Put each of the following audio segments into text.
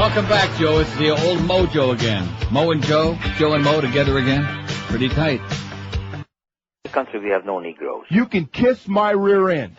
Welcome back, Joe. It's the old Mojo again. Mo and Joe, Joe and Mo together again. Pretty tight. In the country, we have no Negroes. You can kiss my rear end.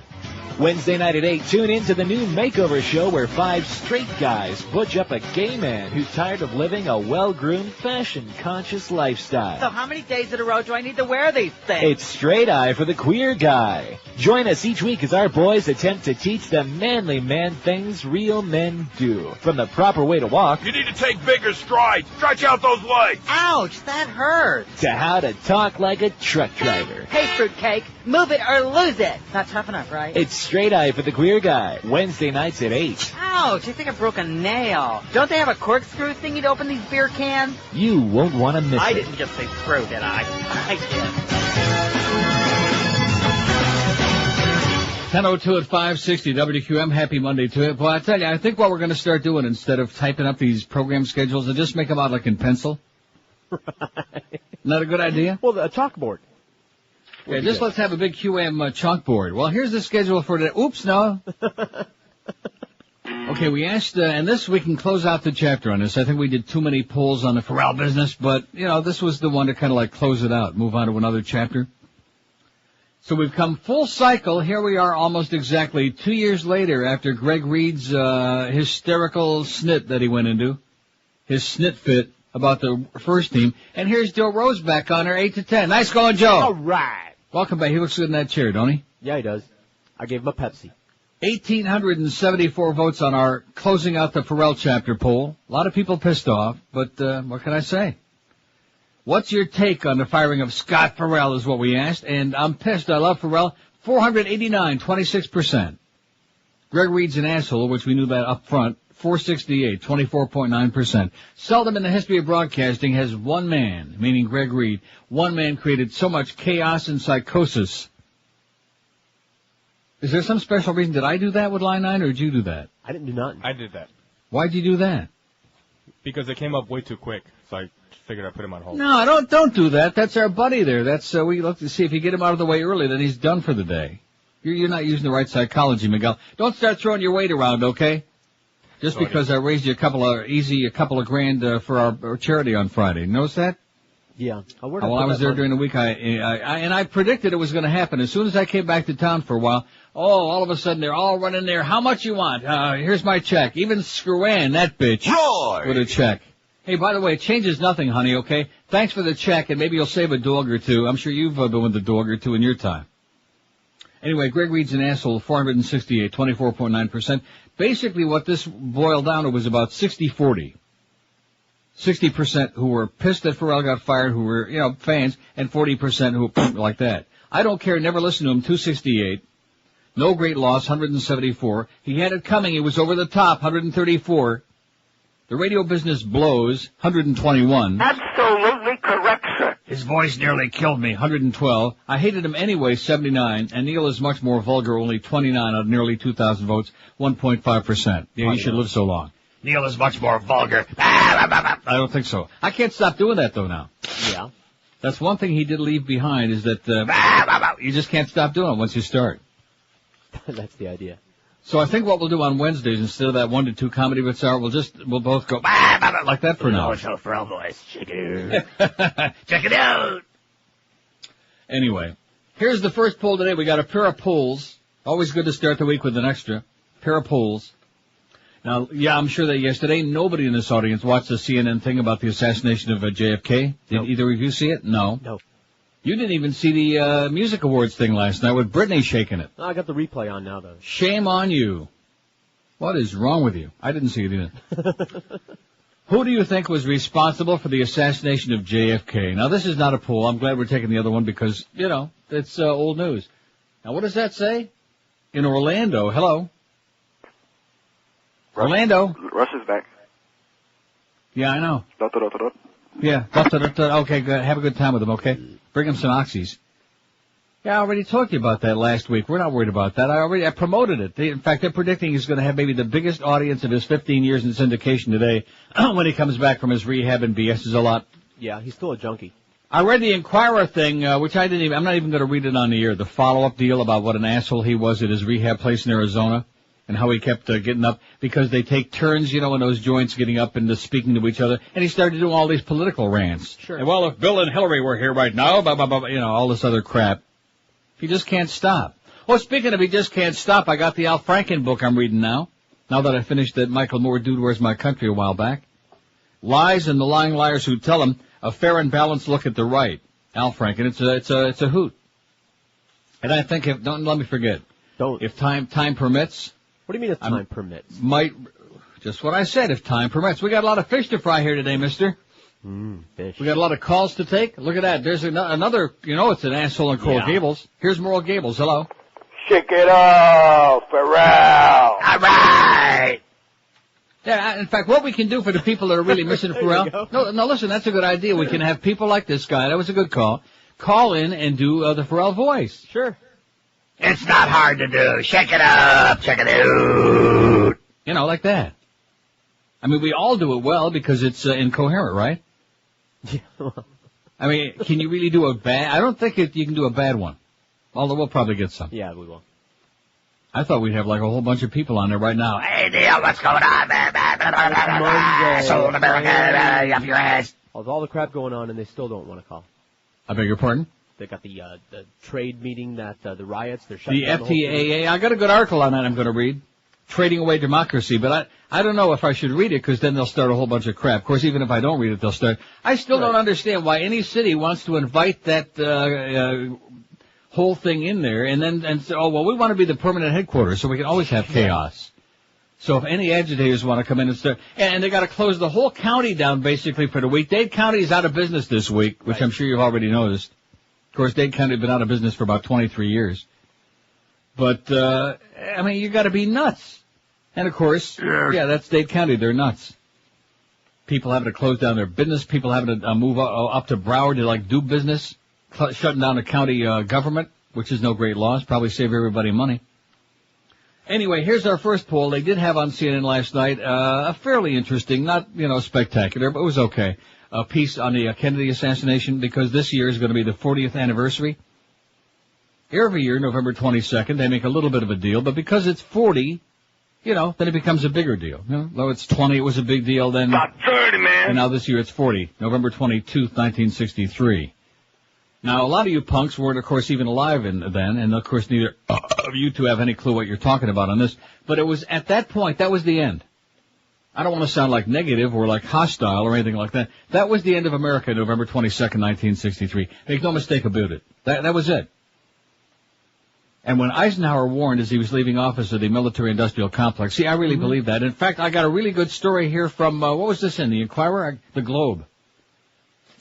Wednesday night at 8, tune in to the new Makeover Show where 5 straight guys butch up a gay man who's tired of living a well-groomed, fashion-conscious lifestyle. So how many days in a row do I need to wear these things? It's Straight Eye for the Queer Guy. Join us each week as our boys attempt to teach the manly man things real men do. From the proper way to walk. You need to take bigger strides. Stretch out those legs. Ouch, that hurts. To how to talk like a truck driver. Hey, fruitcake, move it or lose it. Not tough enough, right? It's Straight Eye for the Queer Guy. Wednesday nights at 8. Ouch, I think I broke a nail. Don't they have a corkscrew thingy to open these beer cans? You won't want to miss it. I didn't just say screw, did I? I did. 10:02 at 560 WQM. Happy Monday to it. Well, I tell you, I think what we're going to start doing instead of typing up these program schedules is just make them out like in pencil. Right. Not a good idea? Well, a chalkboard. Yeah, just let's have a big QM chalkboard. Well, here's the schedule for today. Oops, no. Okay, we asked, and this we can close out the chapter on this. I think we did too many polls on the Ferrall business, but, you know, this was the one to kind of like close it out, move on to another chapter. So we've come full cycle. Here we are almost exactly 2 years later after Greg Reed's hysterical snit that he went into, his snit fit about the first team. And here's Joe Rose back on her 8 to 10. Nice going, Joe. All right. Welcome back. He looks good in that chair, don't he? Yeah, he does. I gave him a Pepsi. 1,874 votes on our closing out the Ferrall chapter poll. A lot of people pissed off, but what can I say? What's your take on the firing of Scott Ferrall is what we asked, and I'm pissed. I love Ferrall. 489, 26%. Greg Reed's an asshole, which we knew that up front. 468, 24.9%. Seldom in the history of broadcasting has one man, meaning Greg Reed, one man created so much chaos and psychosis. Is there some special reason? Did I do that with Line 9, or did you do that? I didn't do nothing. I did that. Why'd you do that? Because it came up way too quick, so I figured I'd put him on hold. No, don't do that. That's our buddy there. That's we look to see if you get him out of the way early, then he's done for the day. You're not using the right psychology, Miguel. Don't start throwing your weight around, okay? Just because I raised you a couple of grand for our charity on Friday. Notice that? Yeah. While I was there during the week, I predicted it was going to happen. As soon as I came back to town for a while, all of a sudden they're all running there. How much you want? Here's my check. Even Screwan, that bitch, with a check. Hey, by the way, it changes nothing, honey, okay? Thanks for the check, and maybe you'll save a dog or two. I'm sure you've been with a dog or two in your time. Anyway, Greg Reed's an asshole, 468, 24.9%. Basically, what this boiled down to was about 60-40. 60% who were pissed that Ferrall got fired, who were, fans, and 40% who like that. I don't care, never listen to him, 268. No great loss, 174. He had it coming, he was over the top, 134. The radio business blows, 121. Absolutely correct, sir. His voice nearly killed me, 112. I hated him anyway, 79. And Neil is much more vulgar, only 29 out of nearly 2,000 votes, 1.5%. Yeah, you should live so long. Neil is much more vulgar. I don't think so. I can't stop doing that, though, now. Yeah. That's one thing he did leave behind, is that you just can't stop doing it once you start. That's the idea. So I think what we'll do on Wednesdays, instead of that 1 to 2 comedy bits hour, we'll both go like that for now. Oh, Ferrall voice. Check it out. Check it out. Anyway, here's the first poll today. We got a pair of polls. Always good to start the week with an extra pair of polls. Now, yeah, I'm sure that yesterday nobody in this audience watched the CNN thing about the assassination of JFK. Did either of you see it? No. No. You didn't even see the music awards thing last night with Britney shaking it. Oh, I got the replay on now, though. Shame on you. What is wrong with you? I didn't see it either. Who do you think was responsible for the assassination of JFK? Now, this is not a poll. I'm glad we're taking the other one because, it's old news. Now, what does that say? In Orlando. Hello? Orlando? Russ is back. Yeah, I know. Yeah. Okay, good. Have a good time with him, okay? Bring him some oxys. Yeah, I already talked to you about that last week. We're not worried about that. I promoted it. In fact, they're predicting he's going to have maybe the biggest audience of his 15 years in syndication today when he comes back from his rehab and BS's a lot. Yeah, he's still a junkie. I read the Inquirer thing, which I'm not even going to read it on the air, the follow-up deal about what an asshole he was at his rehab place in Arizona. and how he kept getting up because they take turns, in those joints getting up and speaking to each other. And he started doing all these political rants. Sure. And, well, if Bill and Hillary were here right now, blah, blah, blah, all this other crap. He just can't stop. Well, speaking of he just can't stop, I got the Al Franken book I'm reading now that I finished that Michael Moore Dude Where's My Country a while back. Lies and the Lying Liars Who Tell Them, a fair and balanced look at the right. Al Franken, it's a hoot. And I think don't let me forget. Don't. If time permits. What do you mean if time permits? Just what I said, if time permits. We got a lot of fish to fry here today, mister. Fish. We got a lot of calls to take. Look at that. There's another, it's an asshole in Coral Gables. Here's Moral Gables. Hello. Shake it off, Ferrall. All right. Yeah, in fact, what we can do for the people that are really missing Ferrall. No, listen, that's a good idea. We can have people like this guy. That was a good call. Call in and do the Ferrall voice. Sure. It's not hard to do. Shake it up. Check it out. Like that. I mean, we all do it well because it's incoherent, right? Yeah. I mean, can you really do a bad? I don't think you can do a bad one. Although we'll probably get some. Yeah, we will. I thought we'd have like a whole bunch of people on there right now. Hey, Neil, what's going on, man? Sold America, up your ass. There's all the crap going on, and they still don't want to call. I beg your pardon? They got the trade meeting, that the riots. They're shutting the down FTAA. I got a good article on that I'm going to read. Trading away democracy, but I don't know if I should read it because then they'll start a whole bunch of crap. Of course, even if I don't read it, they'll start. I still don't understand why any city wants to invite that whole thing in there and say, oh, well, we want to be the permanent headquarters so we can always have chaos. So if any agitators want to come in and start, and they got to close the whole county down basically for the week. Dade County is out of business this week, which I'm sure you've already noticed. Of course, Dade County has been out of business for about 23 years. But, I mean, you got to be nuts. And of course, that's Dade County. They're nuts. People having to close down their business. People having to move up to Broward to do business. Shutting down the county government, which is no great loss. Probably save everybody money. Anyway, here's our first poll. They did have on CNN last night a fairly interesting, not spectacular, but it was okay. A piece on the Kennedy assassination because this year is going to be the 40th anniversary. Every year, November 22nd, they make a little bit of a deal, but because it's 40, then it becomes a bigger deal. Though it's 20, it was a big deal then. About 30, man. And now this year it's 40, November 22nd, 1963. Now, a lot of you punks weren't, of course, even alive then, and of course neither of you two have any clue what you're talking about on this, but it was at that point, that was the end. I don't want to sound like negative or like hostile or anything like that. That was the end of America, November 22nd, 1963. Make no mistake about it. That was it. And when Eisenhower warned as he was leaving office of the military-industrial complex, see, I really believe that. In fact, I got a really good story here from, what was this in, the Inquirer? The Globe.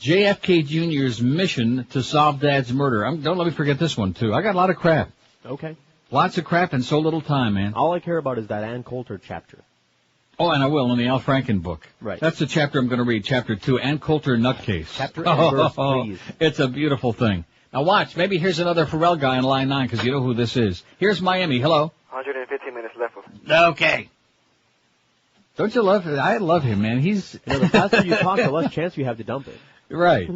JFK Jr.'s mission to solve Dad's murder. Don't let me forget this one, too. I got a lot of crap. Okay. Lots of crap in so little time, man. All I care about is that Ann Coulter chapter. Oh, and I will, in the Al Franken book. Right. That's the chapter I'm going to read, Chapter 2, Ann Coulter Nutcase. Chapter and verse, please. It's a beautiful thing. Now watch, maybe here's another Ferrall guy in line 9, because you know who this is. Here's Miami, hello. 115 minutes left. Okay. Don't you love it? I love him, man. He's... the faster you talk, the less chance you have to dump it. Right.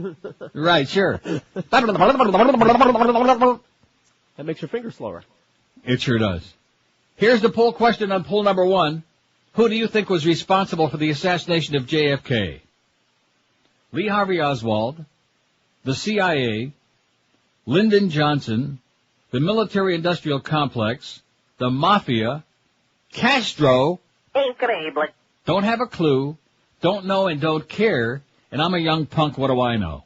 Right, sure. That makes your fingers slower. It sure does. Here's the poll question on poll number 1. Who do you think was responsible for the assassination of JFK? Lee Harvey Oswald, the CIA, Lyndon Johnson, the military-industrial complex, the mafia, Castro, Increíble. don't have a clue, don't know and don't care, and I'm a young punk, what do I know?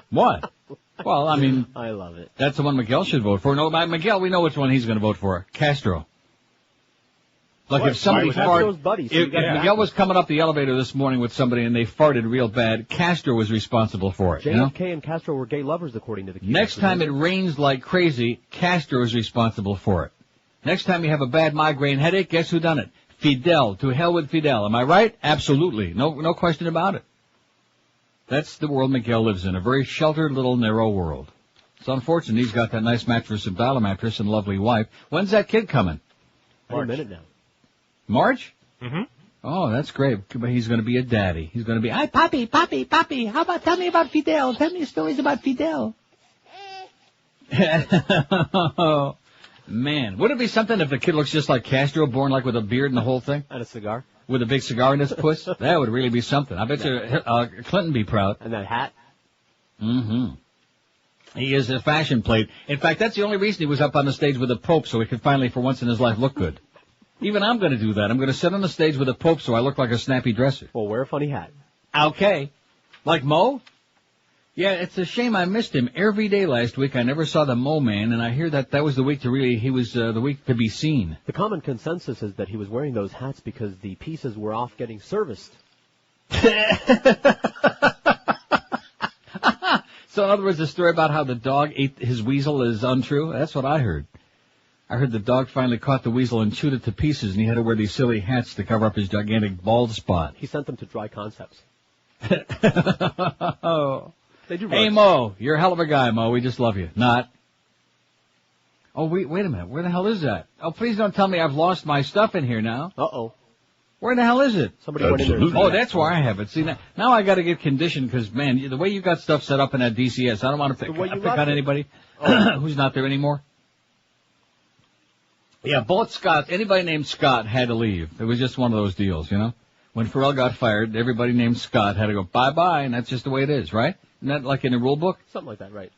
What? Well, I mean... I love it. That's the one Miguel should vote for. No, Miguel, we know which one he's going to vote for. Castro. Like if somebody farted, if Miguel was coming up the elevator this morning with somebody and they farted real bad, Castro was responsible for it. JFK and Castro were gay lovers, according to the Cuban. Next time it rains like crazy, Castro is responsible for it. Next time you have a bad migraine headache, guess who done it? Fidel. To hell with Fidel. Am I right? Absolutely. No question about it. That's the world Miguel lives in, a very sheltered little narrow world. It's unfortunate he's got that nice mattress and battle mattress and lovely wife. When's that kid coming? March. Any minute now. March? Mm-hmm. Oh, that's great. He's going to be a daddy. He's going to be, hi, Papi. How about, tell me about Fidel. Tell me stories about Fidel. Man, would it be something if the kid looks just like Castro, born like with a beard and the whole thing? And a cigar. With a big cigar in his puss? That would really be something. I bet you Clinton be proud. And that hat. Mm-hmm. He is a fashion plate. In fact, that's the only reason he was up on the stage with the Pope, so he could finally, for once in his life, look good. Even I'm going to do that. I'm going to sit on the stage with the Pope so I look like a snappy dresser. Well, wear a funny hat. Okay. Like Mo? Yeah, it's a shame I missed him. Every day last week I never saw the Mo Man, and I hear that was the week he was the week to be seen. The common consensus is that he was wearing those hats because the pieces were off getting serviced. So in other words, the story about how the dog ate his weasel is untrue? That's what I heard. I heard the dog finally caught the weasel and chewed it to pieces, and he had to wear these silly hats to cover up his gigantic bald spot. He sent them to Dry Concepts. Oh. They do hey, Mo, you're a hell of a guy, Mo. We just love you. Not. Oh, wait a minute. Where the hell is that? Oh, please don't tell me I've lost my stuff in here now. Uh-oh. Where the hell is it? Somebody went in there. Oh, that's where I have it. See, now I got to get conditioned because, man, the way you got stuff set up in that DCS, I don't want to pick on anybody who's not there anymore. Yeah, both Scott, anybody named Scott had to leave. It was just one of those deals, you know? When Ferrall got fired, everybody named Scott had to go bye-bye, and that's just the way it is, right? Isn't that like in the rule book? Something like that, right.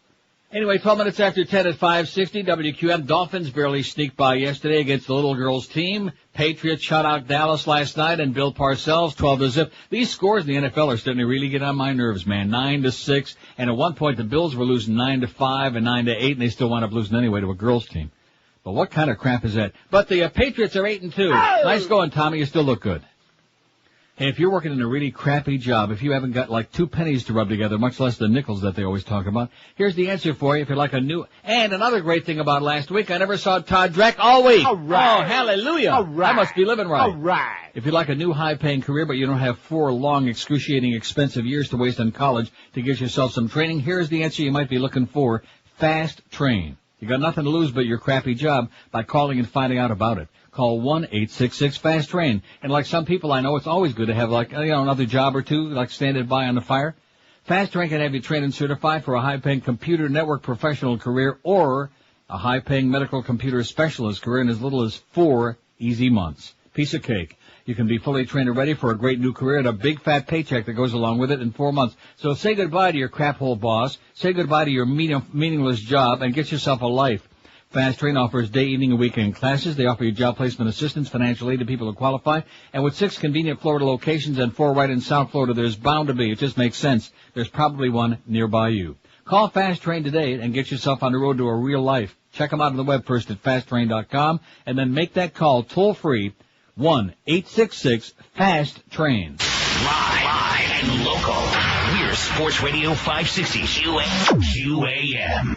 Anyway, 12 minutes after 10 at 560, WQM. Dolphins barely sneaked by yesterday against the little girls' team. Patriots shut out Dallas last night, and Bill Parcells, 12-0. These scores in the NFL are starting to really get on my nerves, man. 9-6, and at one point the Bills were losing 9-5 and 9-8, and they still wound up losing anyway to a girls' team. But what kind of crap is that? But the Patriots are 8-2. Oh! Nice going, Tommy. You still look good. Hey, if you're working in a really crappy job, if you haven't got like 2 pennies to rub together, much less the nickels that they always talk about, here's the answer for you if you're like a new... And another great thing about last week, I never saw Todd Dreck all week. All right. Oh, hallelujah. All right. I must be living right. All right. If you like a new high-paying career, but you don't have 4 long, excruciating, expensive years to waste on college to get yourself some training, here's the answer you might be looking for. Fast Train. You got nothing to lose but your crappy job by calling and finding out about it. Call 1-866-FAST-TRAIN. And like some people I know, it's always good to have another job or two, like standing by on the fire. Fast Train can have you trained and certified for a high-paying computer network professional career or a high-paying medical computer specialist career in as little as 4 easy months. Piece of cake. You can be fully trained and ready for a great new career and a big fat paycheck that goes along with it in 4 months. So say goodbye to your crap hole boss, say goodbye to your meaningless job, and get yourself a life. Fast Train offers day, evening, and weekend classes. They offer you job placement assistance, financial aid to people who qualify. And with 6 convenient Florida locations and 4 right in South Florida, there's bound to be, it just makes sense, there's probably one nearby you. Call Fast Train today and get yourself on the road to a real life. Check them out on the web first at fasttrain.com and then make that call toll-free, 1-866-FAST-TRAIN. Live and local. We're Sports Radio 560 QAM.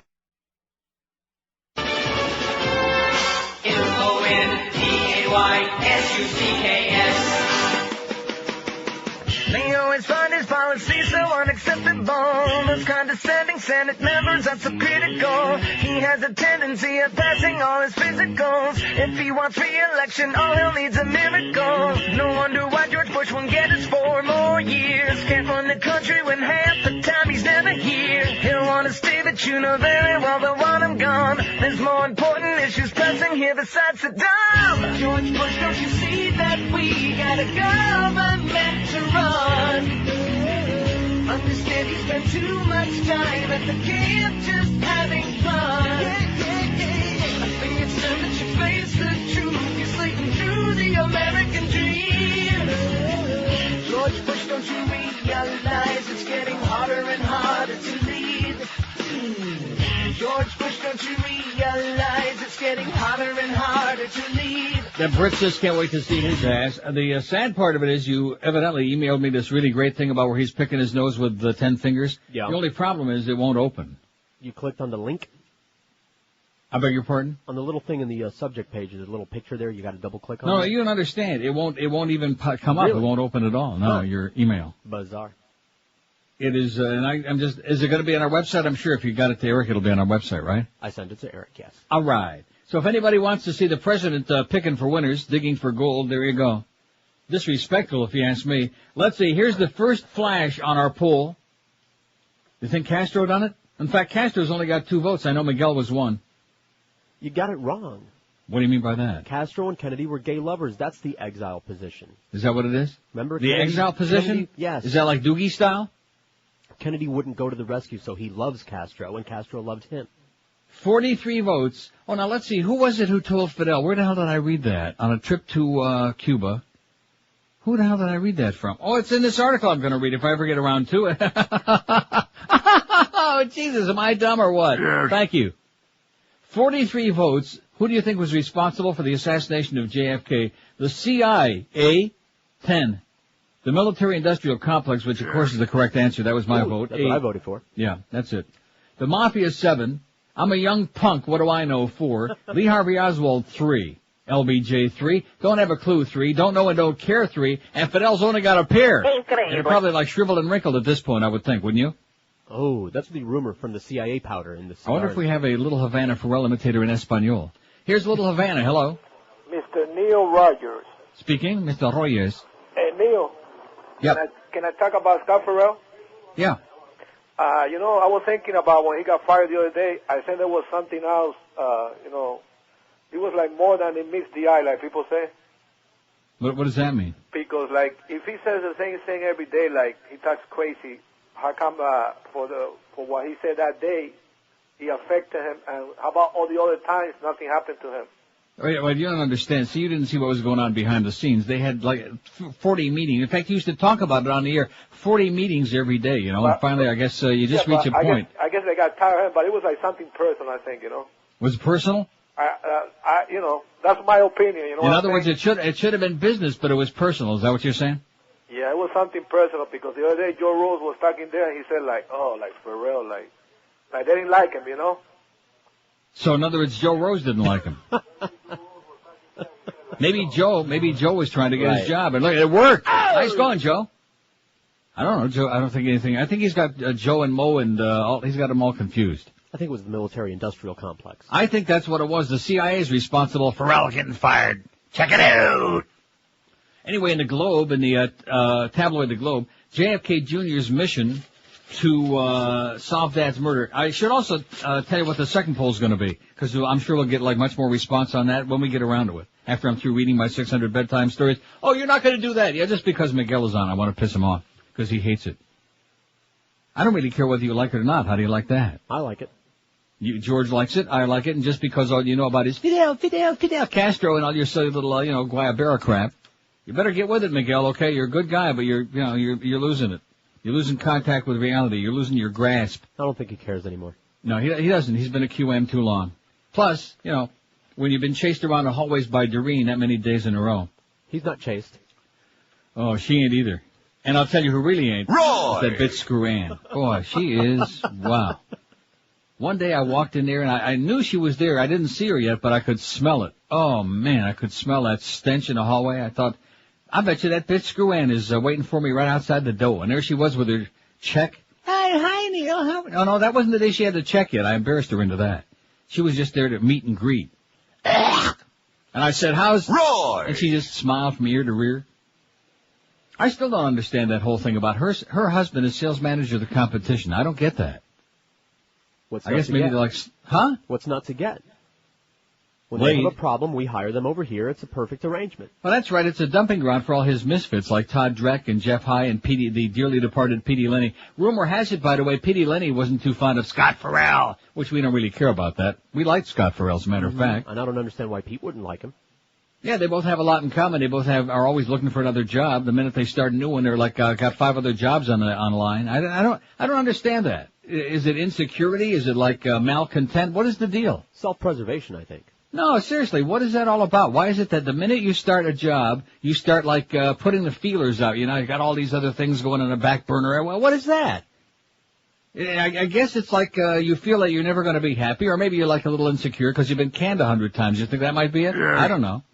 Info-N-P-A-Y-S-U-C-K-S. They always find his policy so unacceptable. Those condescending Senate members are so critical. He has a tendency of passing all his physicals. If he wants re-election, all he'll need's a miracle. No wonder why George Bush won't get his 4 more years. Can't run the country when half the time he's never here. He'll want to stay, but you know very well they'll want him gone. There's more important issues pressing here besides Saddam. George Bush, don't you see that we got a government to run? Understand he spent too much time at the camp just having fun. I think it's time that you face the truth. You're sleeping through the American dream. George Bush, don't you realize it's getting harder and harder to lead? George Bush, don't you realize it's getting harder and harder to lead? The Brits just can't wait to see his ass. The sad part of it is you evidently emailed me this really great thing about where he's picking his nose with the 10 fingers. Yeah. The only problem is it won't open. You clicked on the link? I beg your pardon? On the little thing in the subject page, there's a little picture there. You got to double click on it. No, you don't understand. It won't even come up. Really? It won't open at all. No, your email. Bizarre. It is, and is it going to be on our website? I'm sure if you got it to Eric, it'll be on our website, right? I sent it to Eric, yes. All right. So if anybody wants to see the president picking for winners, digging for gold, there you go. Disrespectful, if you ask me. Let's see. Here's the first flash on our poll. You think Castro done it? In fact, Castro's only got 2 votes. I know Miguel was 1. You got it wrong. What do you mean by that? Castro and Kennedy were gay lovers. That's the exile position. Is that what it is? Remember? The exile position? Kennedy, yes. Is that like Doogie style? Kennedy wouldn't go to the rescue, so he loves Castro, and Castro loved him. 43 votes. Oh, now let's see. Who was it who told Fidel? Where the hell did I read that? On a trip to Cuba. Who the hell did I read that from? Oh, it's in this article I'm going to read if I ever get around to it. Oh, Jesus, am I dumb or what? Yes. Thank you. 43 votes. Who do you think was responsible for the assassination of JFK? The CIA, 10. The military-industrial complex, which of course is the correct answer. That was my vote. That's what I voted for. Yeah, that's it. The Mafia, 7. I'm a young punk. What do I know? 4. Lee Harvey Oswald, 3. LBJ, 3. Don't have a clue, 3. Don't know and don't care, 3. And Fidel's only got a pair. And they're probably like shriveled and wrinkled at this point, I would think, wouldn't you? Oh, that's the rumor from the CIA powder in the cigars. I wonder if we have a Little Havana Ferrall imitator in Espanol. Here's Little Havana. Hello. Mr. Neil Rogers. Speaking, Mr. Rogers. Hey, Neil. Yep. Can I talk about Scott Ferrall? Yeah. I was thinking about when he got fired the other day. I think there was something else, it was like more than it meets the eye, like people say. What does that mean? Because, like, if he says the same thing every day, like, he talks crazy, how come, for what he said that day, he affected him, and how about all the other times nothing happened to him? Well, you don't understand. See, you didn't see what was going on behind the scenes. They had like 40 meetings. In fact, he used to talk about it on the air. 40 meetings every day, and finally, I guess you just reach a point. I guess they got tired of him, but it was like something personal, I think, Was it personal? That's my opinion, In other words, it should have been business, but it was personal. Is that what you're saying? Yeah, it was something personal, because the other day Joe Rose was talking there, and he said, like, for real, like they didn't like him, So, in other words, Joe Rose didn't like him. Maybe Joe was trying to get his job, and look, it worked. Nice going, Joe. I don't know, Joe. I don't think anything. I think he's got Joe and Mo, and he's got them all confused. I think it was the military-industrial complex. I think that's what it was. The CIA is responsible for Ferrall getting fired. Check it out. Anyway, in the Globe, in the tabloid The Globe, JFK Jr.'s mission to solve Dad's murder. I should also tell you what the second poll is going to be, because I'm sure we'll get like much more response on that when we get around to it. After I'm through reading my 600 bedtime stories. Oh, you're not going to do that. Yeah, just because Miguel is on, I want to piss him off, because he hates it. I don't really care whether you like it or not. How do you like that? I like it. George likes it, I like it, and just because all you know about is Fidel Castro and all your silly little, Guayabera crap, you better get with it, Miguel, okay? You're a good guy, but you're losing it. You're losing contact with reality. You're losing your grasp. I don't think he cares anymore. No, he doesn't. He's been a QM too long. Plus, when you've been chased around the hallways by Doreen that many days in a row. He's not chased. Oh, she ain't either. And I'll tell you who really ain't. Roy! That bitch Screw Ann. Boy, she is, wow. One day I walked in there and I knew she was there. I didn't see her yet, but I could smell it. Oh, man, I could smell that stench in the hallway. I thought, I bet you that bitch Screw Ann is waiting for me right outside the door. And there she was with her check. Hi, Neil. Oh, no, that wasn't the day she had the check yet. I embarrassed her into that. She was just there to meet and greet. And I said, how's Roy? And she just smiled from ear to rear. I still don't understand that whole thing about her husband is sales manager of the competition. I don't get that. What's I guess maybe they're like, huh? What's not to get? When they have a problem, we hire them over here. It's a perfect arrangement. Well, that's right. It's a dumping ground for all his misfits, like Todd Dreck and Jeff High and the dearly departed P.D. Lenny. Rumor has it, by the way, P.D. Lenny wasn't too fond of Scott Ferrall, which we don't really care about that. We liked Scott Ferrall, as a matter of fact. And I don't understand why Pete wouldn't like him. Yeah, they both have a lot in common. They both are always looking for another job. The minute they start a new one, they're like, got 5 other jobs on the line. I don't understand that. Is it insecurity? Is it like malcontent? What is the deal? Self-preservation, I think. No, seriously, what is that all about? Why is it that the minute you start a job, you start like putting the feelers out? You got all these other things going on the back burner. Well, what is that? I guess it's like you feel that you're never going to be happy, or maybe you're like a little insecure because you've been canned 100 times. You think that might be it? Yeah. I don't know.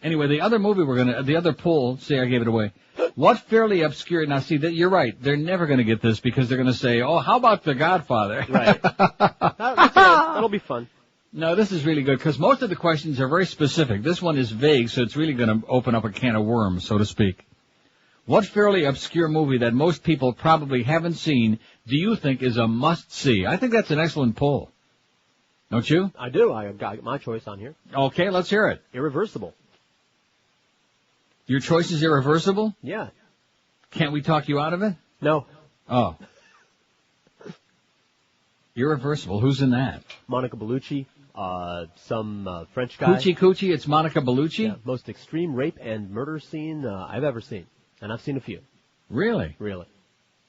Anyway, the other poll, say I gave it away. What fairly obscure, now see, you're right, they're never going to get this because they're going to say, oh, how about The Godfather? Right. That'll be fun. No, this is really good because most of the questions are very specific. This one is vague, so it's really going to open up a can of worms, so to speak. What fairly obscure movie that most people probably haven't seen do you think is a must-see? I think that's an excellent poll. Don't you? I do. I got my choice on here. Okay, let's hear it. Irreversible. Your choice is irreversible? Yeah. Can't we talk you out of it? No. Oh. Irreversible. Who's in that? Monica Bellucci, some French guy. Coochie, it's Monica Bellucci? Yeah, most extreme rape and murder scene I've ever seen. And I've seen a few. Really? Really.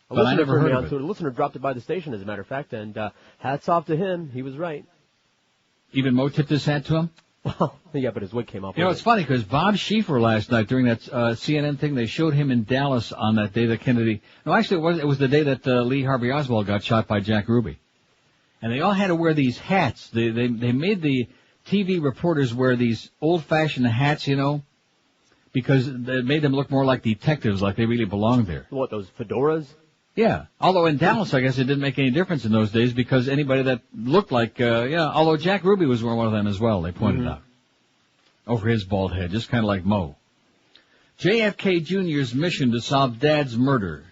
But I never heard of it. A listener dropped it by the station, as a matter of fact, and hats off to him. He was right. Even Mo tipped his hat to him? Well, yeah, but his wig came off. You know, it's funny because Bob Schieffer last night during that CNN thing, they showed him in Dallas on that day that Kennedy. No, actually, it was the day that Lee Harvey Oswald got shot by Jack Ruby, and they all had to wear these hats. They made the TV reporters wear these old-fashioned hats, you know, because it made them look more like detectives, like they really belonged there. What, those fedoras? Yeah. Although in Dallas, I guess it didn't make any difference in those days because anybody that looked like, although Jack Ruby was wearing one of them as well, they pointed out. Over his bald head, just kind of like Mo. JFK Jr.'s mission to solve Dad's murder.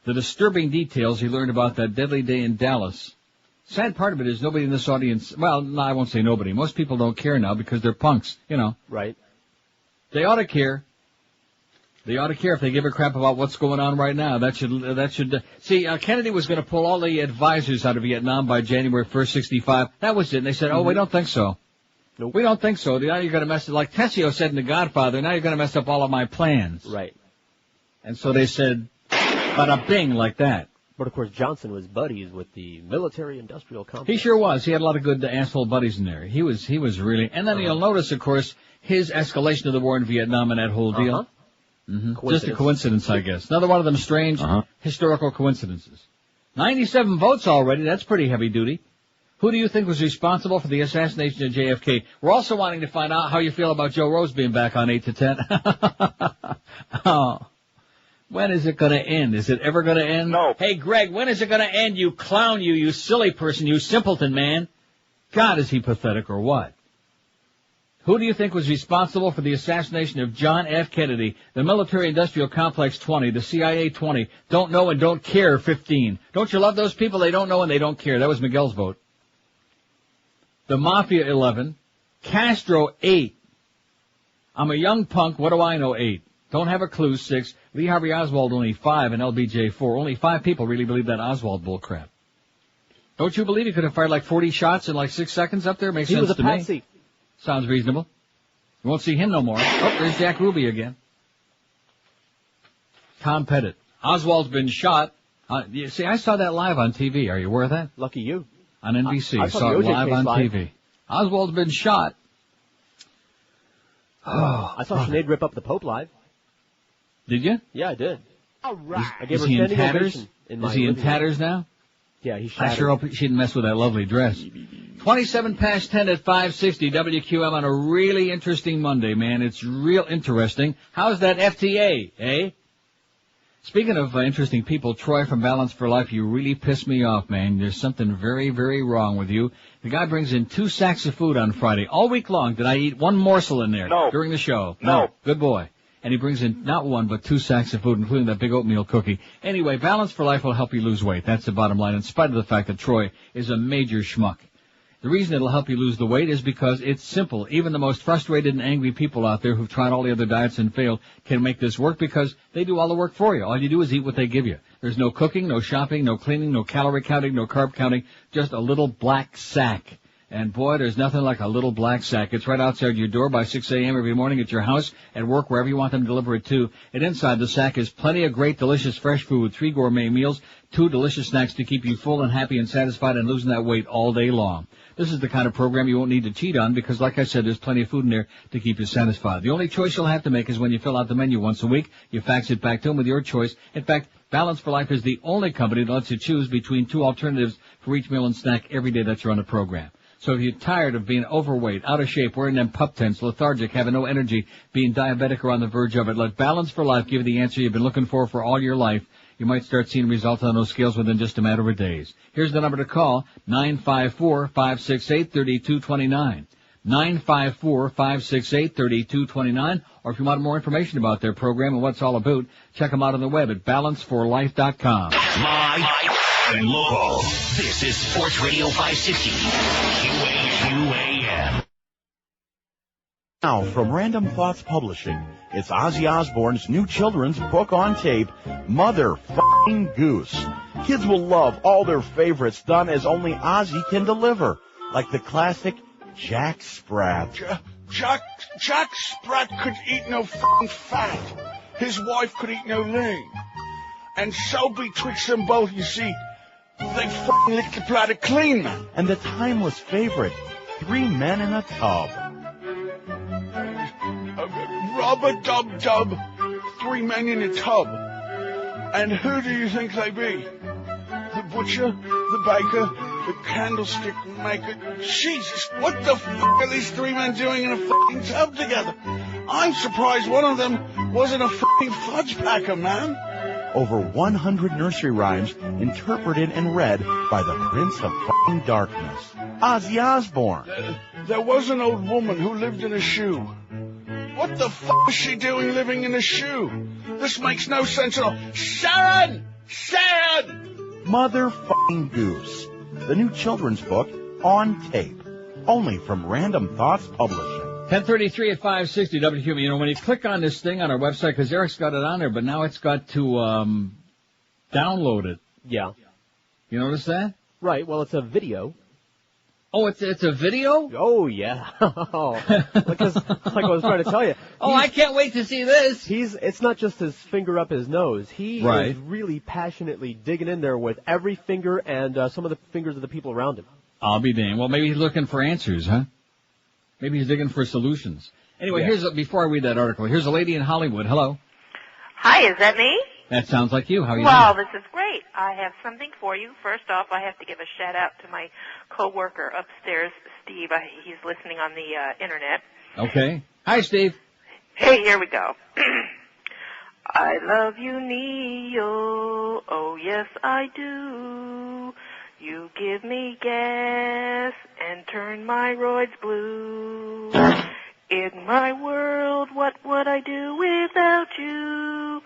The disturbing details he learned about that deadly day in Dallas. Sad part of it is nobody in this audience, well, no, I won't say nobody. Most people don't care now because they're punks, you know. Right. They ought to care. They ought to care if they give a crap about what's going on right now. That should. See, Kennedy was going to pull all the advisors out of Vietnam by January 1st, 65. That was it. And they said, we don't think so. Nope. We don't think so. Now you're going to mess it, like Tessio said in The Godfather, now you're going to mess up all of my plans. Right. And so they said, bada bing, like that. But of course, Johnson was buddies with the military-industrial complex. He sure was. He had a lot of good asshole buddies in there. He was really, and then you'll notice, of course, his escalation of the war in Vietnam and that whole deal. Just a coincidence, I guess. Another one of them strange historical coincidences. 97 votes already. That's pretty heavy duty. Who do you think was responsible for the assassination of JFK? We're also wanting to find out how you feel about Joe Rose being back on 8 to 10. Oh. When is it going to end? Is it ever going to end? No. Hey, Greg, when is it going to end, you clown, you silly person, you simpleton man? God, is he pathetic or what? Who do you think was responsible for the assassination of John F. Kennedy, the military-industrial complex 20, the CIA 20, don't know and don't care 15? Don't you love those people? They don't know and they don't care. That was Miguel's vote. The Mafia 11, Castro 8. I'm a young punk. What do I know? 8. Don't have a clue. 6. Lee Harvey Oswald only 5 and LBJ 4. Only 5 people really believe that Oswald bullcrap. Don't you believe he could have fired like 40 shots in like 6 seconds up there? Makes sense to me. He was a patsy. Sounds reasonable. You won't see him no more. Oh, there's Jack Ruby again. Tom Pettit. Oswald's been shot. See, I saw that live on TV. Are you aware of that? Lucky you. On NBC. I saw it live on TV. Oswald's been shot. Oh, I saw Sinead rip up the Pope live. Did you? Yeah, I did. All right. I gave Is her he in standing tatters? ovation Is he in tatters now? Yeah, he's I shattered. sure hope she didn't mess with that lovely dress. 27 past 10 at 560 WQM on a really interesting Monday, man. It's real interesting. How's that FTA, eh? Speaking of interesting people, Troy from Balance for Life, you really piss me off, man. There's something very, very wrong with you. The guy brings in 2 sacks of food on Friday. All week long, did I eat one morsel in there during the show? No. Good boy. And he brings in not 1, but 2 sacks of food, including that big oatmeal cookie. Anyway, Balance for Life will help you lose weight. That's the bottom line, in spite of the fact that Troy is a major schmuck. The reason it'll help you lose the weight is because it's simple. Even the most frustrated and angry people out there who've tried all the other diets and failed can make this work because they do all the work for you. All you do is eat what they give you. There's no cooking, no shopping, no cleaning, no calorie counting, no carb counting, just a little black sack. And boy, there's nothing like a little black sack. It's right outside your door by 6 a.m. every morning at your house, at work, wherever you want them to deliver it to. And inside the sack is plenty of great, delicious, fresh food, 3 gourmet meals, 2 delicious snacks to keep you full and happy and satisfied and losing that weight all day long. This is the kind of program you won't need to cheat on because, like I said, there's plenty of food in there to keep you satisfied. The only choice you'll have to make is when you fill out the menu once a week, you fax it back to them with your choice. In fact, Balance for Life is the only company that lets you choose between 2 alternatives for each meal and snack every day that you're on the program. So if you're tired of being overweight, out of shape, wearing them pup tents, lethargic, having no energy, being diabetic or on the verge of it, let Balance for Life give you the answer you've been looking for all your life. You might start seeing results on those scales within just a matter of days. Here's the number to call, 954-568-3229. 954-568-3229. Or if you want more information about their program and what it's all about, check them out on the web at balanceforlife.com. My and local. This is Sports Radio 560. QAM. Now, from Random Thoughts Publishing, it's Ozzy Osbourne's new children's book on tape, Mother F***ing Goose. Kids will love all their favorites done as only Ozzy can deliver, like the classic Jack Sprat. Jack Sprat could eat no f***ing fat. His wife could eat no lean. And so betwixt them both, you see, they f***ing licked the platter clean, man. And the timeless favorite, 3 Men in a Tub. Rub-a-dub-dub, 3 men in a tub. And who do you think they be? The butcher, the baker, the candlestick maker. Jesus, what the f*** are these 3 men doing in a f***ing tub together? I'm surprised one of them wasn't a f***ing fudge packer, man. Over 100 nursery rhymes interpreted and read by the Prince of f***ing Darkness, Ozzy Osbourne. There was an old woman who lived in a shoe. What the f*** is she doing living in a shoe? This makes no sense at all. Sharon! Sharon! Mother f***ing Goose, the new children's book on tape, only from Random Thoughts Publishing. 10:33 at 560 WQAM. You know, when you click on this thing on our website, because Eric's got it on there, but now it's got to download it. Yeah. You notice that? Right. Well, it's a video. Oh, it's a video? Oh, yeah. Because, like I was trying to tell you. Oh, I can't wait to see this. It's not just his finger up his nose. He is really passionately digging in there with every finger and some of the fingers of the people around him. I'll be damned. Well, maybe he's looking for answers, huh? Maybe he's digging for solutions. Anyway, before I read that article, here's a lady in Hollywood. Hello. Hi, is that me? That sounds like you. How are you Well, doing? this is great. I have something for you. First off, I have to give a shout out to my coworker upstairs, Steve. He's listening on the internet. Okay. Hi, Steve. Hey, here we go. I love you, Neo. Oh, yes, I do. You give me gas and turn my roids blue. In my world, what would I do without you?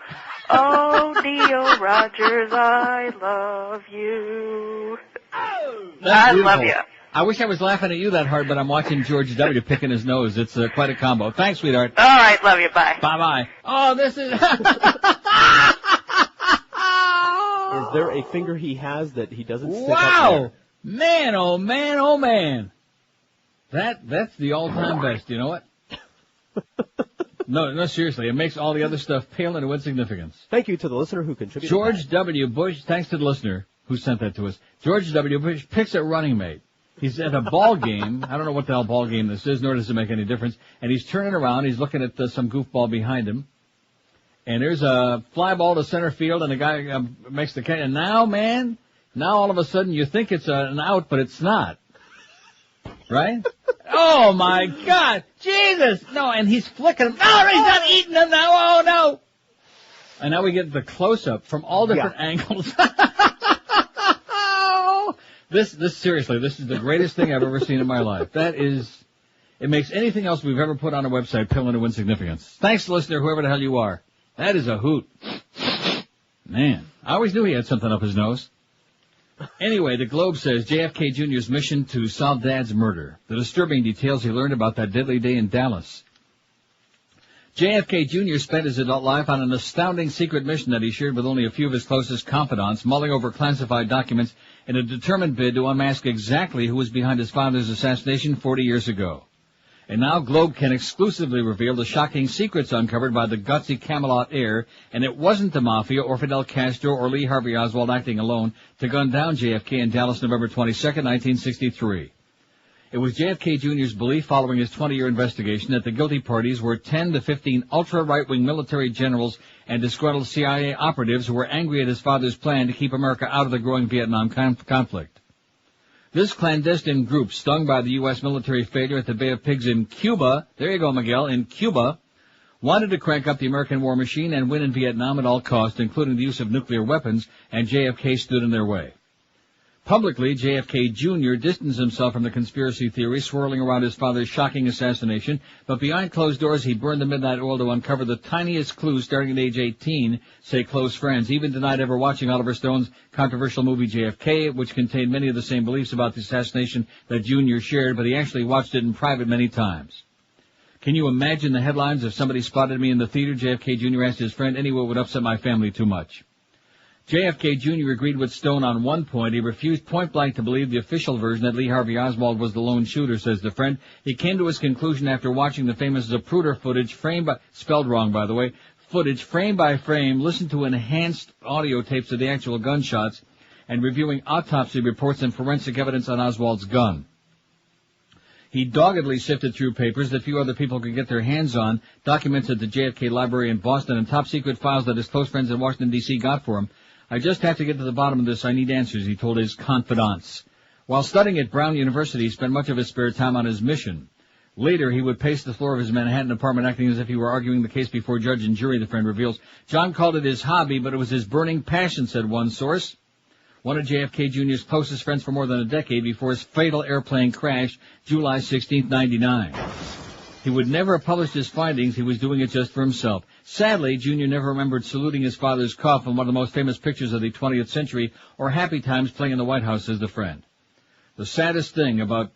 Oh, Neo Rogers, I love you. I love you. I wish I was laughing at you that hard, but I'm watching George W. picking his nose. It's quite a combo. Thanks, sweetheart. All right, love you. Bye. Bye-bye. Oh, this is... Is there a finger he has that he doesn't stick up Wow! Man, oh man, oh man. That's the all-time best, you know what? No, seriously, it makes all the other stuff pale into insignificance. Thank you to the listener who contributed. George W. Bush, thanks to the listener who sent that to us. George W. Bush picks a running mate. He's at a ball game. I don't know what the hell ball game this is, nor does it make any difference. And he's turning around. He's looking at some goofball behind him. And there's a fly ball to center field, and the guy makes the catch. And now, man, all of a sudden you think it's an out, but it's not. Right? Oh, my God. Jesus. No, and he's flicking him. No, he's not eating him now. Oh, no. And now we get the close-up from all different angles. This seriously, this is the greatest thing I've ever seen in my life. It makes anything else we've ever put on a website pale into insignificance. Thanks, listener, whoever the hell you are. That is a hoot. Man, I always knew he had something up his nose. Anyway, the Globe says JFK Jr.'s mission to solve Dad's murder. The disturbing details he learned about that deadly day in Dallas. JFK Jr. spent his adult life on an astounding secret mission that he shared with only a few of his closest confidants, mulling over classified documents in a determined bid to unmask exactly who was behind his father's assassination 40 years ago. And now Globe can exclusively reveal the shocking secrets uncovered by the gutsy Camelot heir, and it wasn't the Mafia or Fidel Castro or Lee Harvey Oswald acting alone to gun down JFK in Dallas November 22nd, 1963. It was JFK Jr.'s belief following his 20-year investigation that the guilty parties were 10 to 15 ultra-right-wing military generals and disgruntled CIA operatives who were angry at his father's plan to keep America out of the growing Vietnam conflict. This clandestine group, stung by the U.S. military failure at the Bay of Pigs in Cuba, there you go, Miguel, in Cuba, wanted to crank up the American war machine and win in Vietnam at all costs, including the use of nuclear weapons, and JFK stood in their way. Publicly, JFK Jr. distanced himself from the conspiracy theory swirling around his father's shocking assassination, but behind closed doors he burned the midnight oil to uncover the tiniest clues starting at age 18, say close friends. He even denied ever watching Oliver Stone's controversial movie JFK, which contained many of the same beliefs about the assassination that Jr. shared, but he actually watched it in private many times. Can you imagine the headlines if somebody spotted me in the theater? JFK Jr. asked his friend. Anyway, it would upset my family too much. JFK Jr. agreed with Stone on one point. He refused point-blank to believe the official version that Lee Harvey Oswald was the lone shooter, says the friend. He came to his conclusion after watching the famous Zapruder footage, spelled wrong, by the way, footage frame by frame, listened to enhanced audio tapes of the actual gunshots, and reviewing autopsy reports and forensic evidence on Oswald's gun. He doggedly sifted through papers that few other people could get their hands on, documents at the JFK Library in Boston, and top-secret files that his close friends in Washington, D.C. got for him. I just have to get to the bottom of this. I need answers, he told his confidants. While studying at Brown University, he spent much of his spare time on his mission. Later, he would pace the floor of his Manhattan apartment, acting as if he were arguing the case before judge and jury, the friend reveals. John called it his hobby, but it was his burning passion, said one source. One of JFK Jr.'s closest friends for more than a decade before his fatal airplane crash, July 16, 1999. He would never have published his findings. He was doing it just for himself. Sadly, Jr. never remembered saluting his father's coffin, one of the most famous pictures of the 20th century, or happy times playing in the White House, says the friend. The saddest thing about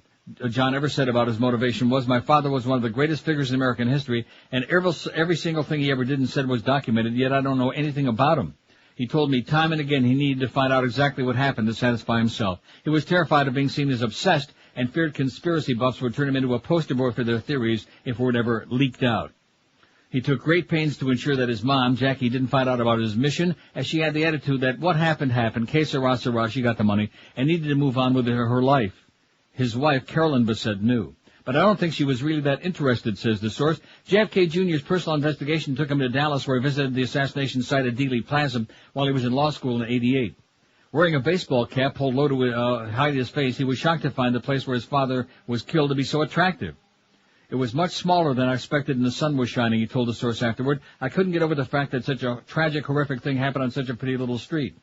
John ever said about his motivation was, my father was one of the greatest figures in American history, and every single thing he ever did and said was documented, yet I don't know anything about him. He told me time and again he needed to find out exactly what happened to satisfy himself. He was terrified of being seen as obsessed and feared conspiracy buffs would turn him into a poster boy for their theories if word ever leaked out. He took great pains to ensure that his mom, Jackie, didn't find out about his mission, as she had the attitude that what happened, que sera, sera, she got the money, and needed to move on with her life. His wife, Carolyn Bissett, knew. But I don't think she was really that interested, says the source. JFK Jr.'s personal investigation took him to Dallas, where he visited the assassination site at Dealey Plaza while he was in law school in '88. Wearing a baseball cap pulled low to hide his face, he was shocked to find the place where his father was killed to be so attractive. It was much smaller than I expected and the sun was shining, he told the source afterward. I couldn't get over the fact that such a tragic, horrific thing happened on such a pretty little street.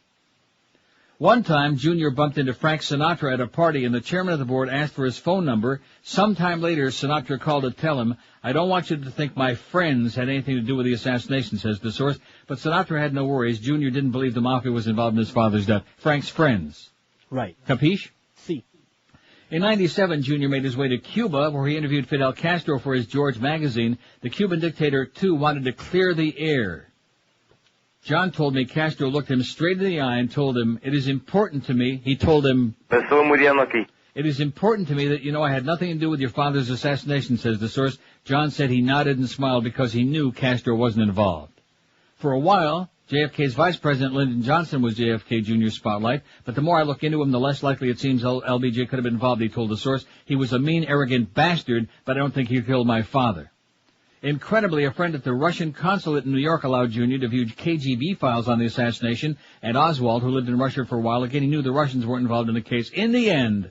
One time, Jr. bumped into Frank Sinatra at a party, and the chairman of the board asked for his phone number. Sometime later, Sinatra called to tell him, I don't want you to think my friends had anything to do with the assassination, says the source. But Sinatra had no worries. Jr. didn't believe the mafia was involved in his father's death. Frank's friends. Right. Capiche? Si. In '97, Jr. made his way to Cuba, where he interviewed Fidel Castro for his George magazine. The Cuban dictator, too, wanted to clear the air. John told me Castro looked him straight in the eye and told him, it is important to me, he told him, it is important to me that you know I had nothing to do with your father's assassination, says the source. John said he nodded and smiled because he knew Castro wasn't involved. For a while, JFK's vice president, Lyndon Johnson, was JFK Jr.'s spotlight, but the more I look into him, the less likely it seems LBJ could have been involved, he told the source. He was a mean, arrogant bastard, but I don't think he killed my father. Incredibly, a friend at the Russian consulate in New York allowed Jr. to view KGB files on the assassination, and Oswald, who lived in Russia for a while, again, he knew the Russians weren't involved in the case. In the end,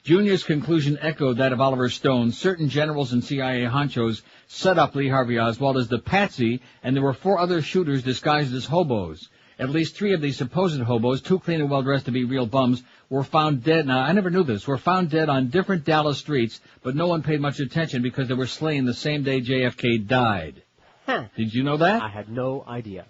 Jr.'s conclusion echoed that of Oliver Stone. Certain generals and CIA honchos set up Lee Harvey Oswald as the patsy, and there were 4 other shooters disguised as hobos. At least 3 of these supposed hobos, too clean and well-dressed to be real bums, were found dead. Now, I never knew this. Were found dead on different Dallas streets, but no one paid much attention because they were slain the same day JFK died. Huh. Did you know that? I had no idea.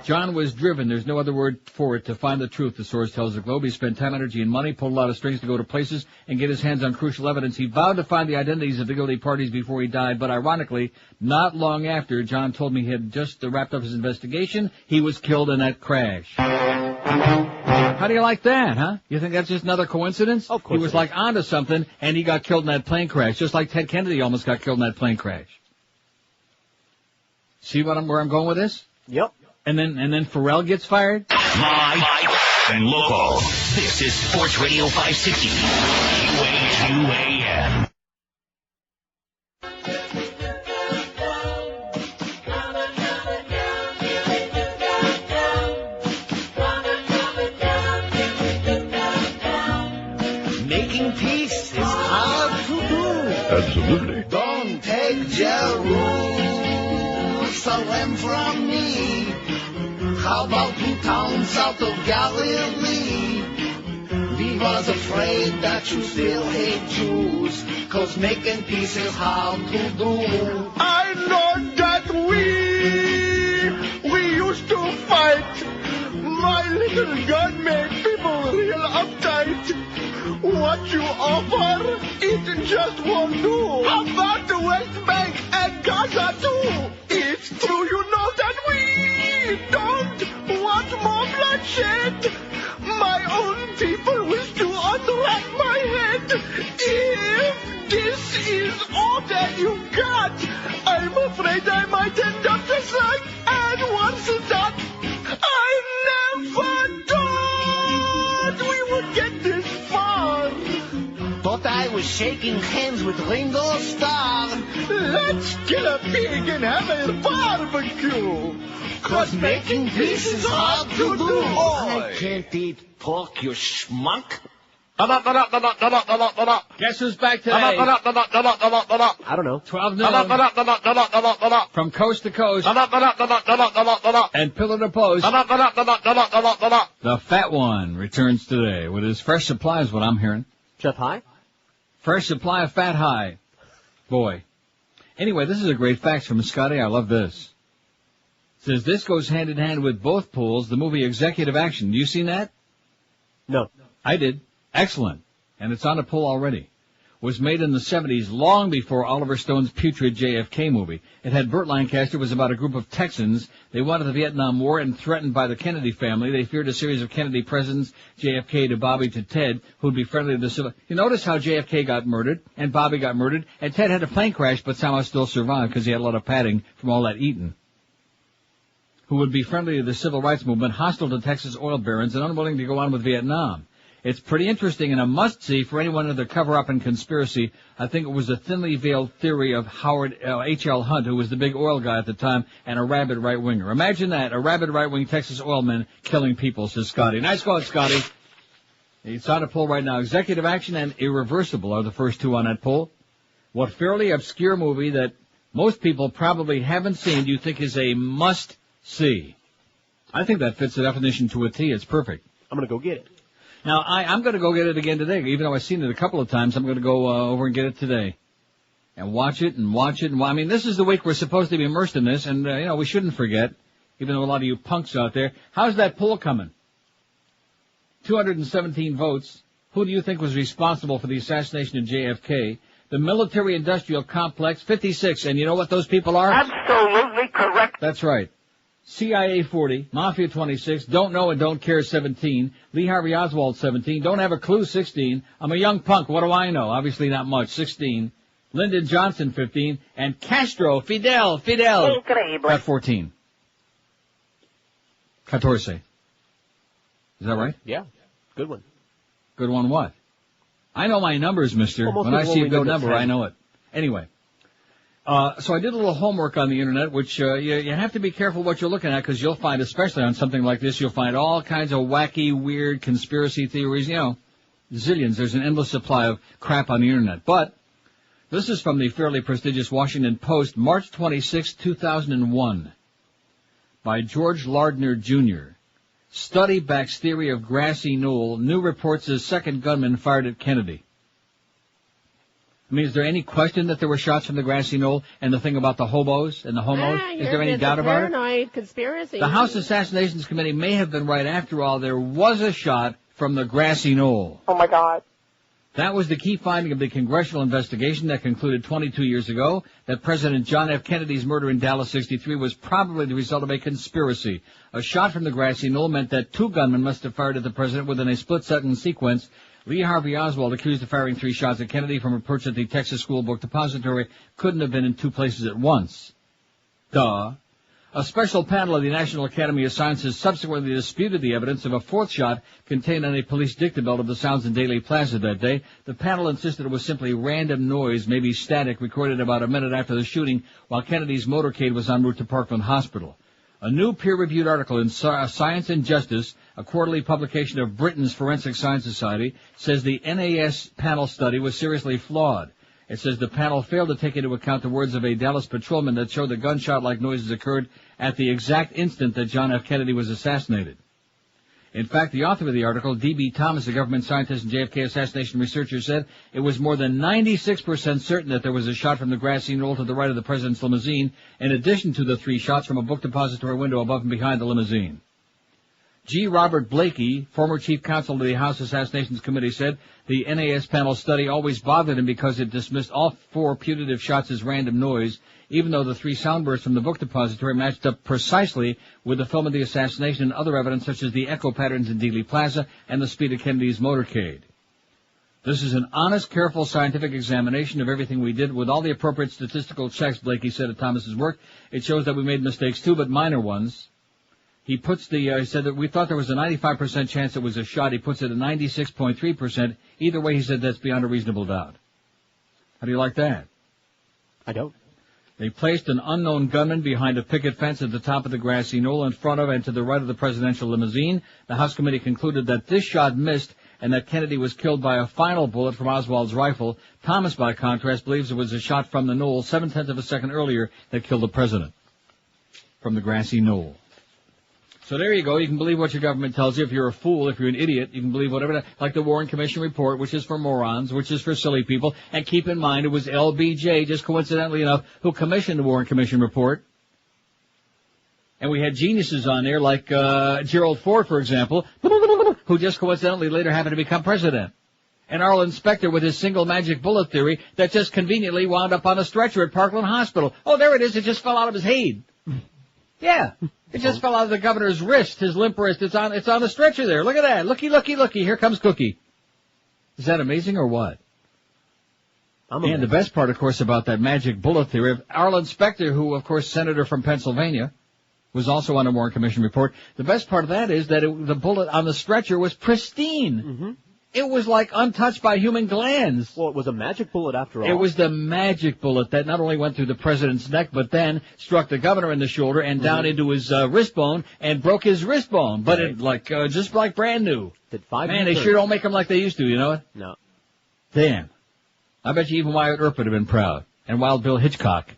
John was driven, there's no other word for it, to find the truth, the source tells the Globe. He spent time, energy, and money, pulled a lot of strings to go to places and get his hands on crucial evidence. He vowed to find the identities of the guilty parties before he died, but ironically, not long after, John told me he had just wrapped up his investigation, he was killed in that crash. How do you like that, huh? You think that's just another coincidence? Of course. He was like onto something, and he got killed in that plane crash, just like Ted Kennedy almost got killed in that plane crash. See where I'm going with this? Yep. And then Ferrall gets fired? Live and local. This is Sports Radio 560. QAM. Making peace is hard to do. Absolutely. Don't take Jerusalem from me. How about 2 towns south of Galilee? We was afraid that you still hate Jews, 'cause making peace is hard to do. I know that we used to fight. My little gun made people real uptight. What you offer, it just won't do. How about the West Bank and Gaza too? It's true, you know that we don't want more bloodshed. My own people wish to unwrap my head. If this is all that you got, I'm afraid I might end up just like Ann once thought. I never thought we would get this far. Thought I was shaking hands with Ringo Starr. Let's get a pig and have a barbecue. 'Cause making peace is hard to do. I can't eat pork, you schmuck. Guess who's back today? I don't know. 12 noon. From coast to coast. And pillar to post. The fat one returns today with his fresh supply is what I'm hearing. Jeff High? Fresh supply of Fat High. Boy. Anyway, this is a great fact from Scotty. I love this. It says this goes hand in hand with both pools, the movie Executive Action. You seen that? No. I did. Excellent. And it's on a poll already. Was made in the 70s, long before Oliver Stone's putrid JFK movie. It had Burt Lancaster. It was about a group of Texans. They wanted the Vietnam War and threatened by the Kennedy family. They feared a series of Kennedy presidents, JFK to Bobby to Ted, who'd be friendly to the civil. You notice how JFK got murdered, and Bobby got murdered, and Ted had a plane crash, but somehow still survived because he had a lot of padding from all that eating. Who would be friendly to the civil rights movement, hostile to Texas oil barons, and unwilling to go on with Vietnam. It's pretty interesting and a must-see for anyone into the cover-up and conspiracy. I think it was a thinly veiled theory of Howard H.L. Hunt, who was the big oil guy at the time, and a rabid right-winger. Imagine that, a rabid right-wing Texas oilman killing people, says Scotty. Nice going, Scotty. It's on a poll right now. Executive Action and Irreversible are the first two on that poll. What fairly obscure movie that most people probably haven't seen do you think is a must-see? I think that fits the definition to a T. It's perfect. I'm going to go get it. Now, I'm going to go get it again today. Even though I've seen it a couple of times, I'm going to go over and get it today. And watch it and watch it. I mean, this is the week we're supposed to be immersed in this, and, we shouldn't forget, even though a lot of you punks out there. How's that poll coming? 217 votes. Who do you think was responsible for the assassination of JFK? The military-industrial complex, 56. And you know what those people are? Absolutely correct. That's right. CIA 40, Mafia 26, Don't Know and Don't Care 17, Lee Harvey Oswald 17, Don't Have a Clue 16, I'm a young punk, what do I know? Obviously not much, 16, Lyndon Johnson 15, and Castro, Fidel, got 14. 14. Is that right? Yeah, good one. Good one what? I know my numbers, mister. Almost when I see a good number, 10. I know it. Anyway. So I did a little homework on the internet, which, you have to be careful what you're looking at, because you'll find, especially on something like this, you'll find all kinds of wacky, weird conspiracy theories, zillions. There's an endless supply of crap on the internet. But this is from the fairly prestigious Washington Post, March 26, 2001, by George Lardner, Jr. Study backs theory of Grassy Knoll. New report says second gunman fired at Kennedy. I mean, is there any question that there were shots from the Grassy Knoll and the thing about the hobos and the homos? Is there any doubt about it? Paranoid conspiracy. The House Assassinations Committee may have been right. After all, there was a shot from the Grassy Knoll. Oh, my God. That was the key finding of the congressional investigation that concluded 22 years ago that President John F. Kennedy's murder in Dallas 63 was probably the result of a conspiracy. A shot from the Grassy Knoll meant that two gunmen must have fired at the president within a split-second sequence. Lee Harvey Oswald, accused of firing 3 shots at Kennedy from a perch at the Texas School Book Depository, couldn't have been in 2 places at once. Duh. A special panel of the National Academy of Sciences subsequently disputed the evidence of a 4th shot contained on a police dictabelt of the sounds in Dealey Plaza that day. The panel insisted it was simply random noise, maybe static, recorded about a minute after the shooting while Kennedy's motorcade was en route to Parkland Hospital. A new peer-reviewed article in Science and Justice, a quarterly publication of Britain's Forensic Science Society, says the NAS panel study was seriously flawed. It says the panel failed to take into account the words of a Dallas patrolman that showed the gunshot-like noises occurred at the exact instant that John F. Kennedy was assassinated. In fact, the author of the article, D.B. Thomas, a government scientist and JFK assassination researcher, said it was more than 96% certain that there was a shot from the Grassy Knoll to the right of the president's limousine, in addition to the 3 shots from a book depository window above and behind the limousine. G. Robert Blakey, former chief counsel to the House Assassinations Committee, said the NAS panel study always bothered him because it dismissed all 4 putative shots as random noise, even though the 3 soundbursts from the book depository matched up precisely with the film of the assassination and other evidence such as the echo patterns in Dealey Plaza and the speed of Kennedy's motorcade. This is an honest, careful, scientific examination of everything we did with all the appropriate statistical checks, Blakey said of Thomas's work. It shows that we made mistakes too, but minor ones. He puts he said that we thought there was a 95% chance it was a shot. He puts it at 96.3%. Either way, he said that's beyond a reasonable doubt. How do you like that? I don't. They placed an unknown gunman behind a picket fence at the top of the Grassy Knoll in front of and to the right of the presidential limousine. The House committee concluded that this shot missed and that Kennedy was killed by a final bullet from Oswald's rifle. Thomas, by contrast, believes it was a shot from the knoll 0.7 of a second earlier that killed the president. From the Grassy Knoll. So there you go. You can believe what your government tells you. If you're a fool, if you're an idiot, you can believe whatever. Like the Warren Commission report, which is for morons, which is for silly people. And keep in mind, it was LBJ, just coincidentally enough, who commissioned the Warren Commission report. And we had geniuses on there, like Gerald Ford, for example, who just coincidentally later happened to become president. And Arlen Specter with his single magic bullet theory that just conveniently wound up on a stretcher at Parkland Hospital. Oh, there it is. It just fell out of his head. Yeah. It just fell out of the governor's wrist, his limp wrist. It's on the stretcher there. Look at that. Looky. Here comes Cookie. Is that amazing or what? And the best part, of course, about that magic bullet theory of Arlen Specter, who, of course, senator from Pennsylvania, was also on the Warren Commission report. The best part of that is that the bullet on the stretcher was pristine. Mm-hmm. It was like untouched by human glands. Well, it was a magic bullet after all. It was the magic bullet that not only went through the president's neck, but then struck the governor in the shoulder and down into his wrist bone and broke his wrist bone. But it just like brand new. Man, they sure don't make them like they used to, you know it? No. Damn. I bet you even Wyatt Earp would have been proud. And Wild Bill Hitchcock.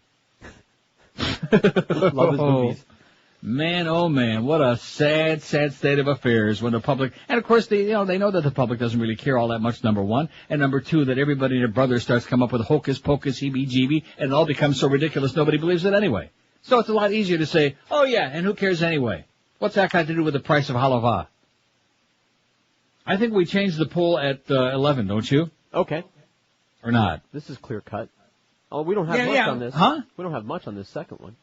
Love his movies. Man, oh man, what a sad, sad state of affairs when the public, and of course they know that the public doesn't really care all that much, number one, and number two, that everybody and their brother starts to come up with hocus pocus, heebie-jeebie, and it all becomes so ridiculous nobody believes it anyway. So it's a lot easier to say, oh yeah, and who cares anyway? What's that got to do with the price of halava? I think we changed the poll at 11, don't you? Okay. Or not? This is clear cut. Oh, we don't have much on this. Huh? We don't have much on this second one.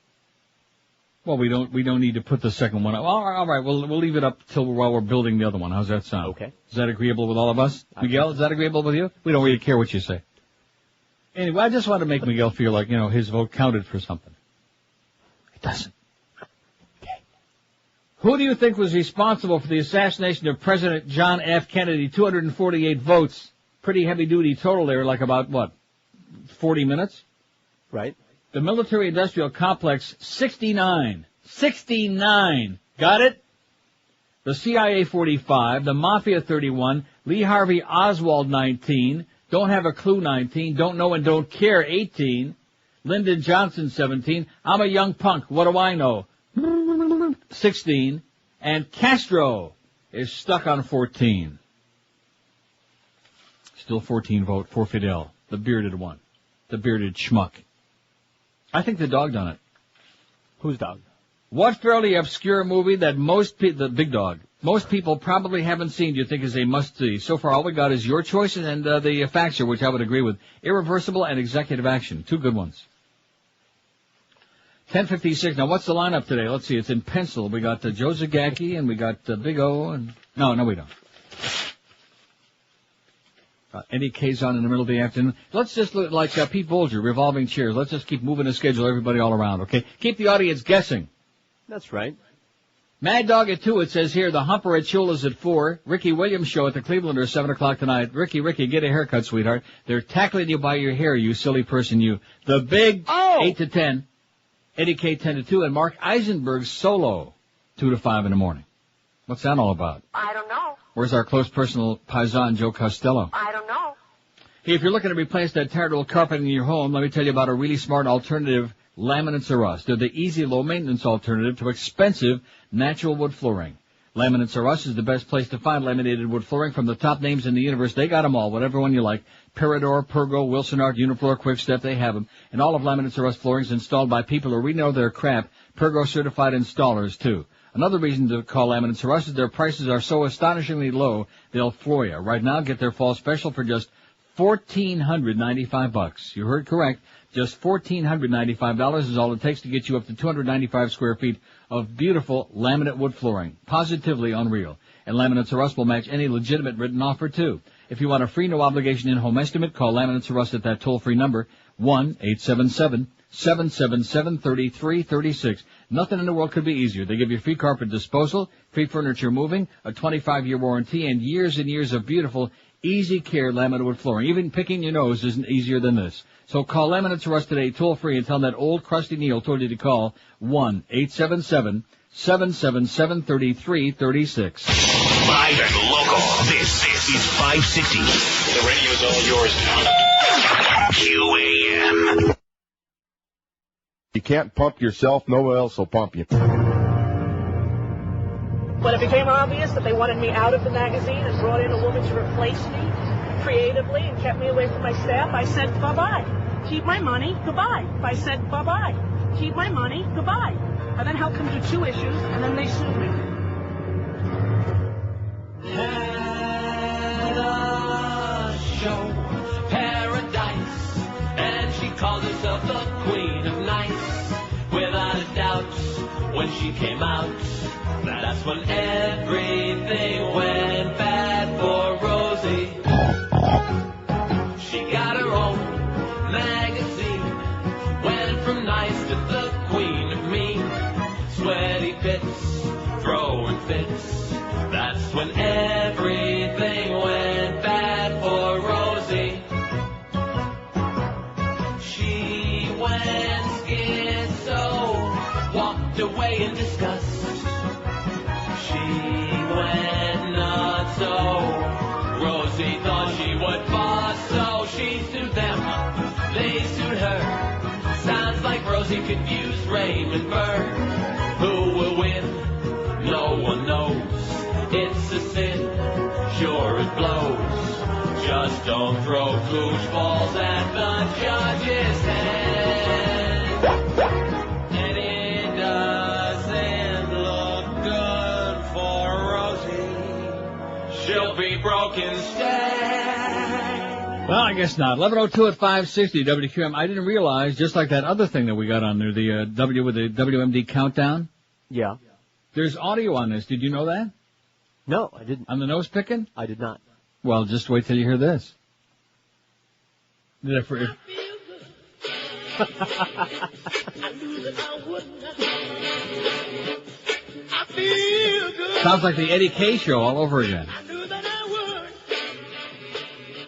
Well, we don't need to put the second one up. All right, we'll leave it up while we're building the other one. How's that sound? Okay. Is that agreeable with all of us? Miguel, is that agreeable with you? We don't really care what you say. Anyway, I just want to make Miguel feel like, his vote counted for something. It doesn't. Okay. Who do you think was responsible for the assassination of President John F. Kennedy? 248 votes. Pretty heavy-duty total there, like about, 40 minutes? Right. The military-industrial complex, 69. 69. Got it? The CIA, 45. The Mafia, 31. Lee Harvey Oswald, 19. Don't have a clue, 19. Don't know and don't care, 18. Lyndon Johnson, 17. I'm a young punk. What do I know? 16. And Castro is stuck on 14. Still 14 vote for Fidel, the bearded one. The bearded schmuck. I think the dog done it. Whose dog? What fairly obscure movie that the big dog, most people probably haven't seen, do you think is a must-see? So far, all we got is your choices and the facts, which I would agree with. Irreversible and Executive Action. Two good ones. 10:56. Now, what's the lineup today? Let's see. It's in pencil. We got Joe Zagacki and we got Big O. And no, we don't. Eddie K's on in the middle of the afternoon. Let's just look like Pete Bolger, revolving chairs. Let's just keep moving the schedule, everybody all around, okay? Keep the audience guessing. That's right. Mad Dog at 2, it says here. The Humper at Chula's at 4. Ricky Williams show at the Clevelander, 7 o'clock tonight. Ricky, get a haircut, sweetheart. They're tackling you by your hair, you silly person, you. The Big, 8 to 10. Eddie K, 10 to 2. And Mark Eisenberg's solo, 2 to 5 in the morning. What's that all about? I don't know. Where's our close personal paisan, Joe Costello? I don't know. Hey, if you're looking to replace that tired old carpet in your home, let me tell you about a really smart alternative, Laminates R Us. They're the easy, low-maintenance alternative to expensive natural wood flooring. Laminates R Us is the best place to find laminated wood flooring from the top names in the universe. They got them all, whatever one you like. Peridor, Pergo, Wilson Art, Unifloor, Quickstep, they have them. And all of Laminates R Us flooring is installed by people who really know their crap. Pergo certified installers, too. Another reason to call Laminates R Us is their prices are so astonishingly low, they'll floor you. Right now, get their fall special for just $1,495. You heard correct. Just $1,495 is all it takes to get you up to 295 square feet of beautiful laminate wood flooring. Positively unreal. And Laminates R Us will match any legitimate written offer, too. If you want a free, no-obligation in-home estimate, call Laminates R Us at that toll-free number, 1-877-777-3336. Nothing in the world could be easier. They give you free carpet disposal, free furniture moving, a 25-year warranty, and years of beautiful, easy care laminate wood flooring. Even picking your nose isn't easier than this. So call Laminates R Us today, toll-free, and tell them that old crusty Neil told you to call 1-877-777-3336. Live and local. This is 560. The radio's all yours now. QAM. You can't pump yourself, no one else will pump you. When it became obvious that they wanted me out of the magazine and brought in a woman to replace me creatively and kept me away from my staff, I said bye-bye. Keep my money, goodbye. I said bye-bye. Keep my money, goodbye. I then helped them do 2 issues, and then they sued me. Had a show, Paradise, and she called herself the Queen of Nice. Without a doubt, when she came out, that's when everything went bad for Rosie. She got her own magazine, went from nice to the Queen of Mean. Sweaty pits, throwing fits, that's when everything went bad for Rosie. She went schizo, walked away in disgust. She went nuts, so Rosie thought she would bust, so she sued them, they sued her. Sounds like Rosie could use Raymond Burr. Who will win? No one knows. It's a sin, sure it blows. Just don't throw goofballs at the judge's head. And it doesn't look good for Rosie. She'll be broke instead. Well, I guess not. 11:02 at 560 WQM. I didn't realize, just like that other thing that we got on there, the W with the WMD countdown. Yeah. There's audio on this. Did you know that? No, I didn't. On the nose picking? I did not. Well, just wait till you hear this. Sounds like the Eddie K show all over again.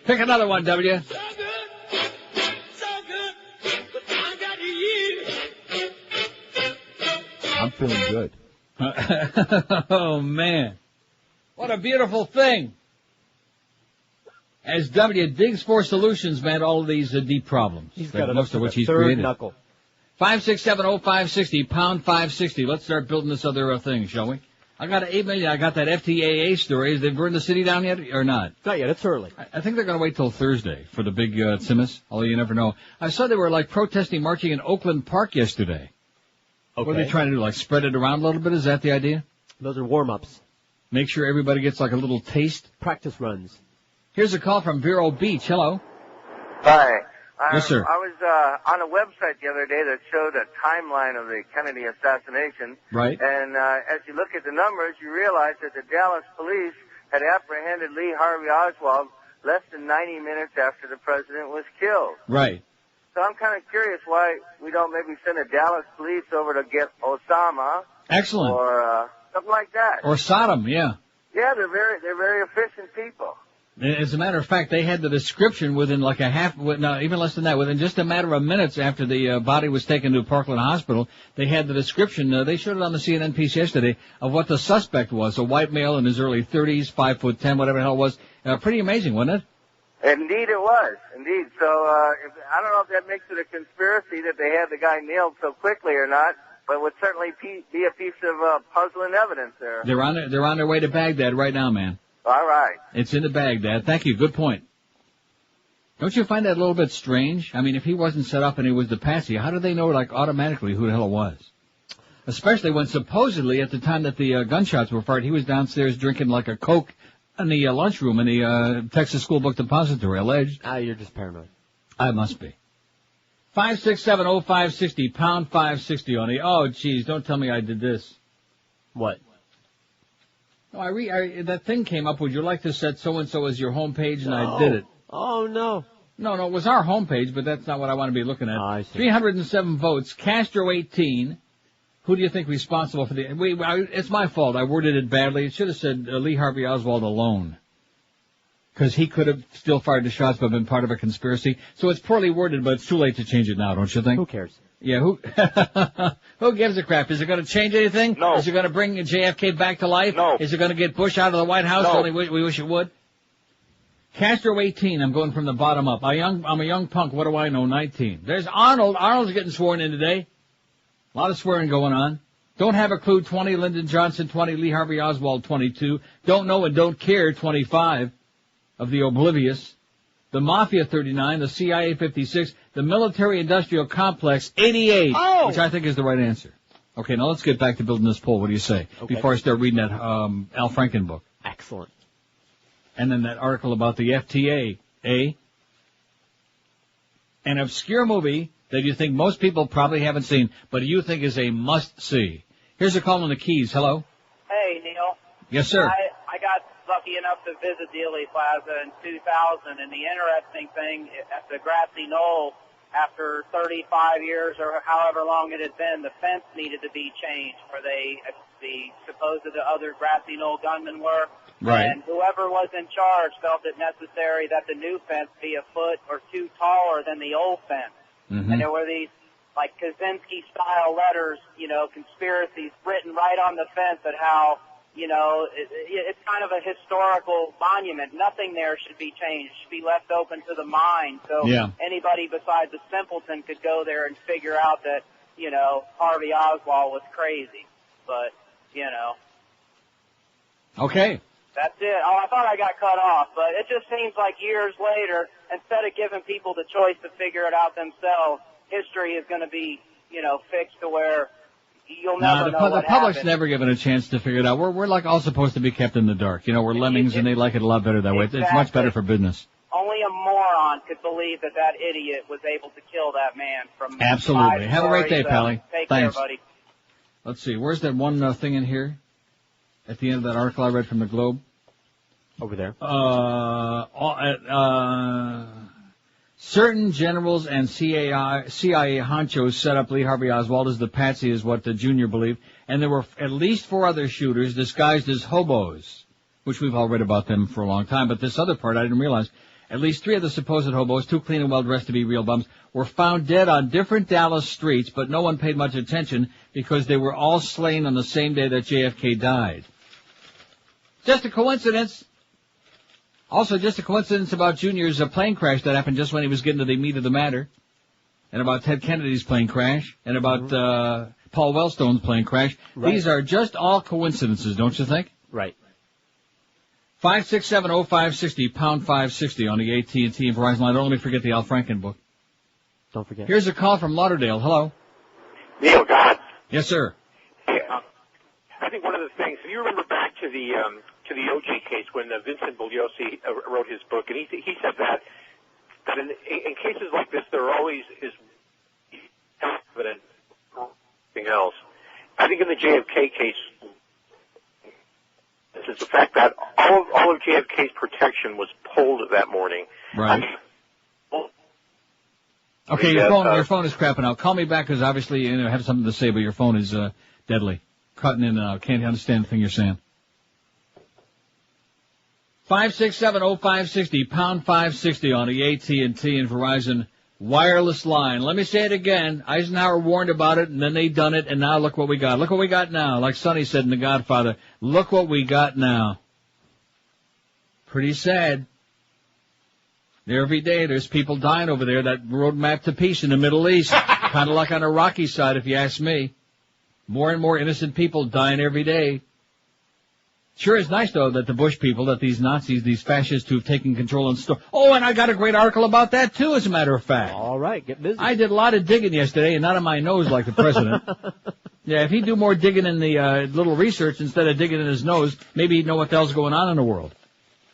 Pick another one, W. I'm feeling good. Oh, man. What a beautiful thing. As W digs for solutions, man, all of these deep problems. He's got most of which he's third created. Knuckle. 5670560, pound 560. Let's start building this other thing, shall we? I got that FTAA story. Has they burned the city down yet or not? Not yet. It's early. I think they're going to wait till Thursday for the big Tsimis, although you never know. I saw they were like protesting, marching in Oakland Park yesterday. Okay. What are they trying to do, like spread it around a little bit? Is that the idea? Those are warm-ups. Make sure everybody gets like a little taste? Practice runs. Here's a call from Vero Beach. Hello. Hi. Yes, sir. I was on a website the other day that showed a timeline of the Kennedy assassination. Right. And as you look at the numbers, you realize that the Dallas police had apprehended Lee Harvey Oswald less than 90 minutes after the president was killed. Right. So I'm kind of curious why we don't maybe send the Dallas police over to get Osama. Excellent. Or something like that. Or Sodom, yeah. Yeah, they're very efficient people. As a matter of fact, they had the description within like even less than that, within just a matter of minutes after the body was taken to Parkland Hospital, they had the description, they showed it on the CNN piece yesterday, of what the suspect was, a white male in his early 30s, 5'10", whatever the hell it was. Pretty amazing, wasn't it? Indeed it was. Indeed. So, I don't know if that makes it a conspiracy that they had the guy nailed so quickly or not, but it would certainly be a piece of puzzling evidence there. They're on their way to Baghdad right now, man. All right. It's into Baghdad. Thank you. Good point. Don't you find that a little bit strange? I mean, if he wasn't set up and he was the patsy, how do they know, like, automatically who the hell it was? Especially when supposedly at the time that the gunshots were fired, he was downstairs drinking like a Coke in the lunchroom in the Texas School Book Depository, alleged. You're just paranoid. I must be. 5670560, pound 560 on the... Oh, geez, don't tell me I did this. What? No, that thing came up, would you like to set so-and-so as your homepage, and I did it. Oh, no. No, it was our homepage, but that's not what I want to be looking at. I see. 307 votes, Castro 18. Who do you think responsible for the... it's my fault. I worded it badly. It should have said Lee Harvey Oswald alone. Because he could have still fired the shots but been part of a conspiracy. So it's poorly worded, but it's too late to change it now, don't you think? Who cares? Yeah, who gives a crap? Is it going to change anything? No. Is it going to bring JFK back to life? No. Is it going to get Bush out of the White House? No. Only we wish it would. Castro 18, I'm going from the bottom up. I'm a young punk, what do I know, 19. There's Arnold. Arnold's getting sworn in today. A lot of swearing going on. Don't have a clue, 20. Lyndon Johnson, 20. Lee Harvey Oswald, 22. Don't know and don't care, 25. Of the oblivious. The Mafia, 39. The CIA, 56. The Military-Industrial Complex, 88. Oh! Which I think is the right answer. Okay, now let's get back to building this poll. What do you say? Okay. Before I start reading that Al Franken book. Excellent. And then that article about the FTA, an obscure movie that you think most people probably haven't seen, but you think is a must-see. Here's a call on the Keys. Hello? Hey, Neil. Yes, sir. I got lucky enough to visit Dealey Plaza in 2000, and the interesting thing, at the Grassy Knoll, after 35 years or however long it had been, the fence needed to be changed where the supposed other Grassy Knoll gunmen were. Right. And whoever was in charge felt it necessary that the new fence be a foot or two taller than the old fence. Mm-hmm. And there were these, like, Kaczynski-style letters, conspiracies written right on the fence at how, it's kind of a historical monument. Nothing there should be changed. It should be left open to the mind. So anybody besides a simpleton could go there and figure out that, Harvey Oswald was crazy. But, Okay. That's it. Oh, I thought I got cut off, but it just seems like years later, instead of giving people the choice to figure it out themselves, history is going to be, fixed to where you'll never know the what public's happened. never given a chance to figure it out. We're like all supposed to be kept in the dark. We're lemmings and they like it a lot better that way. It's much better for business. Only a moron could believe that idiot was able to kill that man from Absolutely. Have a great day, so Pally. Take Thanks. care, buddy. Let's see. Where's that one thing in here? At the end of that article I read from the Globe? Over there. Certain generals and CIA honchos set up Lee Harvey Oswald as the patsy, is what the Junior believed, and there were at least 4 other shooters disguised as hobos, which we've all read about them for a long time, but this other part I didn't realize. At least 3 of the supposed hobos, 2 clean and well-dressed to be real bums, were found dead on different Dallas streets, but no one paid much attention because they were all slain on the same day that JFK died. Just a coincidence. Also, just a coincidence about Junior's plane crash that happened just when he was getting to the meat of the matter, and about Ted Kennedy's plane crash, and about Paul Wellstone's plane crash. Right. These are just all coincidences, don't you think? Right. 5670560, pound 560 on the AT&T and Verizon line. Don't let me forget the Al Franken book. Don't forget. Here's a call from Lauderdale. Hello. Neil, God. Yes, sir. Yeah, I think one of the things, if you remember back to the OG case when Vincent Bugliosi wrote his book, and he said that in cases like this, there always is evidence or anything else. I think in the JFK case, this is the fact that all of JFK's protection was pulled that morning. Right. Okay, your phone is crapping out. Call me back because obviously you have something to say, but your phone is deadly. Cutting in and out. Can't understand the thing you're saying. 5670560, pound 560 on the AT&T and Verizon wireless line. Let me say it again. Eisenhower warned about it, and then they done it, and now look what we got. Look what we got now. Like Sonny said in The Godfather, look what we got now. Pretty sad. Every day there's people dying over there, that roadmap to peace in the Middle East. Kind of like on the rocky side, if you ask me. More and more innocent people dying every day. Sure is nice, though, that the Bush people, that these Nazis, these fascists who've taken control and Oh, and I got a great article about that, too, as a matter of fact. All right, get busy. I did a lot of digging yesterday, and not on my nose like the president. Yeah, if he'd do more digging in the little research instead of digging in his nose, maybe he'd know what the hell's going on in the world.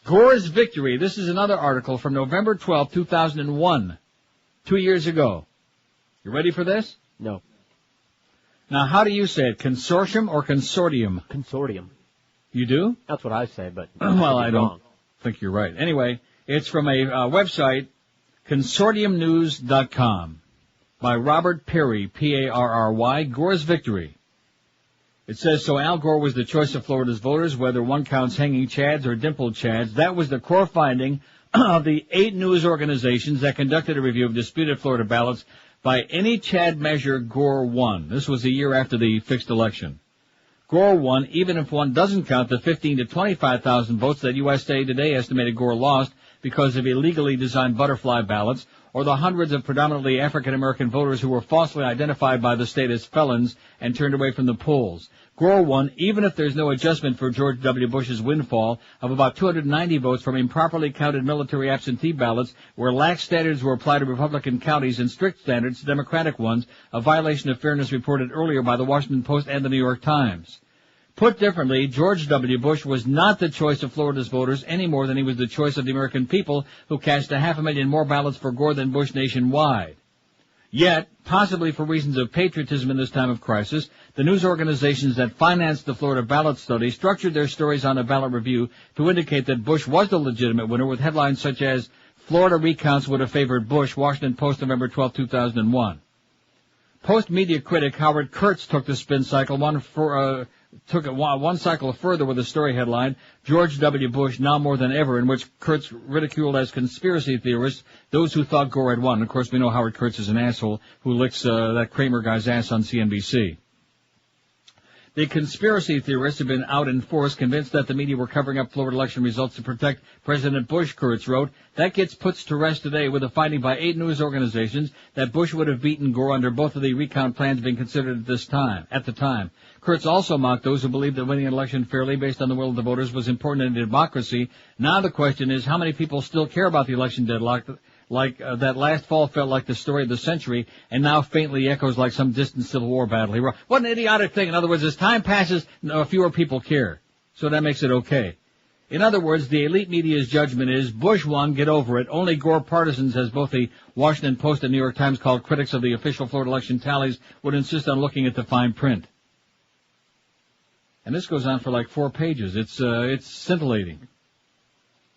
Gore's victory. This is another article from November 12, 2001, 2 years ago. You ready for this? No. Now, how do you say it? Consortium or consortium? Consortium. You do? That's what I say, but... Well, I don't think you're right. Anyway, it's from a website, consortiumnews.com, by Robert Perry, P-A-R-R-Y, Gore's victory. It says, so Al Gore was the choice of Florida's voters, whether one counts hanging chads or dimpled chads. That was the core finding of the 8 news organizations that conducted a review of disputed Florida ballots. By any Chad measure, Gore won. This was a year after the fixed election. Gore won, even if one doesn't count the 15 to 25,000 votes that USA Today estimated Gore lost because of illegally designed butterfly ballots, or the hundreds of predominantly African-American voters who were falsely identified by the state as felons and turned away from the polls. Gore won, even if there's no adjustment for George W. Bush's windfall of about 290 votes from improperly counted military absentee ballots, where lax standards were applied to Republican counties and strict standards to Democratic ones, a violation of fairness reported earlier by the Washington Post and the New York Times. Put differently, George W. Bush was not the choice of Florida's voters any more than he was the choice of the American people, who cast 500,000 more ballots for Gore than Bush nationwide. Yet, possibly for reasons of patriotism in this time of crisis, the news organizations that financed the Florida ballot study structured their stories on the ballot review to indicate that Bush was the legitimate winner, with headlines such as, Florida recounts would have favored Bush, Washington Post, November 12, 2001. Post-media critic Howard Kurtz took the spin cycle took it one cycle further with a story headline, George W. Bush now more than ever, in which Kurtz ridiculed as conspiracy theorists those who thought Gore had won. Of course, we know Howard Kurtz is an asshole who licks that Kramer guy's ass on CNBC. The conspiracy theorists have been out in force, convinced that the media were covering up Florida election results to protect President Bush, Kurtz wrote. That gets put to rest today with a finding by 8 news organizations that Bush would have beaten Gore under both of the recount plans being considered at the time. Kurtz also mocked those who believed that winning an election fairly based on the will of the voters was important in a democracy. Now the question is, how many people still care about the election deadlock? Like that last fall felt like the story of the century, and now faintly echoes like some distant Civil War battle. He wrote, what an idiotic thing. In other words, as time passes, fewer people care. So that makes it okay. In other words, the elite media's judgment is, Bush won, get over it. Only Gore partisans, as both the Washington Post and New York Times called critics of the official Florida election tallies, would insist on looking at the fine print. And this goes on for like 4 pages. It's scintillating.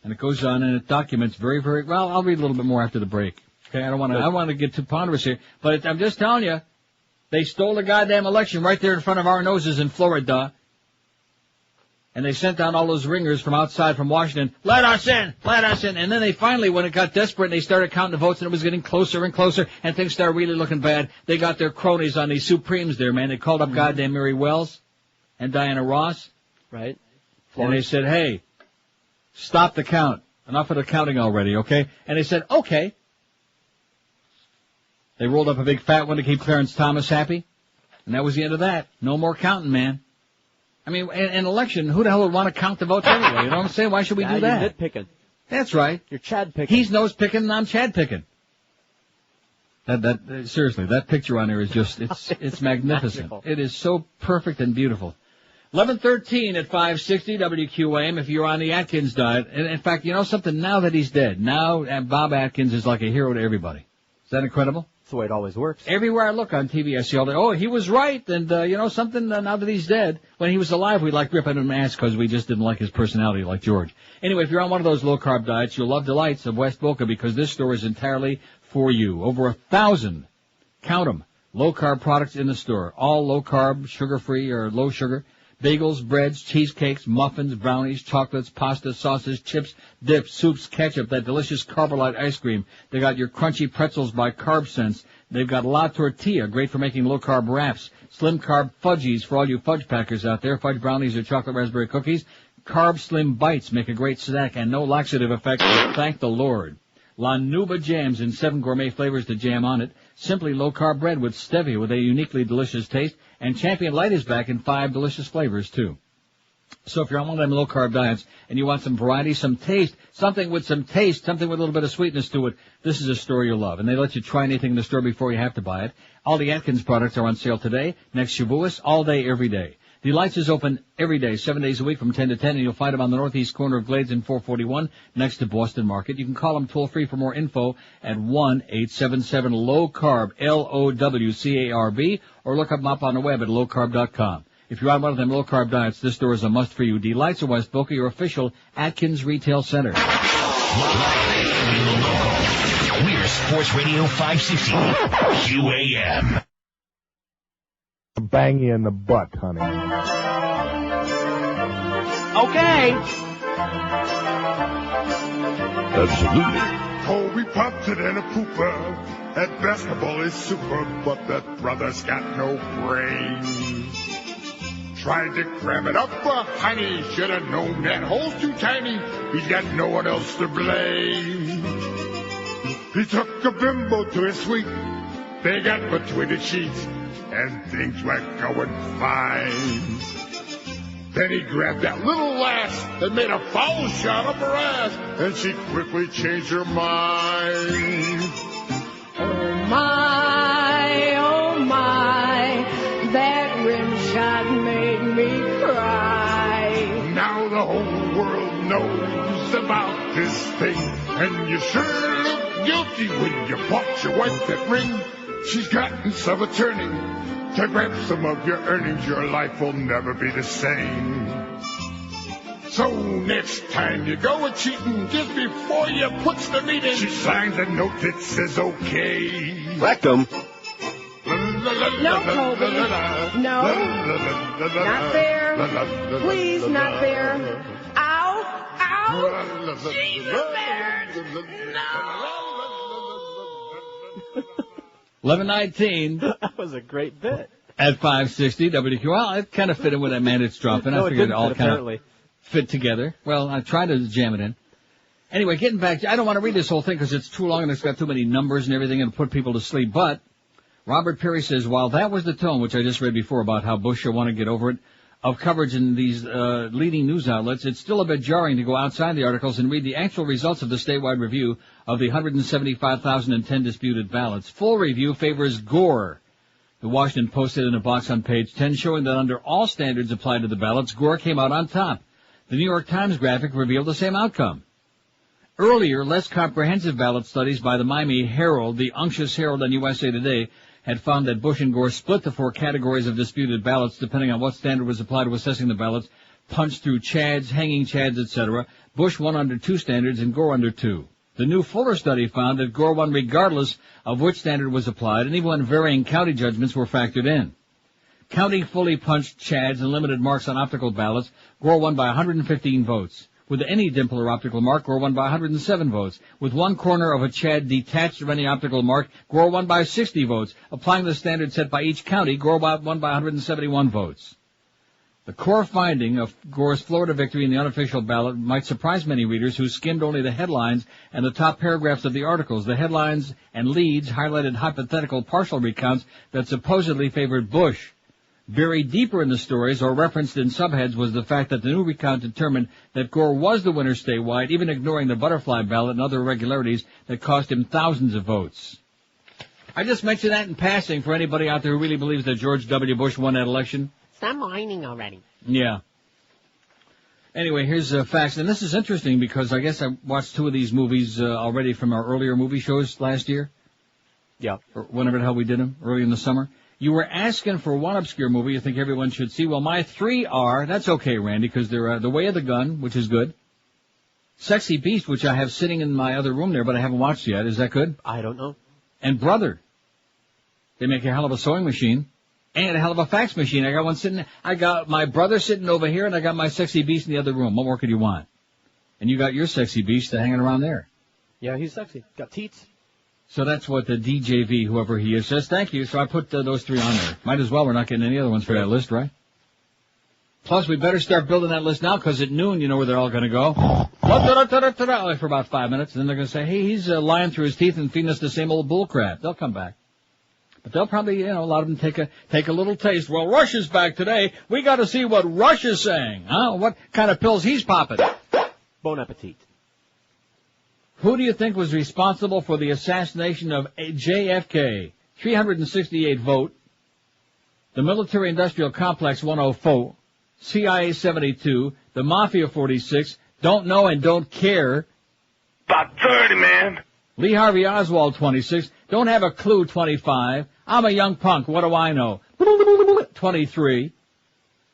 And it goes on and it documents very, very well. I'll read a little bit more after the break. Okay, I don't want to get too ponderous here, but I'm just telling you, they stole the goddamn election right there in front of our noses in Florida. And they sent down all those ringers from outside from Washington. Let us in, let us in. And then they finally, when it got desperate, they started counting the votes and it was getting closer and closer and things started really looking bad. They got their cronies on these Supremes there, man. They called up goddamn Mary Wells and Diana Ross. Right. And they said, hey, stop the count. Enough of the counting already, okay? And they said, okay. They rolled up a big fat one to keep Clarence Thomas happy. And that was the end of that. No more counting, man. I mean, in an election, who the hell would want to count the votes anyway? You know what I'm saying? Why should we do that? You're nitpicking. That's right. You're Chad picking. He's nose picking and I'm Chad picking. Seriously, that picture on there is just, it's magnificent. It is so perfect and beautiful. 11:13 at 560 WQAM if you're on the Atkins diet. And in fact, you know something? Now that he's dead, now Bob Atkins is like a hero to everybody. Is that incredible? That's the way it always works. Everywhere I look on TV, I see all that. Oh, he was right. And, you know something? Now that he's dead, when he was alive, we liked ripping him ass because we just didn't like his personality like George. Anyway, if you're on one of those low-carb diets, you'll love Delights of West Boca because this store is entirely for you. Over 1,000, count them, low-carb products in the store. All low-carb, sugar-free, or low-sugar. Bagels, breads, cheesecakes, muffins, brownies, chocolates, pasta, sauces, chips, dips, soups, ketchup, that delicious Carbolite ice cream. They got your crunchy pretzels by Carb Sense. They've got La Tortilla, great for making low-carb wraps. Slim Carb Fudgies for all you fudge packers out there. Fudge brownies or chocolate raspberry cookies. Carb Slim Bites make a great snack and no laxative effect. Thank the Lord. La Nuba jams in 7 gourmet flavors to jam on it. Simply low-carb bread with stevia with a uniquely delicious taste. And Champion Light is back in 5 delicious flavors, too. So if you're on one of them low-carb diets and you want some variety, some taste, something with some taste, something with a little bit of sweetness to it, this is a store you'll love. And they let you try anything in the store before you have to buy it. All the Atkins products are on sale today, next Shavuos, all day, every day. Delights is open every day, 7 days a week from 10 to 10, and you'll find them on the northeast corner of Glades and 441 next to Boston Market. You can call them toll-free for more info at 1-877-LOW-CARB, LOWCARB, or look them up on the web at lowcarb.com. If you're on one of them low-carb diets, this store is a must for you. Delights of West Boca, your official Atkins retail center. We're Sports Radio 560 QAM. Bang you in the butt, honey. Okay. Absolutely. Kobe pumped it in a pooper. That basketball is super, but that brother's got no brains. Tried to grab it up, honey. Should have known that hole's too tiny. He's got no one else to blame. He took a bimbo to his suite. They got between the sheets, and things were going fine. Then he grabbed that little lass that made a foul shot up her ass, and she quickly changed her mind. Oh my, that rim shot made me cry. Now the whole world knows about this thing, and you sure look guilty when you bought your wife that ring. She's gotten some attorney to grab some of your earnings. Your life will never be the same. So next time you go a-cheating, just before you puts the meat in, she signs a note that says okay. Rectum. No, Kobe. No. Not fair. Please, not fair. Ow. Ow. Jesus, man. No. 11:19. That was a great bit. At 560 WQ. Well, it kind of fit in with that man it's dropping. No, I figured it all kind apparently. of fit together. Well, I tried to jam it in. Anyway, getting back to, I don't want to read this whole thing because it's too long and it's got too many numbers and everything and put people to sleep. But Robert Perry says, while that was the tone, which I just read before about how Bush should want to get over it, of coverage in these leading news outlets, it's still a bit jarring to go outside the articles and read the actual results of the statewide review of the 175,010 disputed ballots. Full review favors Gore. The Washington Post said in a box on page 10, showing that under all standards applied to the ballots, Gore came out on top. The New York Times graphic revealed the same outcome. Earlier, less comprehensive ballot studies by the Miami Herald, the Unctuous Herald, and USA Today had found that Bush and Gore split the 4 categories of disputed ballots depending on what standard was applied to assessing the ballots, punched through chads, hanging chads, etc. Bush won under 2 standards and Gore under 2. The new Fuller study found that Gore won regardless of which standard was applied, and even when varying county judgments were factored in. Counting fully punched chads and limited marks on optical ballots, Gore won by 115 votes. With any dimple or optical mark, Gore won by 107 votes. With one corner of a chad detached from any optical mark, Gore won by 60 votes. Applying the standard set by each county, Gore won by 171 votes. The core finding of Gore's Florida victory in the unofficial ballot might surprise many readers who skimmed only the headlines and the top paragraphs of the articles. The headlines and leads highlighted hypothetical partial recounts that supposedly favored Bush. Buried deeper in the stories or referenced in subheads was the fact that the new recount determined that Gore was the winner statewide, even ignoring the butterfly ballot and other irregularities that cost him thousands of votes. I just mentioned that in passing for anybody out there who really believes that George W. Bush won that election. Stop whining already. Yeah. Anyway, here's facts. And this is interesting because I guess I watched 2 of these movies already from our earlier movie shows last year. Yeah. Or whenever the hell we did them, early in the summer. You were asking for one obscure movie you think everyone should see. Well, my 3 are, that's okay, Randy, because they're The Way of the Gun, which is good. Sexy Beast, which I have sitting in my other room there, but I haven't watched yet. Is that good? I don't know. And Brother. They make a hell of a sewing machine. And a hell of a fax machine. I got one sitting, I got my Brother sitting over here, and I got my Sexy Beast in the other room. What more could you want? And you got your Sexy Beast hanging around there. Yeah, he's sexy. Got teats. So that's what the DJV, whoever he is, says. Thank you. So I put those 3 on there. Might as well. We're not getting any other ones for that list, right? Plus, we better start building that list now, because at noon, you know where they're all going to go. For about 5 minutes, and then they're going to say, hey, he's lying through his teeth and feeding us the same old bull crap. They'll come back. But they'll probably, a lot of them take a little taste. Well, Rush is back today. We got to see what Rush is saying. Huh? What kind of pills he's popping? Bon appetit. Who do you think was responsible for the assassination of JFK? 368 vote. The military-industrial complex 104. CIA 72. The Mafia 46. Don't know and don't care. About 30, man. Lee Harvey Oswald 26. Don't have a clue 25. I'm a young punk. What do I know? 23.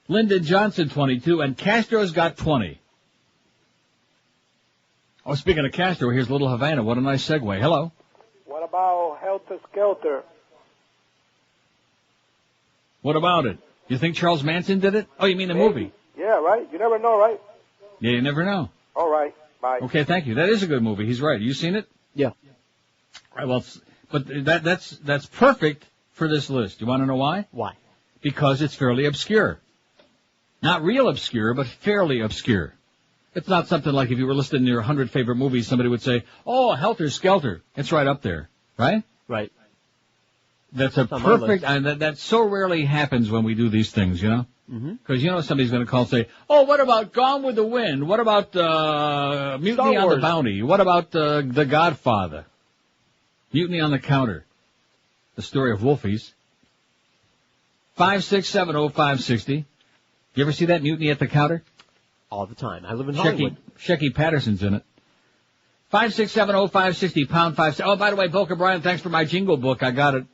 Lyndon Johnson 22. And Castro's got 20. Oh, speaking of Castro, here's Little Havana. What a nice segue. Hello. What about Helter Skelter? What about it? You think Charles Manson did it? Oh, you mean the movie? Yeah, right? You never know, right? Yeah, you never know. All right. Bye. Okay, thank you. That is a good movie. He's right. You seen it? Yeah. All right, well, but that's perfect for this list. You want to know why? Why? Because it's fairly obscure. Not real obscure, but fairly obscure. It's not something like if you were listing your 100 favorite movies, somebody would say, oh, Helter Skelter. It's right up there, right? Right. That's a perfect, and that so rarely happens when we do these things, you know? Because somebody's going to call and say, oh, what about Gone with the Wind? What about Mutiny on the Bounty? What about The Godfather? Mutiny on the Counter. The story of Wolfies. 5670560. You ever see that, Mutiny at the Counter? All the time. I live in Hollywood. Shecky Patterson's in it. 5670560, pound 5. Oh, by the way, Boca Brian, thanks for my jingle book. I got it.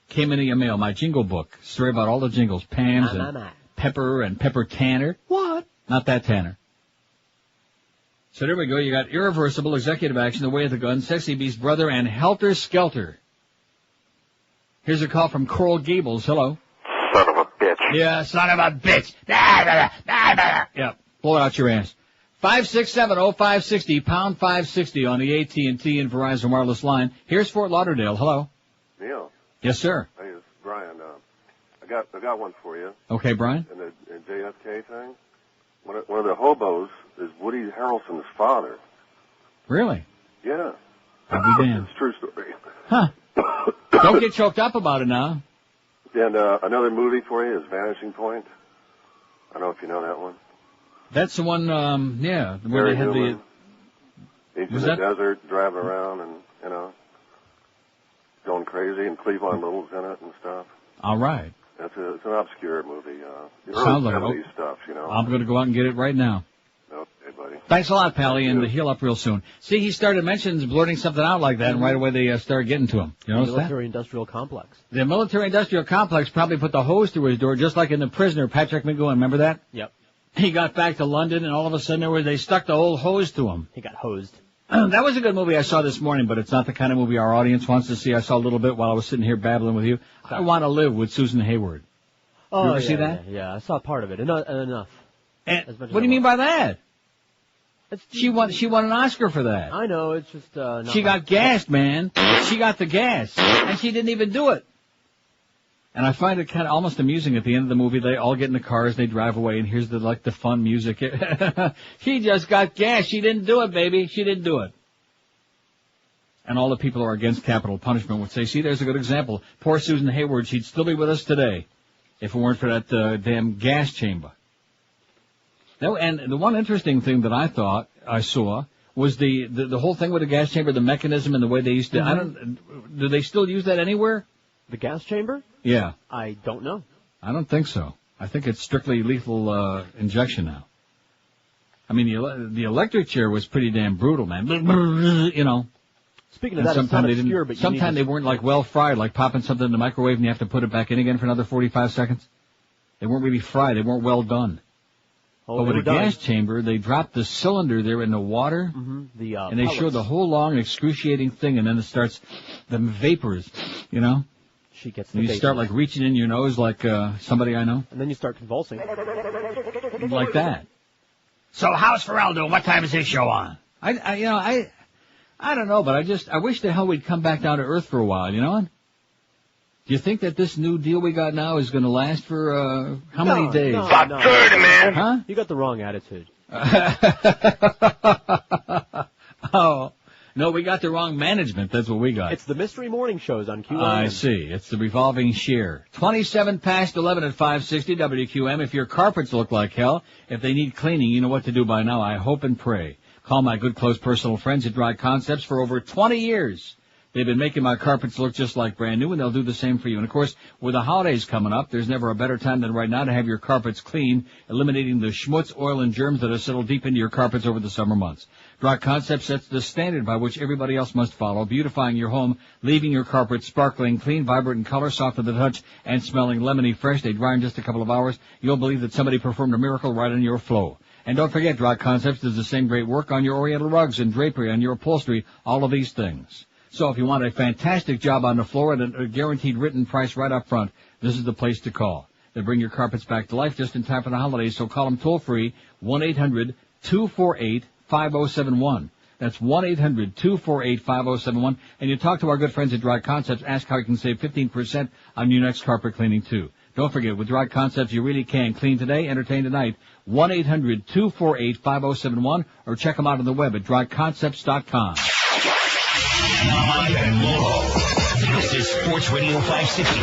Came in your mail. My jingle book. Story about all the jingles. Pam's and Pepper and Pepper Tanner. What? Not that Tanner. So there we go. You got Irreversible, Executive Action, The Way of the Gun, Sexy Beast Brother, and Helter Skelter. Here's a call from Coral Gables. Hello. Son of a bitch. Yeah, son of a bitch. Yeah, blow it out your ass. 5670560, pound 560 on the AT&T and Verizon wireless line. Here's Fort Lauderdale. Hello. Neil. Yes, sir. Hey, it's Brian. I got one for you. Okay, Brian. In the JFK thing, one of the hobos is Woody Harrelson's father. Really? Yeah. I'll be damned. It's a true story. Huh. Don't get choked up about it now. And another movie for you is Vanishing Point. I don't know if you know that one. That's the one, yeah. Where Very they had human. He's in the that? desert, driving around and, going crazy, and Cleavon Little's in it and stuff. All right. It's an obscure movie. Sounds like early 70s stuff, I'm going to go out and get it right now. Okay, buddy. Thanks a lot, Pally, and heal up real soon. See, he started mentioning blurting something out like that, and right away they started getting to him. You notice that? Military-industrial complex. The military-industrial complex probably put the hose through his door, just like in The Prisoner, Patrick McGowan. Remember that? Yep. He got back to London, and all of a sudden they stuck the whole hose to him. He got hosed. That was a good movie I saw this morning, but it's not the kind of movie our audience wants to see. I saw a little bit while I was sitting here babbling with you. I Want to Live with Susan Hayward. Oh, you ever see that? Yeah, I saw part of it. Enough. And what do you mean by that? She won an Oscar for that. I know, it's just, she got gassed, man. She got the gas. And she didn't even do it. And I find it kind of almost amusing at the end of the movie, they all get in the cars, they drive away, and here's the fun music. She just got gas. She didn't do it, baby. She didn't do it. And all the people who are against capital punishment would say, see, there's a good example. Poor Susan Hayward, she'd still be with us today if it weren't for that damn gas chamber. No, and the one interesting thing that I thought I saw was the whole thing with the gas chamber, the mechanism and the way they used to, do they still use that anywhere? The gas chamber? Yeah. I don't know. I don't think so. I think it's strictly lethal injection now. I mean, the electric chair was pretty damn brutal, man. You know. Speaking of that, it's not obscure, but sometimes they weren't like well fried, like popping something in the microwave and you have to put it back in again for another 45 seconds. They weren't really fried. They weren't well done. But with a gas chamber, they dropped the cylinder there in the water, and they show the whole long excruciating thing, and then it starts, the vapors, you know. She gets and you start like reaching in your nose like somebody I know. And then you start convulsing. Like that. So how's Ferrall doing? What time is his show on? I don't know, but I wish the hell we'd come back down to earth for a while, you know? Do you think that this new deal we got now is going to last for, how many days? No. man. Huh? You got the wrong attitude. Oh. No, we got the wrong management. That's what we got. It's the Mystery Morning Shows on QM. I see. It's the revolving share. 27 past 11 at 560 WQM. If your carpets look like hell, if they need cleaning, you know what to do by now. I hope and pray. Call my good, close personal friends at Dry Concepts for over 20 years. They've been making my carpets look just like brand new, and they'll do the same for you. And, of course, with the holidays coming up, there's never a better time than right now to have your carpets clean, eliminating the schmutz, oil, and germs that have settled deep into your carpets over the summer months. Dry Concepts sets the standard by which everybody else must follow, beautifying your home, leaving your carpet sparkling, clean, vibrant in color, soft to the touch, and smelling lemony fresh. They dry in just a couple of hours. You'll believe that somebody performed a miracle right on your floor. And don't forget, Dry Concepts does the same great work on your oriental rugs and drapery, on your upholstery, all of these things. So if you want a fantastic job on the floor at a guaranteed written price right up front, this is the place to call. They bring your carpets back to life just in time for the holidays, so call them toll-free, 1-800-248-5071. That's 1-800-248-5071. And you talk to our good friends at Dry Concepts, ask how you can save 15% on your next carpet cleaning, too. Don't forget, with Dry Concepts, you really can clean today, entertain tonight. 1-800-248-5071, or check them out on the web at dryconcepts.com. Live and local. This is Sports Radio 560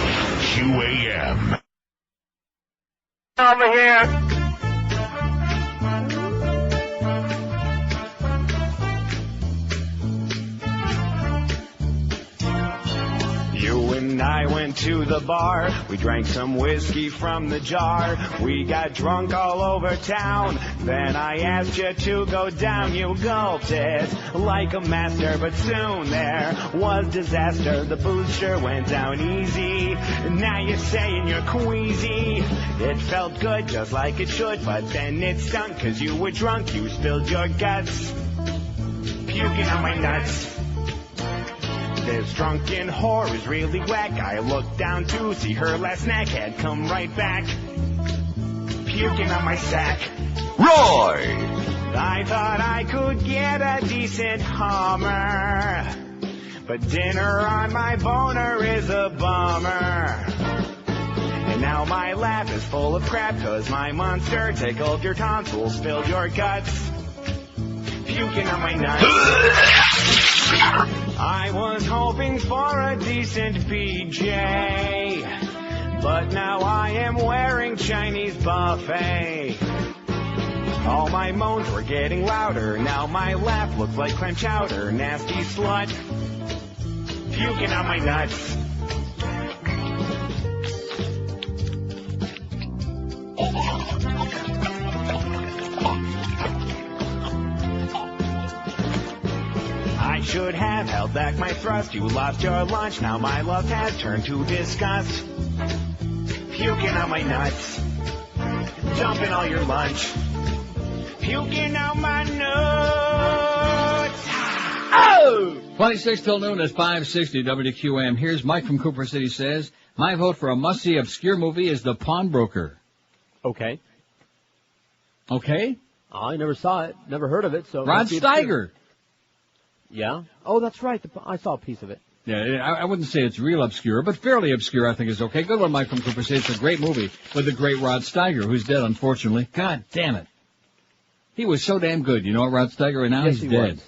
QAM. Over here. You and I went to the bar, we drank some whiskey from the jar, we got drunk all over town, then I asked you to go down, you gulped it like a master, but soon there was disaster, the booze sure went down easy, now you're saying you're queasy, it felt good just like it should, but then it stunk cause you were drunk, you spilled your guts, puking on my nuts. This drunken whore is really whack. I looked down to see her last snack had come right back, puking on my sack. Roy! I thought I could get a decent Hummer, but dinner on my boner is a bummer. And now my lap is full of crap, cause my monster tickled your tonsils, spilled your guts, puking on my nuts. I was hoping for a decent PJ, but now I am wearing Chinese buffet. All my moans were getting louder, now my laugh looks like clam chowder, nasty slut, puking on my nuts. I should have held back my thrust. You lost your lunch. Now my love has turned to disgust. Puking on my nuts. Dumping all your lunch. Puking on my nuts. Oh! 26 till noon at 560 WQAM. Here's Mike from Cooper City says, my vote for a must-see obscure movie is The Pawnbroker. Okay. Okay? I never saw it. Never heard of it. So Rod Steiger. Yeah. Oh, that's right. I saw a piece of it. Yeah, I wouldn't say it's real obscure, but fairly obscure I think is okay. Good one, Mike from Cooper City. It's a great movie with the great Rod Steiger, who's dead, unfortunately. God damn it. He was so damn good. You know what, Rod Steiger? Right now yes, he's he dead. Was.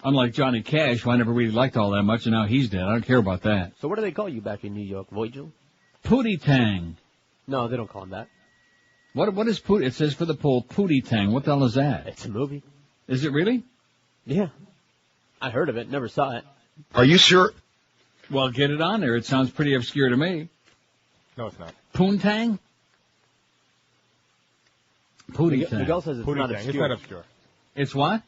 Unlike Johnny Cash, who I never really liked all that much, and now he's dead. I don't care about that. So what do they call you back in New York, Voigel? Pootie Tang. No, they don't call him that. What is Pootie? It says for the poll, Pootie Tang. What the hell is that? It's a movie. Is it really? Yeah. I heard of it, never saw it. Are you sure? Well, get it on there. It sounds pretty obscure to me. No, it's not. Poontang? Pootie Tang. Miguel says it's not obscure. It's not obscure. It's what?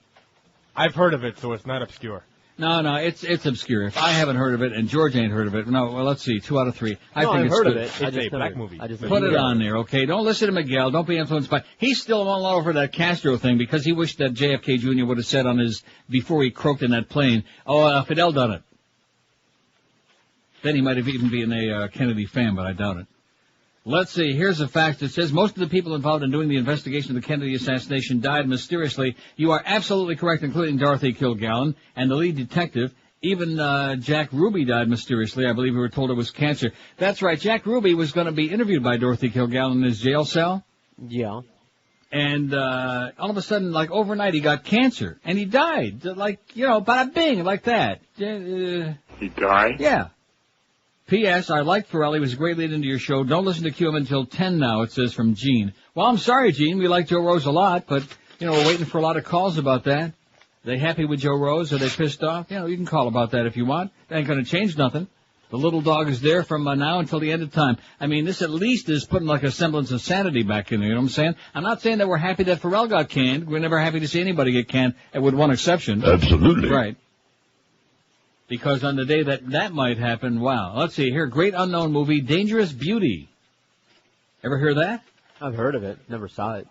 I've heard of it, so it's not obscure. No, it's obscure. If I haven't heard of it and George ain't heard of it, no, well, let's see, 2 out of 3. I've good. heard of it. It's a black movie. Put it on there, okay? Don't listen to Miguel. Don't be influenced by... He's still all over that Castro thing because he wished that JFK Jr. would have said on his... before he croaked in that plane, Fidel done it. Then he might have even been a Kennedy fan, but I doubt it. Let's see. Here's a fact that says most of the people involved in doing the investigation of the Kennedy assassination died mysteriously. You are absolutely correct, including Dorothy Kilgallen and the lead detective. Even Jack Ruby died mysteriously. I believe we were told it was cancer. That's right. Jack Ruby was going to be interviewed by Dorothy Kilgallen in his jail cell. Yeah. And all of a sudden, like overnight, he got cancer. And he died. Like, bada bing, like that. He died? Yeah. P.S. I like Ferrall. He was a great lead into your show. Don't listen to QM until 10 now, it says from Gene. Well, I'm sorry, Gene. We like Joe Rose a lot, but, we're waiting for a lot of calls about that. They happy with Joe Rose? Are they pissed off? You can call about that if you want. That ain't going to change nothing. The little dog is there from now until the end of time. I mean, this at least is putting like a semblance of sanity back in there, you know what I'm saying? I'm not saying that we're happy that Ferrall got canned. We're never happy to see anybody get canned, with one exception. Absolutely. Right. Because on the day that might happen, wow. Let's see here. Great unknown movie, Dangerous Beauty. Ever hear that? I've heard of it. Never saw it.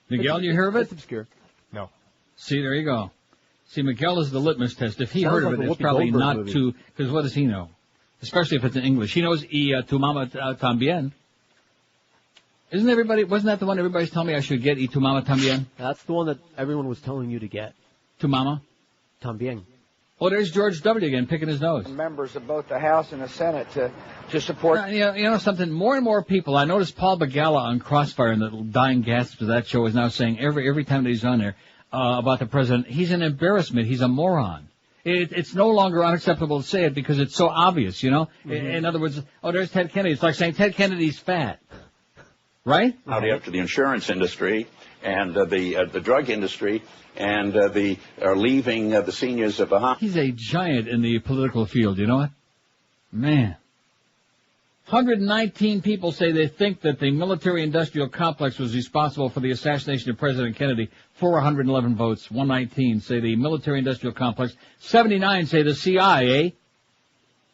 Miguel, you hear of it? It's obscure. No. See, there you go. See, Miguel is the litmus test. If he Sounds heard like of it, a it's Whoopi probably Goldberg not movie. too, because what does he know? Especially if it's in English. He knows tu mama tambien. Wasn't that the one everybody's telling me I should get, tu mama tambien? That's the one that everyone was telling you to get. Tu mama? Tambien. Oh, there's George W. again, picking his nose. Members of both the House and the Senate to support. You know something? More and more people. I noticed Paul Begala on Crossfire and the dying gasps of that show is now saying every time that he's on there about the president, he's an embarrassment. He's a moron. It's no longer unacceptable to say it because it's so obvious. Mm-hmm. In other words, there's Ted Kennedy. It's like saying Ted Kennedy's fat, right? Howdy up to the insurance industry and the drug industry. And are leaving the seniors behind. He's a giant in the political field, you know what? Man. 119 people say they think that the military-industrial complex was responsible for the assassination of President Kennedy. 411 votes. 119 say the military-industrial complex. 79 say the CIA.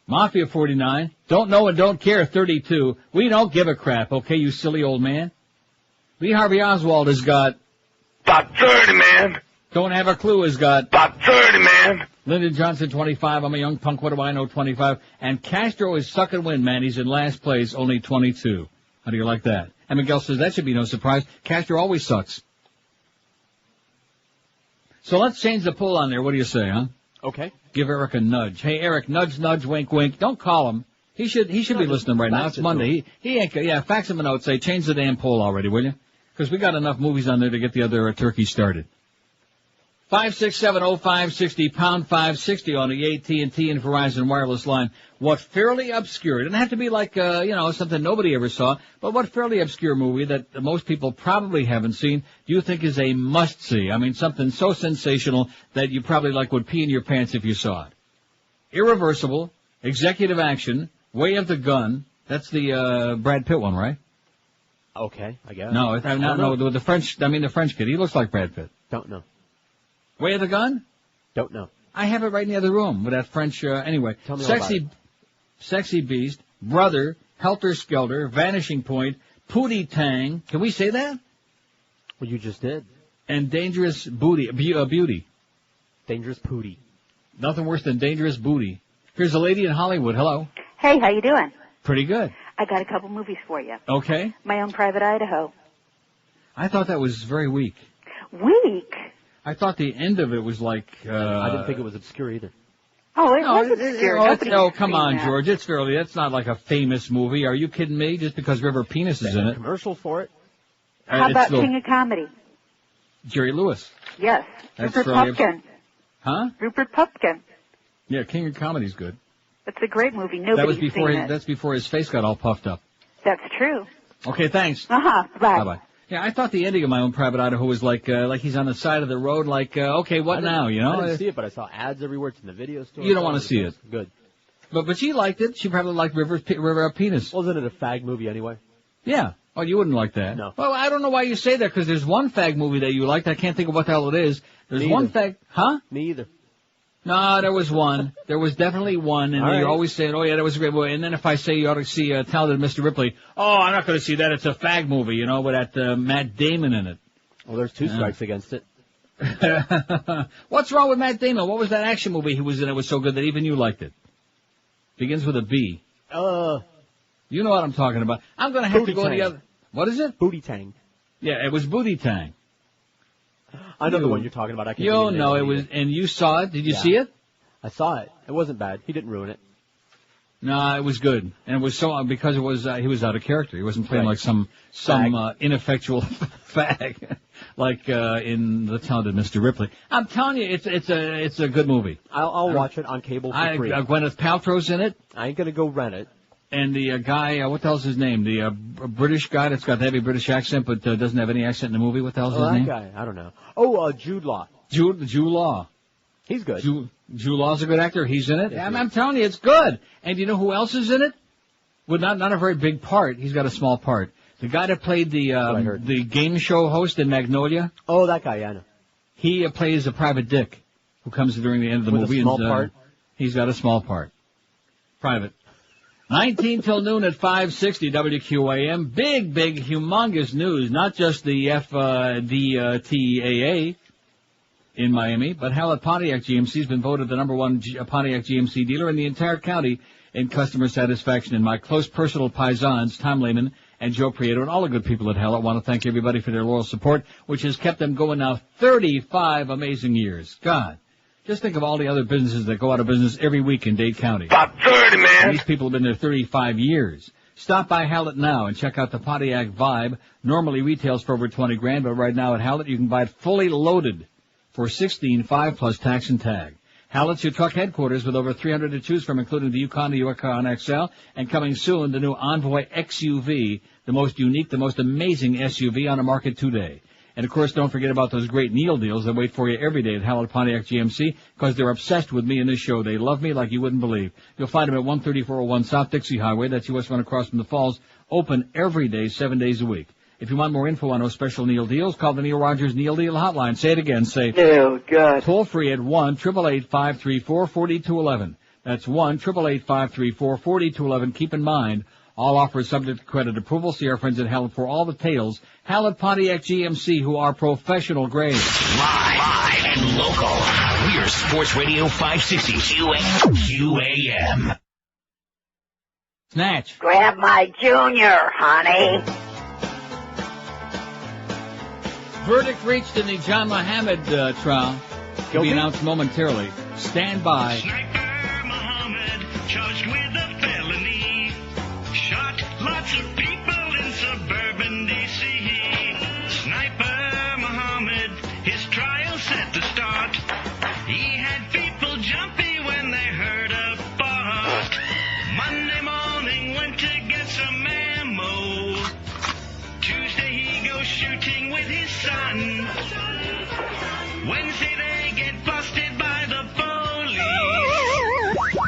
Mafia 49. Don't know and don't care 32. We don't give a crap, okay, you silly old man? Lee Harvey Oswald has got... About 30, man. Don't have a clue has got... About 30, man. Lyndon Johnson, 25. I'm a young punk. What do I know? 25. And Castro is suck and win, man. He's in last place, only 22. How do you like that? And Miguel says that should be no surprise. Castro always sucks. So let's change the poll on there. What do you say, huh? Okay. Give Eric a nudge. Hey, Eric, nudge, nudge, wink, wink. Don't call him. He should be listening right now. It's Monday. He ain't. Yeah, fax him a note. Say change the damn poll already, will you? Because we got enough movies on there to get the other turkey started. 5670560, pound 560 on the AT&T and Verizon wireless line. What fairly obscure, it doesn't have to be like, something nobody ever saw, but what fairly obscure movie that most people probably haven't seen do you think is a must-see? I mean, something so sensational that you probably would pee in your pants if you saw it. Irreversible, executive action, Way of the Gun. That's the Brad Pitt one, right? Okay, I guess. No, the French kid. He looks like Brad Pitt. Don't know. Way of the Gun? Don't know. I have it right in the other room with that French, anyway. Tell me all about it. Sexy Beast, Brother, Helter Skelter, Vanishing Point, Pootie Tang. Can we say that? Well, you just did. And Dangerous Beauty. Dangerous Pootie. Nothing worse than Dangerous Booty. Here's a lady in Hollywood. Hello. Hey, how you doing? Pretty good. I got a couple movies for you. Okay. My Own Private Idaho. I thought that was very weak. Weak? I thought the end of it was like... I didn't think it was obscure either. Oh, it was obscure. Come on, George. It's fairly... That's not like a famous movie. Are you kidding me? Just because River Penis is in it. Commercial for it. How about King of Comedy? Jerry Lewis. Yes. That's Rupert Pupkin. Huh? Rupert Pupkin. Yeah, King of Comedy's good. It's a great movie. Nobody's seen it. That's before his face got all puffed up. That's true. Okay, thanks. Bye. Bye-bye. Yeah, I thought the ending of My Own Private Idaho was like he's on the side of the road, okay, what now, you know? I didn't see it, but I saw ads everywhere. It's in the video store. You don't want to see it. Good. But she liked it. She probably liked River Penis. Wasn't it a fag movie anyway? Yeah. Oh, you wouldn't like that? No. Well, I don't know why you say that, because there's one fag movie that you liked. I can't think of what the hell it is. There's one fag... Huh? Me either. No, there was one. There was definitely one, and you're always saying, oh, yeah, that was a great movie. And then if I say you ought to see Talented Mr. Ripley, oh, I'm not going to see that. It's a fag movie, with that Matt Damon in it. Well, there's two strikes against it. What's wrong with Matt Damon? What was that action movie he was in? It was so good that even you liked it. Begins with a B. You know what I'm talking about. I'm going to have to go to the other... What is it? Booty Tang. Yeah, it was Booty Tang. I know the one you're talking about. I can't it was, and you saw it. Did you see it? I saw it. It wasn't bad. He didn't ruin it. No, it was good, and it was so because it was he was out of character. He wasn't playing like some ineffectual fag like in The Talented Mr. Ripley. I'm telling you, it's a good movie. I'll watch it on cable for free. Gwyneth Paltrow's in it. I ain't gonna go rent it. And the guy, what the hell's his name? The British guy that's got the heavy British accent but doesn't have any accent in the movie. What the hell's his name? That guy, I don't know. Oh, Jude Law. Jude Law. He's good. Jude Law's a good actor. He's in it. Yeah, I'm telling you, it's good. And you know who else is in it? Well, not a very big part. He's got a small part. The guy that played the game show host in Magnolia. Oh, that guy, yeah, I know. He plays a private dick who comes during the end of the movie. A small part? He's got a small part. Private. 19 till noon at 560 WQAM. Big, humongous news. Not just the FDTAA in Miami, but Hallett Pontiac GMC has been voted the number one Pontiac GMC dealer in the entire county in customer satisfaction. And my close personal paisans, Tom Lehman and Joe Prieto, and all the good people at Hallett, want to thank everybody for their loyal support, which has kept them going now 35 amazing years. God. Just think of all the other businesses that go out of business every week in Dade County. About 30, man. These people have been there 35 years. Stop by Hallett now and check out the Pontiac Vibe. Normally retails for over $20,000, but right now at Hallett you can buy it fully loaded for $16,500 plus tax and tag. Hallett's your truck headquarters with over 300 to choose from, including the Yukon, the Yukon XL, and coming soon, the new Envoy XUV, the most unique, the most amazing SUV on the market today. And, of course, don't forget about those great Neil deals that wait for you every day at Hallett Pontiac GMC, because they're obsessed with me in this show. They love me like you wouldn't believe. You'll find them at 13401 South Dixie Highway. That's US 1 across from the Falls. Open every day, 7 days a week. If you want more info on those special Neil deals, call the Neil Rogers Neil Deal Hotline. Say it again. Say, oh, God. Toll free at 1-888-534-4211. That's 1-888-534-4211. Keep in mind, all offers subject to credit approval. See our friends at Hallett for all the tales. Hallett Pontiac GMC, who are professional grade. Live and local. We're Sports Radio 560 QAM. Snatch. Grab my junior, honey. Verdict reached in the John Muhammad trial. To be announced momentarily. Stand by. Sniper Muhammad, charged with a felony. Shot lots of people in suburban D.C. Sniper Muhammad, his trial set to start. He had people jumpy when they heard a bark. Monday morning went to get some ammo. Tuesday he goes shooting with his son. Wednesday they get busted by the police.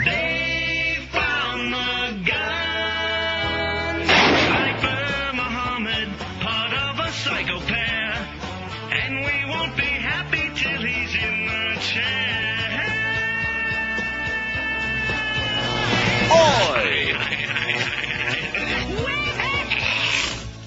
They found the gun. Sniper Muhammad, part of a psychopath. And we won't be happy till he's in the chair. Oi!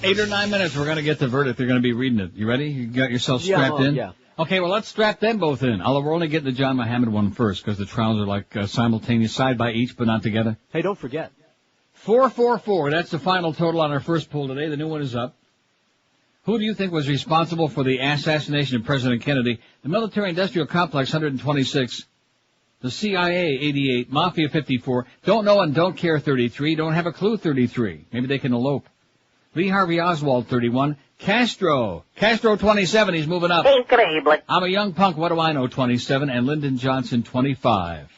8 or 9 minutes, we're going to get the verdict. They're going to be reading it. You ready? You got yourself strapped in? Yeah. Okay, well, let's strap them both in. We're only getting the John Muhammad one first, because the trials are like simultaneous, side by each, but not together. Hey, don't forget. 444, that's the final total on our first poll today. The new one is up. Who do you think was responsible for the assassination of President Kennedy? The military-industrial complex, 126. The CIA, 88. Mafia, 54. Don't know and don't care, 33. Don't have a clue, 33. Maybe they can elope. Lee Harvey Oswald, 31. Castro, 27. He's moving up. Incredible. I'm a young punk. What do I know, 27. And Lyndon Johnson, 25.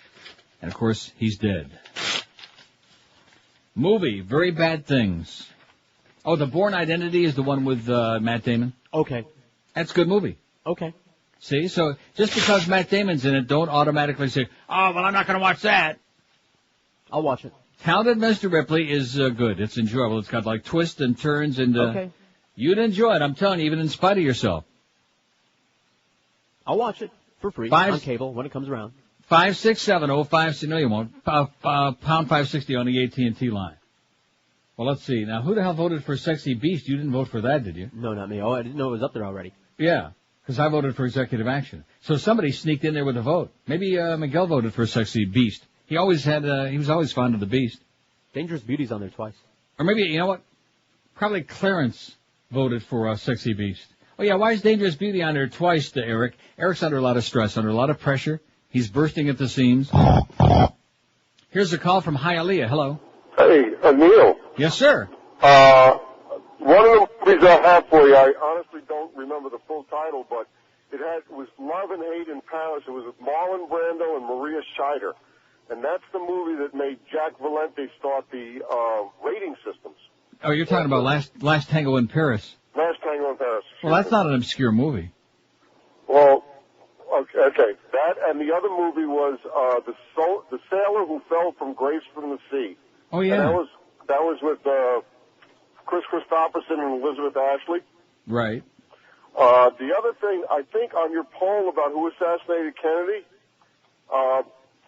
And, of course, he's dead. Movie, Very Bad Things. Oh, The Bourne Identity is the one with Matt Damon? Okay. That's a good movie. Okay. See, so just because Matt Damon's in it, don't automatically say, oh, well, I'm not going to watch that. I'll watch it. Talented Mr. Ripley is good. It's enjoyable. It's got like twists and turns, and okay. You'd enjoy it. I'm telling you, even in spite of yourself. I'll watch it for free on cable when it comes around. 56705. No, you won't. Pound 560 on the AT&T line. Well, let's see. Now, who the hell voted for Sexy Beast? You didn't vote for that, did you? No, not me. Oh, I didn't know it was up there already. Yeah, because I voted for Executive Action. So somebody sneaked in there with a vote. Maybe Miguel voted for Sexy Beast. He was always fond of the Beast. Dangerous Beauty's on there twice. Or maybe, you know what? Probably Clarence voted for Sexy Beast. Oh, yeah, why is Dangerous Beauty on there twice to Eric? Eric's under a lot of stress, under a lot of pressure. He's bursting at the seams. Here's a call from Hialeah. Hello. Hey, Neil. Yes, sir. One of the movies I have for you, I honestly don't remember the full title, but it was Love and Hate in Paris. It was with Marlon Brando and Maria Scheider. And that's the movie that made Jack Valente start the rating systems. Oh, you're talking about Last Tango in Paris. Last Tango in Paris. Well, that's not an obscure movie. Well, okay. That and the other movie was the Sailor Who Fell from Grace from the Sea. Oh, yeah. And that was with Chris Christopherson and Elizabeth Ashley. Right. The other thing, I think on your poll about who assassinated Kennedy,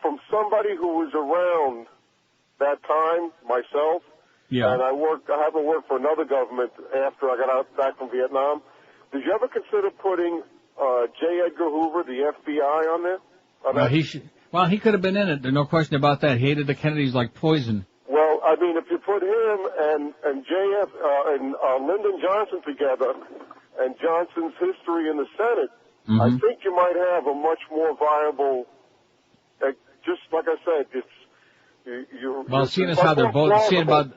from somebody who was around that time, myself, yeah. And I haven't worked for another government after I got back from Vietnam. Did you ever consider putting J. Edgar Hoover, the FBI, on there? Well, he could have been in it. There's no question about that. He hated the Kennedys like poison. Well, I mean, if you put him and JF and Lyndon Johnson together, and Johnson's history in the Senate, I think you might have a much more viable. Just like I said, seeing as how they're both seeing how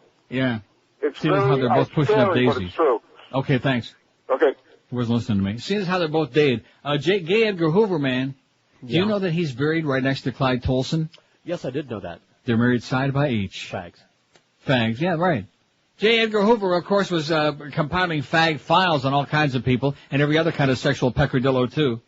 they're both pushing up daisies. True. Okay, thanks. Okay. He wasn't listening to me. Seeing as how they're both dead, J. Edgar Hoover, man. Do you know that he's buried right next to Clyde Tolson? Yes, I did know that. They're married side by each. Fags, yeah, right. J. Edgar Hoover, of course, was compiling fag files on all kinds of people and every other kind of sexual peccadillo, too.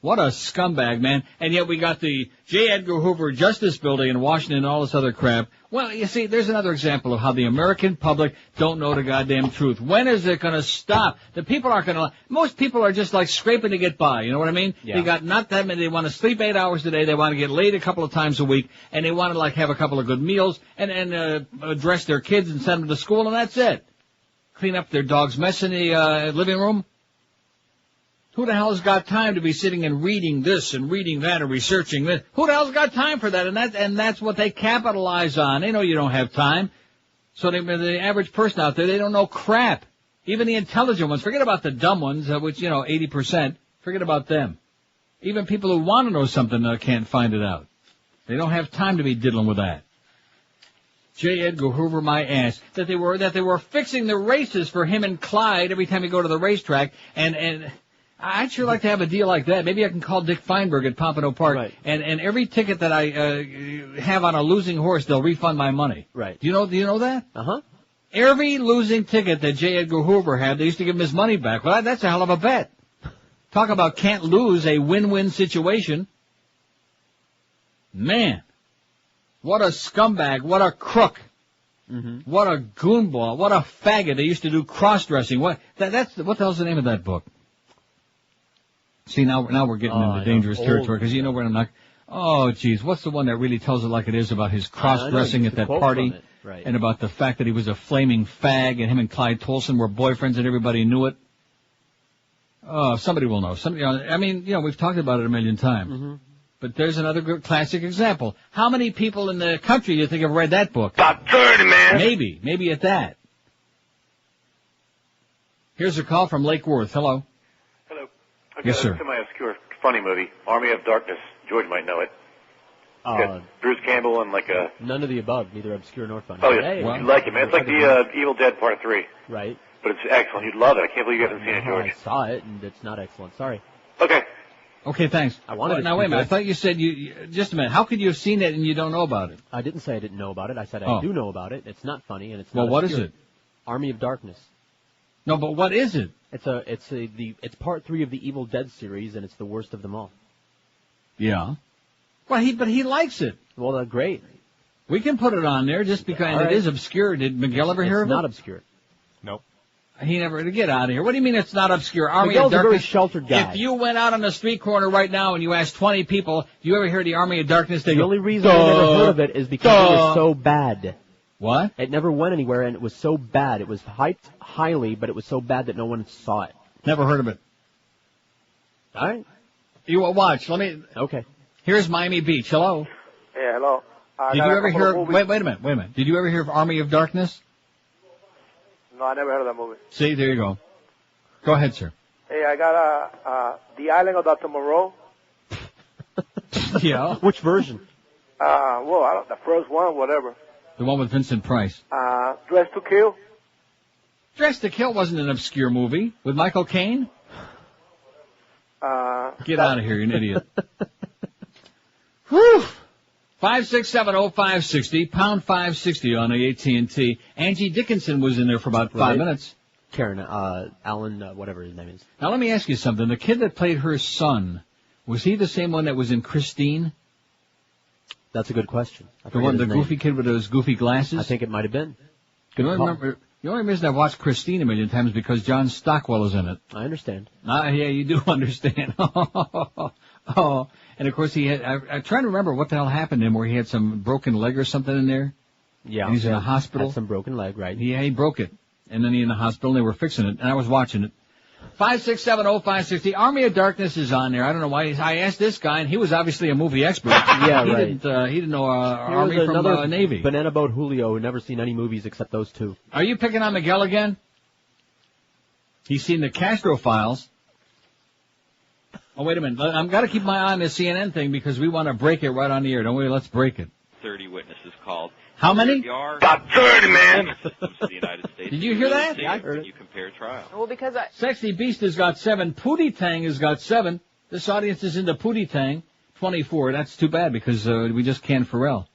What a scumbag, man. And yet we got the J. Edgar Hoover Justice Building in Washington and all this other crap. Well, you see, there's another example of how the American public don't know the goddamn truth. When is it going to stop? The people aren't going to... Most people are just like scraping to get by, you know what I mean? Yeah. They got not that many. They want to sleep 8 hours a day. They want to get laid a couple of times a week. And they want to, like, have a couple of good meals and dress their kids and send them to school, and that's it. Clean up their dog's mess in the living room. Who the hell's got time to be sitting and reading this and reading that and researching this? Who the hell's got time for that? And that's what they capitalize on. They know you don't have time. So the average person out there, they don't know crap. Even the intelligent ones. Forget about the dumb ones, which, 80%. Forget about them. Even people who want to know something can't find it out. They don't have time to be diddling with that. J. Edgar Hoover, my ass. That they were fixing the races for him and Clyde every time you go to the racetrack and I'd sure like to have a deal like that. Maybe I can call Dick Feinberg at Pompano Park, right. and every ticket that I have on a losing horse, they'll refund my money. Right. Do you know that? Uh-huh. Every losing ticket that J. Edgar Hoover had, they used to give him his money back. Well, that's a hell of a bet. Talk about can't lose, a win-win situation. Man, what a scumbag, what a crook. Mm-hmm. What a goonball, what a faggot. They used to do cross-dressing. What the hell's the name of that book? See, now we're getting into dangerous territory, because we're not... Oh, geez, what's the one that really tells it like it is about his cross-dressing at that party? Right. And about the fact that he was a flaming fag, and him and Clyde Tolson were boyfriends, and everybody knew it? Oh, somebody will know. We've talked about it a million times. Mm-hmm. But there's another good classic example. How many people in the country do you think have read that book? About 30, man. Maybe at that. Here's a call from Lake Worth. Hello. Yes, sir. A semi-obscure, funny movie, Army of Darkness. George might know it. Bruce Campbell and none of the above, neither obscure nor funny. Oh, yes. You'd like it, man. It's like the Evil Dead Part 3. Right. But it's excellent. You'd love it. I can't believe you haven't seen it, George. I saw it, and it's not excellent. Sorry. Okay, thanks. I wanted now, wait a minute. I thought you said just a minute. How could you have seen it and you don't know about it? I didn't say I didn't know about it. I said I do know about it. It's not funny, and it's not Well, what obscure. is it? Army of Darkness. No, but what is it? It's part 3 of the Evil Dead series, and it's the worst of them all. Yeah. Well, he likes it. Well, great. We can put it on there just because it is obscure. Did Miguel ever hear of it? It's not obscure. Nope. He never. Get out of here. What do you mean it's not obscure? Army Miguel's of Darkness. a very sheltered guy. If you went out on the street corner right now and you asked 20 people, do you ever hear the Army of Darkness? The only reason I never heard of it is because it was so bad. What? It never went anywhere, and it was so bad. It was hyped highly, but it was so bad that no one saw it. Never heard of it. All right. You watch. Let me. Okay. Here's Miami Beach. Hello. Yeah, hello. Did you ever hear? Wait a minute. Did you ever hear of Army of Darkness? No, I never heard of that movie. See, there you go. Go ahead, sir. Hey, I got The Island of Dr. Moreau. Yeah. Which version? Well, the first one, whatever. The one with Vincent Price. Dress to Kill. Dress to Kill wasn't an obscure movie with Michael Caine. Get out of here, you're an idiot. Whew. 5670560, pound 560 on the AT&T. Angie Dickinson was in there for about 5 minutes. Karen, Alan, whatever his name is. Now let me ask you something. The kid that played her son, was he the same one that was in Christine? That's a good question. The goofy kid with those goofy glasses? I think it might have been. The only reason I've watched Christine a million times is because John Stockwell is in it. I understand. Yeah, you do understand. Oh, and of course he had, I'm trying to remember what the hell happened to him where he had some broken leg or something in there. Yeah. And he's in a hospital. Had some broken leg, right. Yeah, he broke it. And then he's in the hospital and they were fixing it and I was watching it. 5670560. Army of Darkness is on there. I don't know why. I asked this guy and he was obviously a movie expert. Yeah, he right. He didn't know Army from Navy. Banana Boat Julio who never seen any movies except those two. Are you picking on Miguel again? He's seen the Castro Files. Oh, wait a minute. I've got to keep my eye on the CNN thing because we want to break it right on the air. Don't we? Let's break it. 30 witnesses called. How many? About 30, man. The United States. Did you hear that? Yeah, I heard it. You compare trial. Well, because Sexy Beast has got 7. Pootie Tang has got 7. This audience is into Pootie Tang. 24. That's too bad because we just canned Ferrall.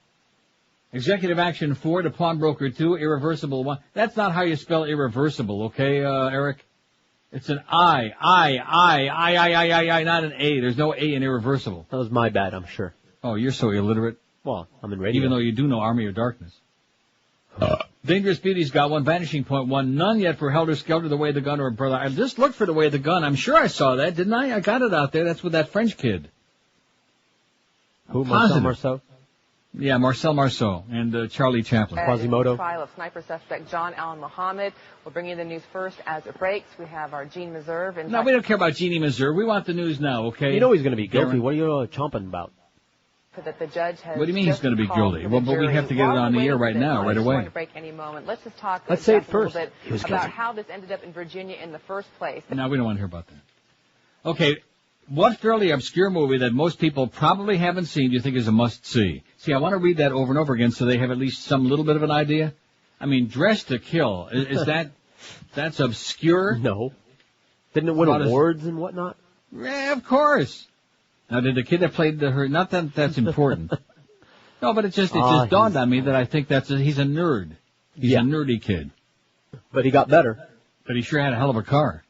Executive Action 4 to Pawnbroker 2. Irreversible 1. That's not how you spell irreversible, okay, Eric? It's an I, not an A. There's no A in irreversible. That was my bad, I'm sure. Oh, you're so illiterate. Well, I'm in radio. Even though you do know Army of Darkness. Dangerous Beauty's got 1. Vanishing Point 1. None yet for Helter Skelter, The Way of the Gun, or Brother. I just looked for The Way of the Gun. I'm sure I saw that, didn't I? I got it out there. That's with that French kid. Who, Marcel Marceau? Yeah, Marcel Marceau and Charlie Chaplin. Quasimodo. Trial of sniper suspect John Allen Muhammad. We'll bring you the news first as it breaks. We have our Jeanne Meserve. No, we don't care about Jeannie Meserve. We want the news now, okay? You know he's going to be guilty. What are you chomping about? That the judge has what do you mean he's going to be guilty? Well, but we have to get it on the air right now, right away. To break any moment. Let's just talk Let's say it first. a little bit about how this ended up in Virginia in the first place. No, we don't want to hear about that. Okay. What fairly obscure movie that most people probably haven't seen do you think is a must-see? See, I want to read that over and over again so they have at least some little bit of an idea. I mean, Dress to Kill, is that's obscure? No. Didn't it win awards and whatnot? Yeah, of course. Now, did the kid that played her, not that that's important. No, but it just dawned on me that I think he's a nerd. He's a nerdy kid. But he got better. But he sure had a hell of a car.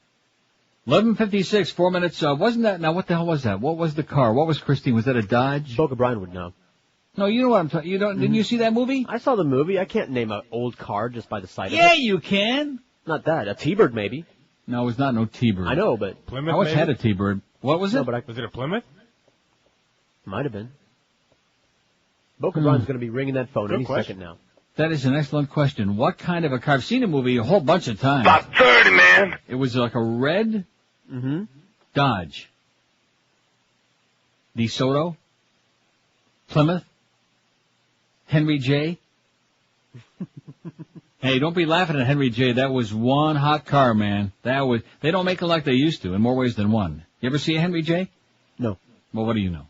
11:56, 4 minutes. Wasn't that? Now, what the hell was that? What was the car? What was Christine? Was that a Dodge? Boca Brian would know. No, you know what I'm talking. You don't? Didn't you see that movie? I saw the movie. I can't name an old car just by the sight of it. Yeah, you can. Not that. A T-Bird maybe. No, it was not no T-Bird. I know, but Plymouth. I always maybe? had a T-Bird. What was it? No, but was it a Plymouth? Might have been. Boca Brian's going to be ringing that phone any second now. That is an excellent question. What kind of a car? I've seen a movie a whole bunch of times. About 30, man. It was like a red Dodge. DeSoto. Plymouth. Henry J. Hey, don't be laughing at Henry J. That was one hot car, man. They don't make it like they used to in more ways than one. You ever see a Henry J? No. Well, what do you know?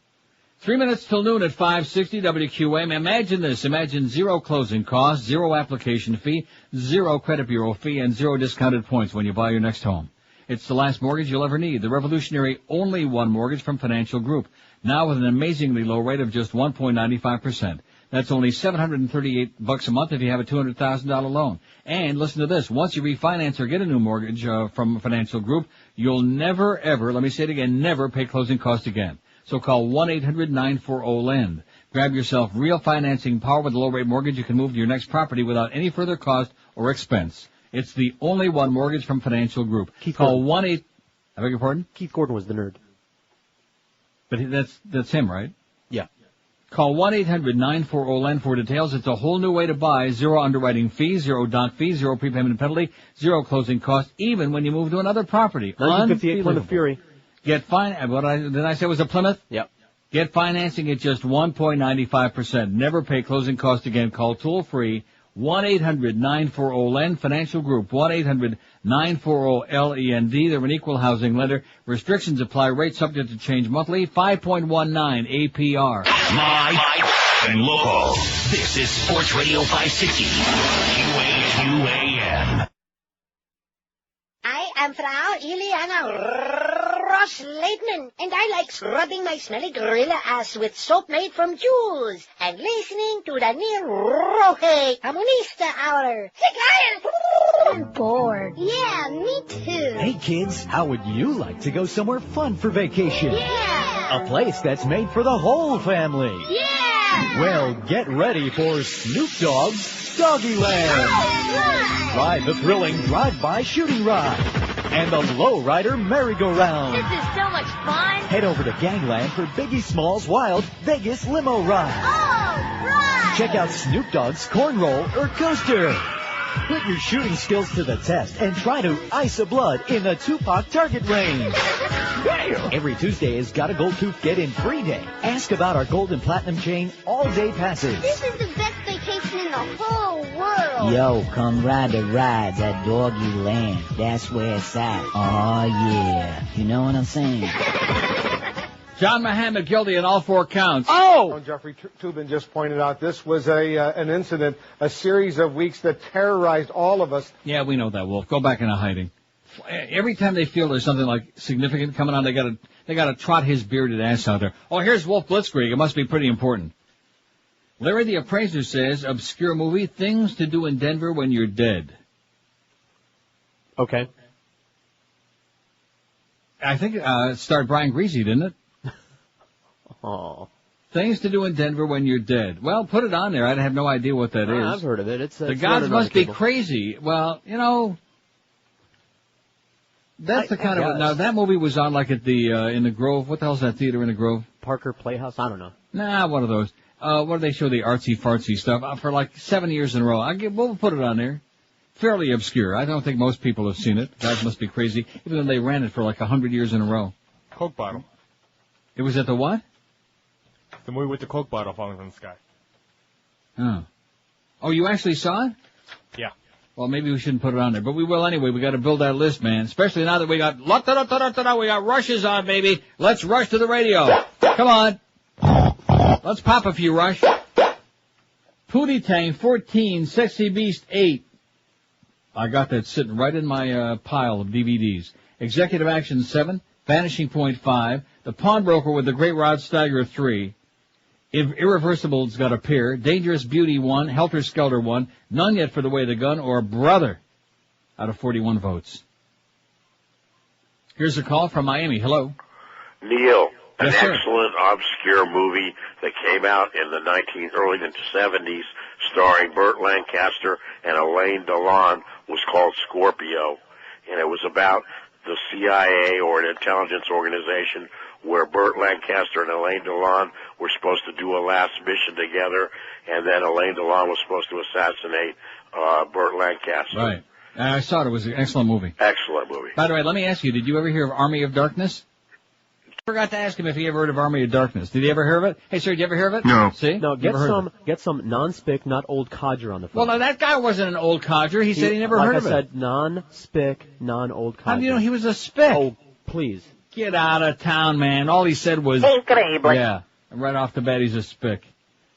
3 minutes till noon at 560 WQAM. Imagine this. Imagine 0 closing costs, 0 application fee, 0 credit bureau fee, and 0 discounted points when you buy your next home. It's the last mortgage you'll ever need. The revolutionary only one mortgage from Financial Group. Now with an amazingly low rate of just 1.95%. That's only $738 a month if you have a $200,000 loan. And listen to this. Once you refinance or get a new mortgage from Financial Group, you'll never, ever, let me say it again, never pay closing costs again. So call 1-800-940-LEND. Grab yourself real financing power with a low-rate mortgage. You can move to your next property without any further cost or expense. It's the only one mortgage from Financial Group. Call 1-8... I beg your pardon? Keith Gordon was the nerd. But that's him, right? Yeah. Call 1-800-940-LEND for details. It's a whole new way to buy. 0 underwriting fees, 0 doc fees, 0 prepayment penalty, 0 closing costs, even when you move to another property. 1958 Plymouth Fury. Did I say it was a Plymouth? Yep. Get financing at just 1.95%. Never pay closing costs again. Call toll free 1-800-940-LEND, Financial Group, 1-800-940-LEND. They're an equal housing lender. Restrictions apply. Rates subject to change monthly. 5.19 APR. Live and local. This is Sports Radio 560. QAQAM. I am Frau Ileana Ross-Leitman, and I like scrubbing my smelly gorilla ass with soap made from jewels and listening to the Neil Roque Comunista Hour. I'm bored. Yeah, me too. Hey kids, how would you like to go somewhere fun for vacation? Yeah. A place that's made for the whole family. Yeah. Well, get ready for Snoop Dogg's Doggy Land. Oh, Ride the thrilling drive-by shooting ride and the lowrider merry-go-round. This is so much fun. Head over to Gangland for Biggie Smalls' Wild Vegas Limo Ride. Oh, right. Check out Snoop Dogg's Cornroll or Coaster. Put your shooting skills to the test and try to ice a blood in the Tupac target range. Every Tuesday is Got a Gold Tooth Get In Free Day. Ask about our Gold and Platinum Chain all-day passes. This is the best vacation in the whole world. Yo, come ride the rides at Doggy Land. That's where it's at. Oh yeah. You know what I'm saying? John Mohammed guilty in all 4 counts. Oh! Jeffrey Toobin just pointed out this was an incident, a series of weeks that terrorized all of us. Yeah, we know that, Wolf. Go back into hiding. Every time they feel there's something like significant coming on, they gotta trot his bearded ass out there. Oh, here's Wolf Blitzkrieg. It must be pretty important. Larry the Appraiser says, obscure movie, Things to Do in Denver When You're Dead. Okay. I think it starred Brian Greasy, didn't it? Oh. Things to Do in Denver When You're Dead. Well, put it on there. I have no idea what that is. I've heard of it. The gods must be crazy. Well, you know, that's the kind of... Now, that movie was on like at the, in the Grove. What the hell's that theater in the Grove? Parker Playhouse? I don't know. Nah, one of those. What do they show, the artsy-fartsy stuff? For like 7 years in a row. We'll put it on there. Fairly obscure. I don't think most people have seen it. Guys must be crazy. Even though they ran it for like 100 years in a row. Coke bottle. It was at the what? The movie with the Coke bottle falling from the sky. Oh. Oh, you actually saw it? Yeah. Well, maybe we shouldn't put it on there, but we will anyway. We got to build that list, man. Especially now that we got rushes on, baby. Let's rush to the radio. Come on. Let's pop a few, Rush. Pootie Tang 14, Sexy Beast 8. I got that sitting right in my pile of DVDs. Executive Action 7, Vanishing Point 5, The Pawnbroker with the Great Rod Steiger 3. Irreversible's got a pair. Dangerous Beauty 1, Helter Skelter 1, None Yet for the Way of the Gun, or Brother, out of 41 votes. Here's a call from Miami. Hello. Neil, an Yes, sir. excellent obscure movie that came out in the early 70s, starring Burt Lancaster and Elaine Delon, was called Scorpio, and it was about the CIA, or an intelligence organization, where Burt Lancaster and Elaine Delon were supposed to do a last mission together, and then Elaine Delon was supposed to assassinate Burt Lancaster. Right. I saw it. It was an excellent movie. Excellent movie. By the way, let me ask you, did you ever hear of Army of Darkness? I forgot to ask him if he ever heard of Army of Darkness. Did he ever hear of it? Hey, sir, did you ever hear of it? No. See? No, get some non-spick, not old codger on the phone. Well, no, that guy wasn't an old codger. He said he never heard of it. Like I said, non-spick, non-old codger. How do you know he was a spick? Oh, please. Get out of town, man. All he said was... Incredible. Yeah. And right off the bat, he's a spick.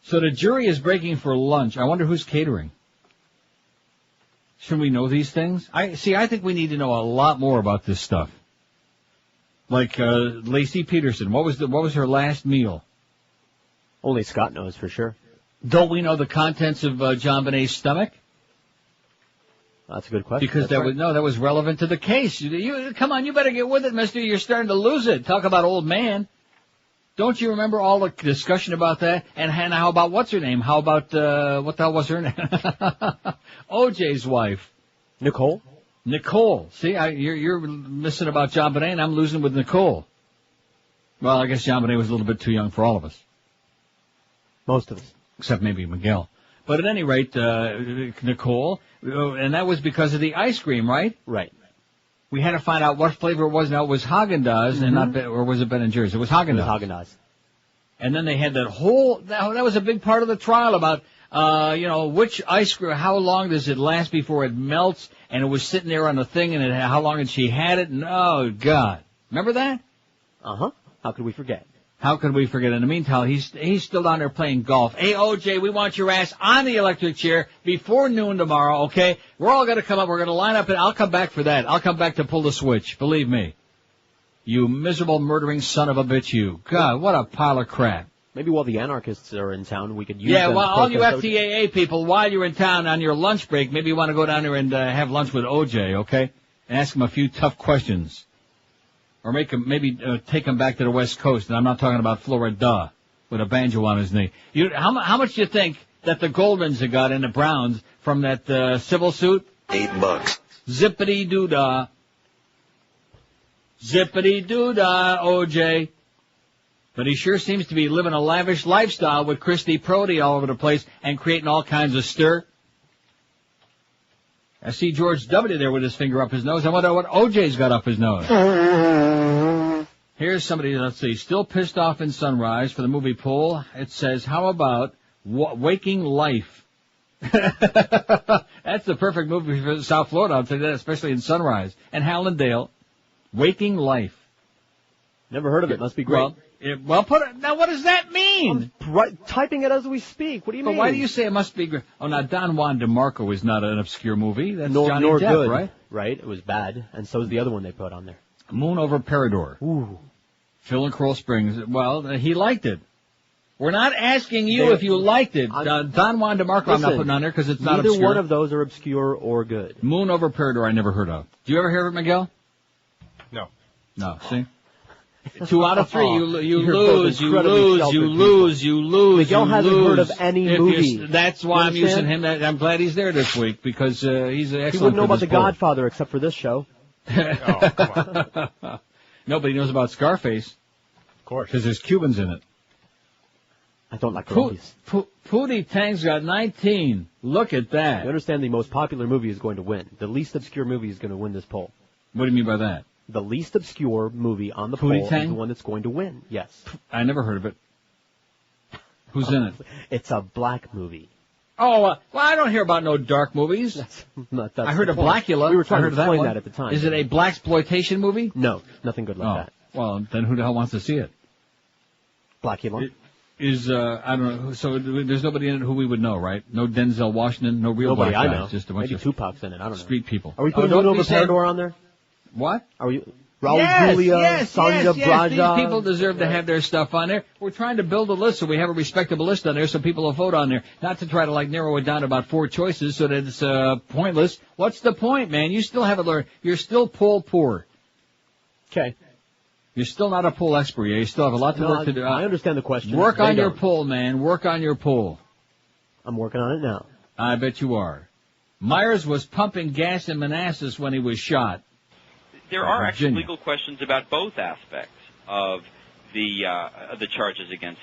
So the jury is breaking for lunch. I wonder who's catering. Should we know these things? I think we need to know a lot more about this stuff. Like, Lacey Peterson. What was her last meal? Only Scott knows for sure. Don't we know the contents of John Bonet's stomach? That's a good question. Because that was relevant to the case. You come on, you better get with it, mister. You're starting to lose it. Talk about old man. Don't you remember all the discussion about that? And how about what's her name? How about what the hell was her name? OJ's wife. Nicole. See, you're missing about John Bonet, and I'm losing with Nicole. Well, I guess John Bonet was a little bit too young for all of us. Most of us. Except maybe Miguel. But at any rate, Nicole, and that was because of the ice cream, right? Right. We had to find out what flavor it was. Now, it was Haagen-Dazs, and not, or was it Ben & Jerry's? It was Haagen-Dazs. Haagen-Dazs. And then they had that whole, that was a big part of the trial about which ice cream, how long does it last before it melts? And it was sitting there on the thing, and how long had she had it? And, oh, God. Remember that? Uh-huh. How could we forget? How could we forget? In the meantime, he's still down there playing golf. Hey, OJ, we want your ass on the electric chair before noon tomorrow, okay? We're all going to come up. We're going to line up, and I'll come back for that. I'll come back to pull the switch. Believe me. You miserable, murdering son of a bitch, you. God, what a pile of crap. Maybe while the anarchists are in town, we could use Yeah, them well, to all you protest FTAA people, while you're in town on your lunch break, maybe you want to go down there and have lunch with OJ, okay? And ask him a few tough questions. Or take him back to the West Coast, and I'm not talking about Florida, with a banjo on his knee. How much do you think that the Goldmans have got and the Browns from that civil suit? $8. Zippity-doo-dah. Zippity-doo-dah, OJ. But he sure seems to be living a lavish lifestyle with Christy Prody all over the place and creating all kinds of stir. I see George W. there with his finger up his nose. I wonder what OJ's got up his nose. Here's somebody, let's see, still pissed off in Sunrise for the movie poll. It says, how about Waking Life? That's the perfect movie for South Florida, I'll tell you that, especially in Sunrise. And Hallandale, Waking Life. Never heard of it. Must be great. Now what does that mean? I'm typing it as we speak. What do you mean? Why do you say it must be great? Oh, now Don Juan DeMarco is not an obscure movie. That's nor Johnny Depp, good, right? Right. It was bad, and so is the other one they put on there. Moon Over Parador. Ooh. Phil and Kroll Springs. Well, he liked it. We're not asking you if you liked it. Don Juan DeMarco I'm not putting on there because it's not obscure. Neither one of those are obscure or good. Moon Over Parador I never heard of. Do you ever hear of it, Miguel? No. No, see? 2 out of 3, you lose. Miguel hasn't heard of any movie. That's why I'm using him. I'm glad he's there this week because he's excellent. He wouldn't know about The Godfather except for this show. Oh, come on. Nobody knows about Scarface. Of course. Because there's Cubans in it. I don't like movies. Pootie Tang's got 19. Look at that. You understand the most popular movie is going to win. The least obscure movie is going to win this poll. What do you mean by that? The least obscure movie on the poll is the one that's going to win. Yes. I never heard of it. Who's in it? It's a black movie. Oh, well, I don't hear about no dark movies. I heard of Blackula. We were trying to explain that at the time. Is it a blaxploitation movie? No, nothing good like that. Well, then who the hell wants to see it? Blackula. I don't know, so there's nobody in it who we would know, right? No Denzel Washington, no real Nobody black I guys, know. Just a bunch Maybe of Tupac's in it, I don't know. Street people. Are we putting Moon Over Parador on there? What? Are we? Raul Julia, Sonia Braga. These people deserve to have their stuff on there. We're trying to build a list so we have a respectable list on there so people will vote on there. Not to try to narrow it down to about 4 choices so that it's pointless. What's the point, man? You still haven't learned. You're still poll poor. Okay. You're still not a poll expert. You still have a lot to work to do. I understand the question. Work on your poll, man. Work on your poll. I'm working on it now. I bet you are. Myers was pumping gas in Manassas when he was shot. There are actually legal questions about both aspects of the charges against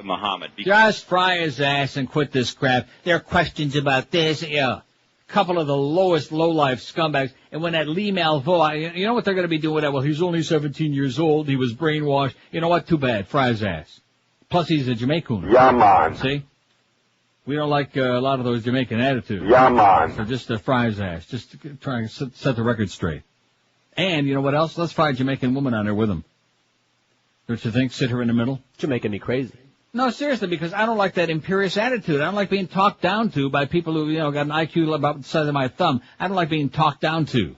Muhammad. Just fry his ass and quit this crap. There are questions about this. Yeah. Couple of the lowest low-life scumbags. And when that Lee Malvo, you know what they're going to be doing with that? Well, he's only 17 years old. He was brainwashed. You know what? Too bad. Fry his ass. Plus, he's a Jamaican. Yeah, man. See? We don't like a lot of those Jamaican attitudes. Yeah, man. So just fry his ass. Just to try and set the record straight. And, you know what else? Let's fry a Jamaican woman on there with him. Don't you think? Sit her in the middle? You're making me crazy. No, seriously, because I don't like that imperious attitude. I don't like being talked down to by people who, got an IQ about the size of my thumb. I don't like being talked down to.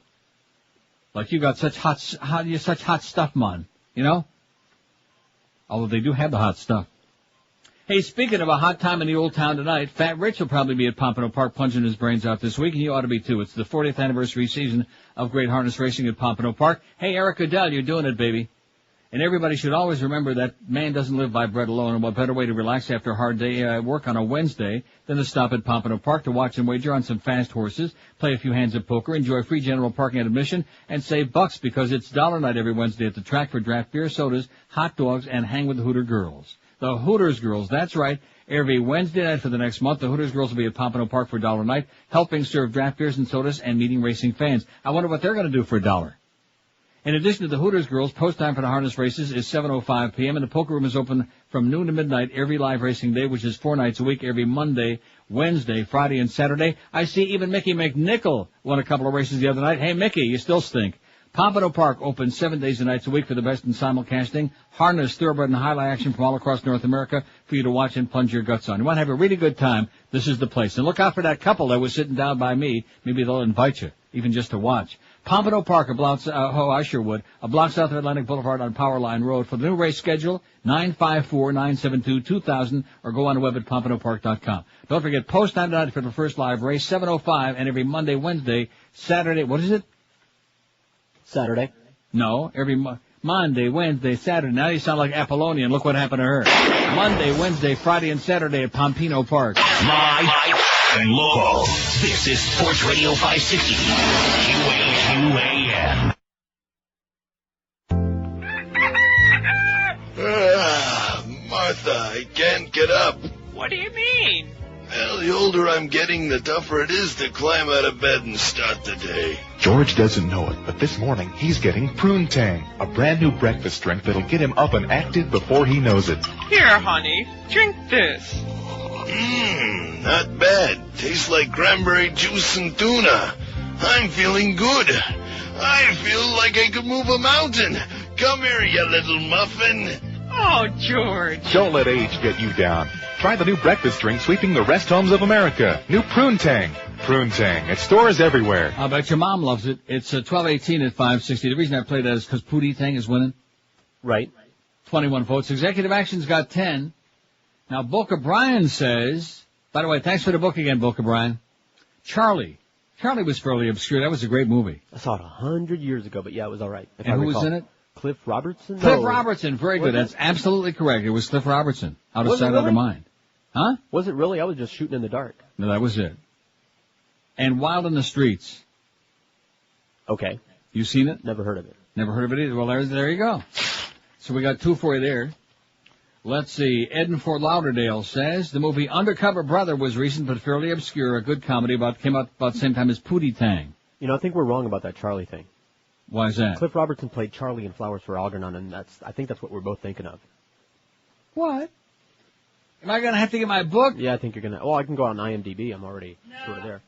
Like you got such hot stuff, man. Although they do have the hot stuff. Hey, speaking of a hot time in the old town tonight, Fat Rich will probably be at Pompano Park punching his brains out this week, and you ought to be too. It's the 40th anniversary season of Great Harness Racing at Pompano Park. Hey, Eric Adele, you're doing it, baby. And everybody should always remember that man doesn't live by bread alone, and what better way to relax after a hard day at work on a Wednesday than to stop at Pompano Park to watch and wager on some fast horses, play a few hands of poker, enjoy free general parking and admission, and save bucks because it's dollar night every Wednesday at the track for draft beer, sodas, hot dogs, and hang with the Hooter girls. The Hooters girls, that's right. Every Wednesday night for the next month, the Hooters girls will be at Pompano Park for $1 night, helping serve draft beers and sodas and meeting racing fans. I wonder what they're going to do for $1. In addition to the Hooters girls, post time for the harness races is 7:05 p.m. and the poker room is open from noon to midnight every live racing day, which is 4 nights a week, every Monday, Wednesday, Friday, and Saturday. I see even Mickey McNichol won a couple of races the other night. Hey, Mickey, you still stink. Pompano Park open 7 days and nights a week for the best in simulcasting, harness, thoroughbred, and highlight action from all across North America for you to watch and plunge your guts on. You want to have a really good time, this is the place. And look out for that couple that was sitting down by me. Maybe they'll invite you, even just to watch. Pompano Park, a block south of Atlantic Boulevard on Powerline Road. For the new race schedule, 954-972-2000, or go on the web at pompanopark.com. Don't forget, post time tonight for the first live race, 7:05, and every Monday, Wednesday, Saturday, what is it? Saturday. No, every Monday, Wednesday, Saturday. Now you sound like Apollonian. Look what happened to her. Monday, Wednesday, Friday, and Saturday at Pompano Park. Live and local. This is Sports Radio 560. QAQAM. Martha, I can't get up. What do you mean? Well, the older I'm getting, the tougher it is to climb out of bed and start the day. George doesn't know it, but this morning he's getting Prune Tang, a brand new breakfast drink that'll get him up and active before he knows it. Here, honey, drink this. Not bad. Tastes like cranberry juice and tuna. I'm feeling good. I feel like I could move a mountain. Come here, you little muffin. Oh, George. Don't let age get you down. Try the new breakfast drink sweeping the rest homes of America. New Prune Tang. Prune Tang. At stores everywhere. I bet your mom loves it. It's 12:18 at 560. The reason I play that is because Pootie Tang is winning. Right. 21 votes. Executive Action's got 10. Now, Boca Brian says, by the way, thanks for the book again, Boca Brian. Charlie. Charlie was fairly obscure. That was a great movie. I saw it 100 years ago, but yeah, it was all right. And who was in it? Cliff Robertson? Cliff Robertson. Very good. That's absolutely correct. It was Cliff Robertson. Out of sight, out of mind. Huh? Was it really? I was just shooting in the dark. No, that was it. And Wild in the Streets. Okay. You seen it? Never heard of it. Never heard of it either. Well, there you go. So we got 2 for you there. Let's see. Ed in Fort Lauderdale says the movie Undercover Brother was recent but fairly obscure. A good comedy came out about the same time as Pootie Tang. You know, I think we're wrong about that Charlie thing. Why is that? Cliff Robertson played Charlie in Flowers for Algernon, and I think that's what we're both thinking of. What? Am I going to have to get my book? Yeah, I think you're going to. Oh, I can go on IMDb. I'm already sort of there.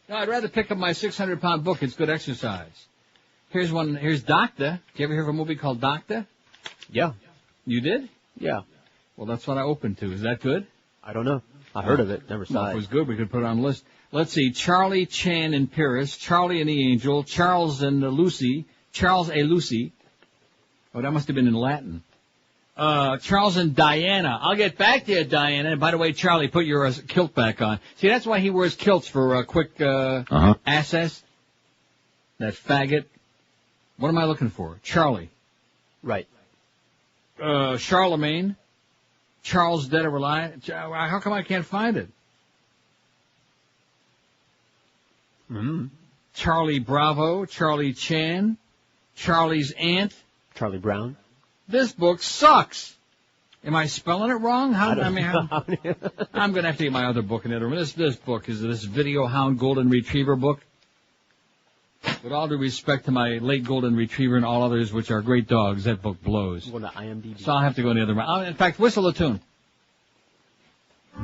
No, I'd rather pick up my 600-pound book. It's good exercise. Here's one. Here's Doctor. Did you ever hear of a movie called Doctor? Yeah. You did? Yeah. Well, that's what I opened to. Is that good? I don't know. I heard of it. Never saw it. If it was good, we could put it on the list. Let's see. Charlie Chan in Paris. Charlie and the Angel. Charles and Lucy. Charles A. Lucy. Oh, that must have been in Latin. Charles and Diana. I'll get back to you, Diana. And by the way, Charlie, put your kilt back on. See, that's why he wears kilts for quick access. That faggot. What am I looking for? Charlie. Right. Charlemagne. Charles Dead or Alive. How come I can't find it? Charlie Bravo. Charlie Chan. Charlie's Aunt. Charlie Brown. This book sucks. Am I spelling it wrong? I'm going to have to get my other book in the other room. This book is this Video Hound Golden Retriever book. With all due respect to my late Golden Retriever and all others, which are great dogs, that book blows. Well, IMDb. So I'll have to go in the other room. In fact, whistle a tune. I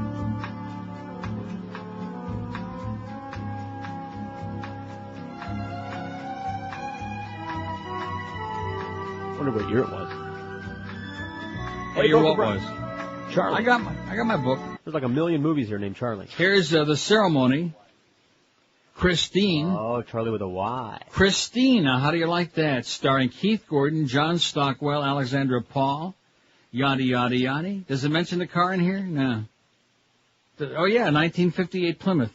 wonder what year it was. What year what was? Charlie. I got my book. There's like a million movies here named Charlie. Here's The Ceremony. Christine. Oh, Charlie with a Y. Christina, how do you like that? Starring Keith Gordon, John Stockwell, Alexandra Paul, yada, yada, yada. Does it mention the car in here? No. Oh, yeah, 1958 Plymouth.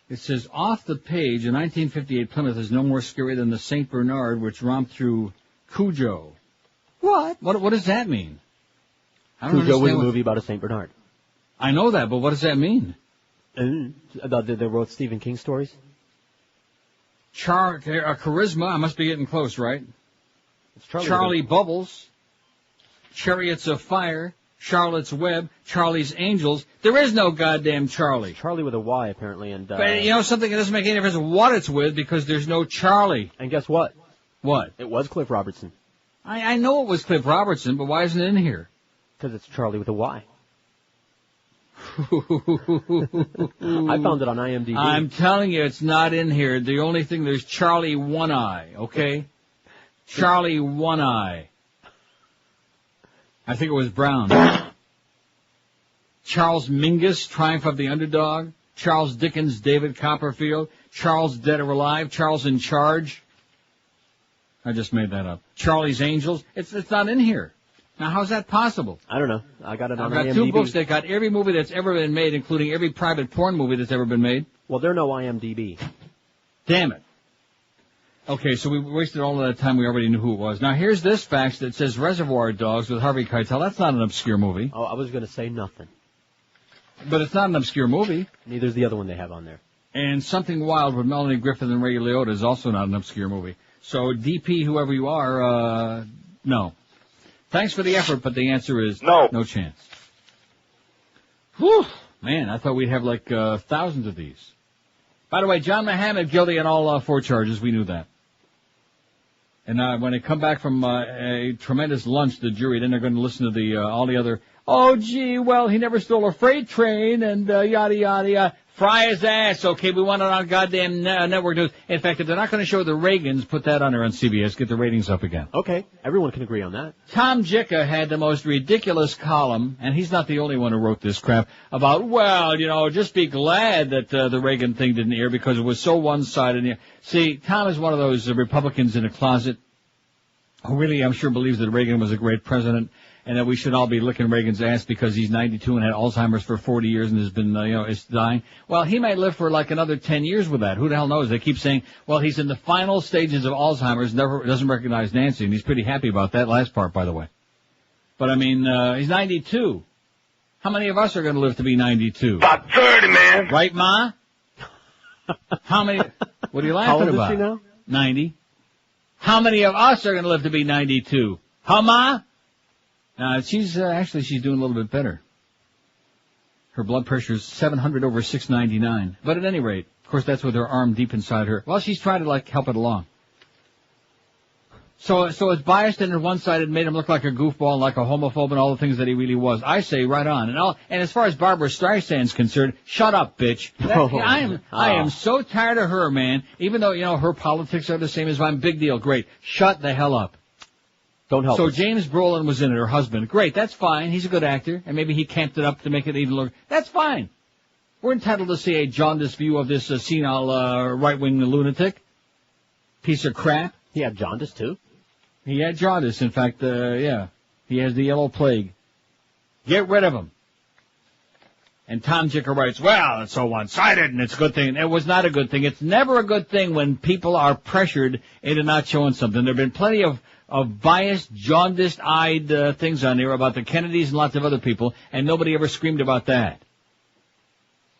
It says, off the page, a 1958 Plymouth is no more scary than the St. Bernard, which romped through Cujo. What does that mean? Cujo was a movie about a St. Bernard. I know that, but what does that mean? They wrote Stephen King stories? Charisma, I must be getting close, right? It's Charlie Bubbles. Chariots of Fire. Charlotte's Web, Charlie's Angels. There is no goddamn Charlie. Charlie with a Y, apparently. And But you know something? It doesn't make any difference what it's with because there's no Charlie. And guess what? What? It was Cliff Robertson. I know it was Cliff Robertson, but why isn't it in here? Because it's Charlie with a Y. I found it on IMDb. I'm telling you, it's not in here. The only thing, there's Charlie One Eye, okay? Charlie One Eye. I think it was Brown. Charles Mingus, Triumph of the Underdog. Charles Dickens, David Copperfield. Charles Dead or Alive. Charles in Charge. I just made that up. Charlie's Angels. It's not in here. Now, how's that possible? I don't know. I got it on IMDb. I've got 2 books that got every movie that's ever been made, including every private porn movie that's ever been made. Well, they're no IMDb. Damn it. Okay, so we wasted all of that time. We already knew who it was. Now, here's this fax that says Reservoir Dogs with Harvey Keitel. That's not an obscure movie. Oh, I was going to say nothing. But it's not an obscure movie. Neither's the other one they have on there. And Something Wild with Melanie Griffith and Ray Liotta is also not an obscure movie. So, DP, whoever you are, no. Thanks for the effort, but the answer is no chance. Whew, man, I thought we'd have like thousands of these. By the way, John Mohammed guilty on all 4 charges. We knew that. And when they come back from a tremendous lunch, the jury, then they're going to listen to the all the other, oh, gee, well, he never stole a freight train and yada, yada, yada. Fry his ass. Okay, we want it on goddamn network news. In fact, if they're not going to show the Reagans, put that on there on CBS. Get the ratings up again. Okay, everyone can agree on that. Tom Jicka had the most ridiculous column, and he's not the only one who wrote this crap, about, well, you know, just be glad that the Reagan thing didn't air because it was so one-sided. See, Tom is one of those Republicans in a closet who really, I'm sure, believes that Reagan was a great president, and that we should all be licking Reagan's ass because he's 92 and had Alzheimer's for 40 years and has been, is dying. Well, he might live for like another 10 years with that. Who the hell knows? They keep saying, well, he's in the final stages of Alzheimer's, doesn't recognize Nancy, and he's pretty happy about that last part, by the way. But I mean, he's 92. How many of us are going to live to be 92? About 30, man. Right, Ma? How many? What are you laughing How old about? Is she now? 90. How many of us are going to live to be 92? Huh, Ma? She's doing a little bit better. Her blood pressure is 700 over 699. But at any rate, of course, that's with her arm deep inside her. Well, she's trying to, help it along. So it's biased and one-sided, made him look like a goofball, like a homophobe, and all the things that he really was. I say right on. And as far as Barbara Streisand's concerned, shut up, bitch. I am so tired of her, man. Even though, her politics are the same as mine. Big deal. Great. Shut the hell up. Don't help. So James Brolin was in it, her husband. Great, that's fine. He's a good actor, and maybe he camped it up to make it even look. That's fine. We're entitled to see a jaundiced view of this senile right-wing lunatic. Piece of crap. He had jaundice too. He had jaundice. In fact, he has the yellow plague. Get rid of him. And Tom Jicka writes, well, it's so one-sided, and it's a good thing. It was not a good thing. It's never a good thing when people are pressured into not showing something. There have been plenty of biased, jaundiced-eyed things on there about the Kennedys and lots of other people, and nobody ever screamed about that.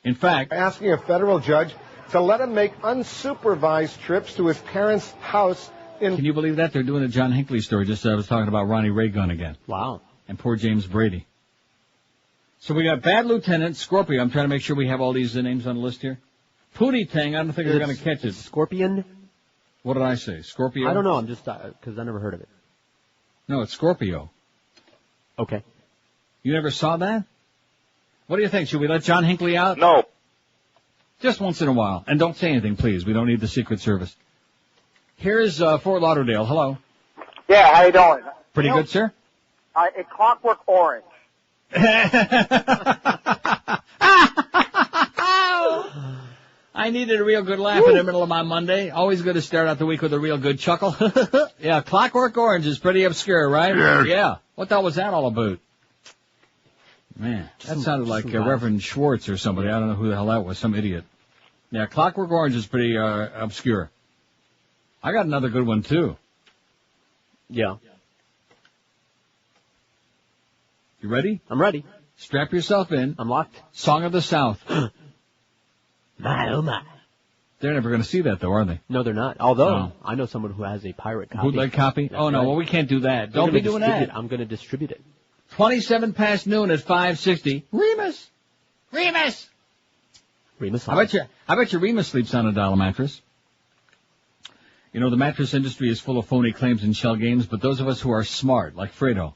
In fact, asking a federal judge to let him make unsupervised trips to his parents' house in... Can you believe that? They're doing a John Hinckley story. Just I was talking about Ronnie Reagan again. Wow. And poor James Brady. So we got Bad Lieutenant, Scorpio. I'm trying to make sure we have all these names on the list here. Pootie Tang, I don't think they're going to catch it. Scorpion? What did I say? Scorpio? I don't know. I'm just, because I never heard of it. No, it's Scorpio. Okay. You never saw that? What do you think? Should we let John Hinckley out? No. Just once in a while. And don't say anything, please. We don't need the Secret Service. Here's Fort Lauderdale. Hello. Yeah, how you doing? Pretty good, sir? A Clockwork Orange. I needed a real good laugh in the middle of my Monday. Always good to start out the week with a real good chuckle. Yeah, Clockwork Orange is pretty obscure, right? Yes. Yeah. What the hell was that all about? Man, that sounded like Reverend Schwartz or somebody. I don't know who the hell that was. Some idiot. Yeah, Clockwork Orange is pretty obscure. I got another good one, too. Yeah. You ready? I'm ready. Strap yourself in. I'm locked. Song of the South. My, oh my. They're never going to see that, though, are they? No, they're not. Although, I know someone who has a pirate copy. Bootleg copy? Oh, no, well, we can't do that. Don't be doing that. I'm going to distribute it. 27 past noon at 560. Remus! Remus! Remus. I bet you Remus sleeps on a dollar mattress. You know, the mattress industry is full of phony claims and shell games, but those of us who are smart, like Fredo,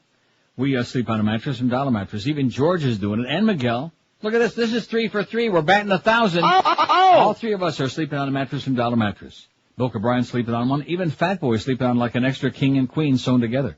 we sleep on a mattress and dollar mattress. Even George is doing it, and Miguel. Look at this. This is 3 for 3. We're batting 1,000. All three of us are sleeping on a mattress and dollar mattress. Bill O'Brien's sleeping on one. Even Fat Boy's sleeping on like an extra king and queen sewn together.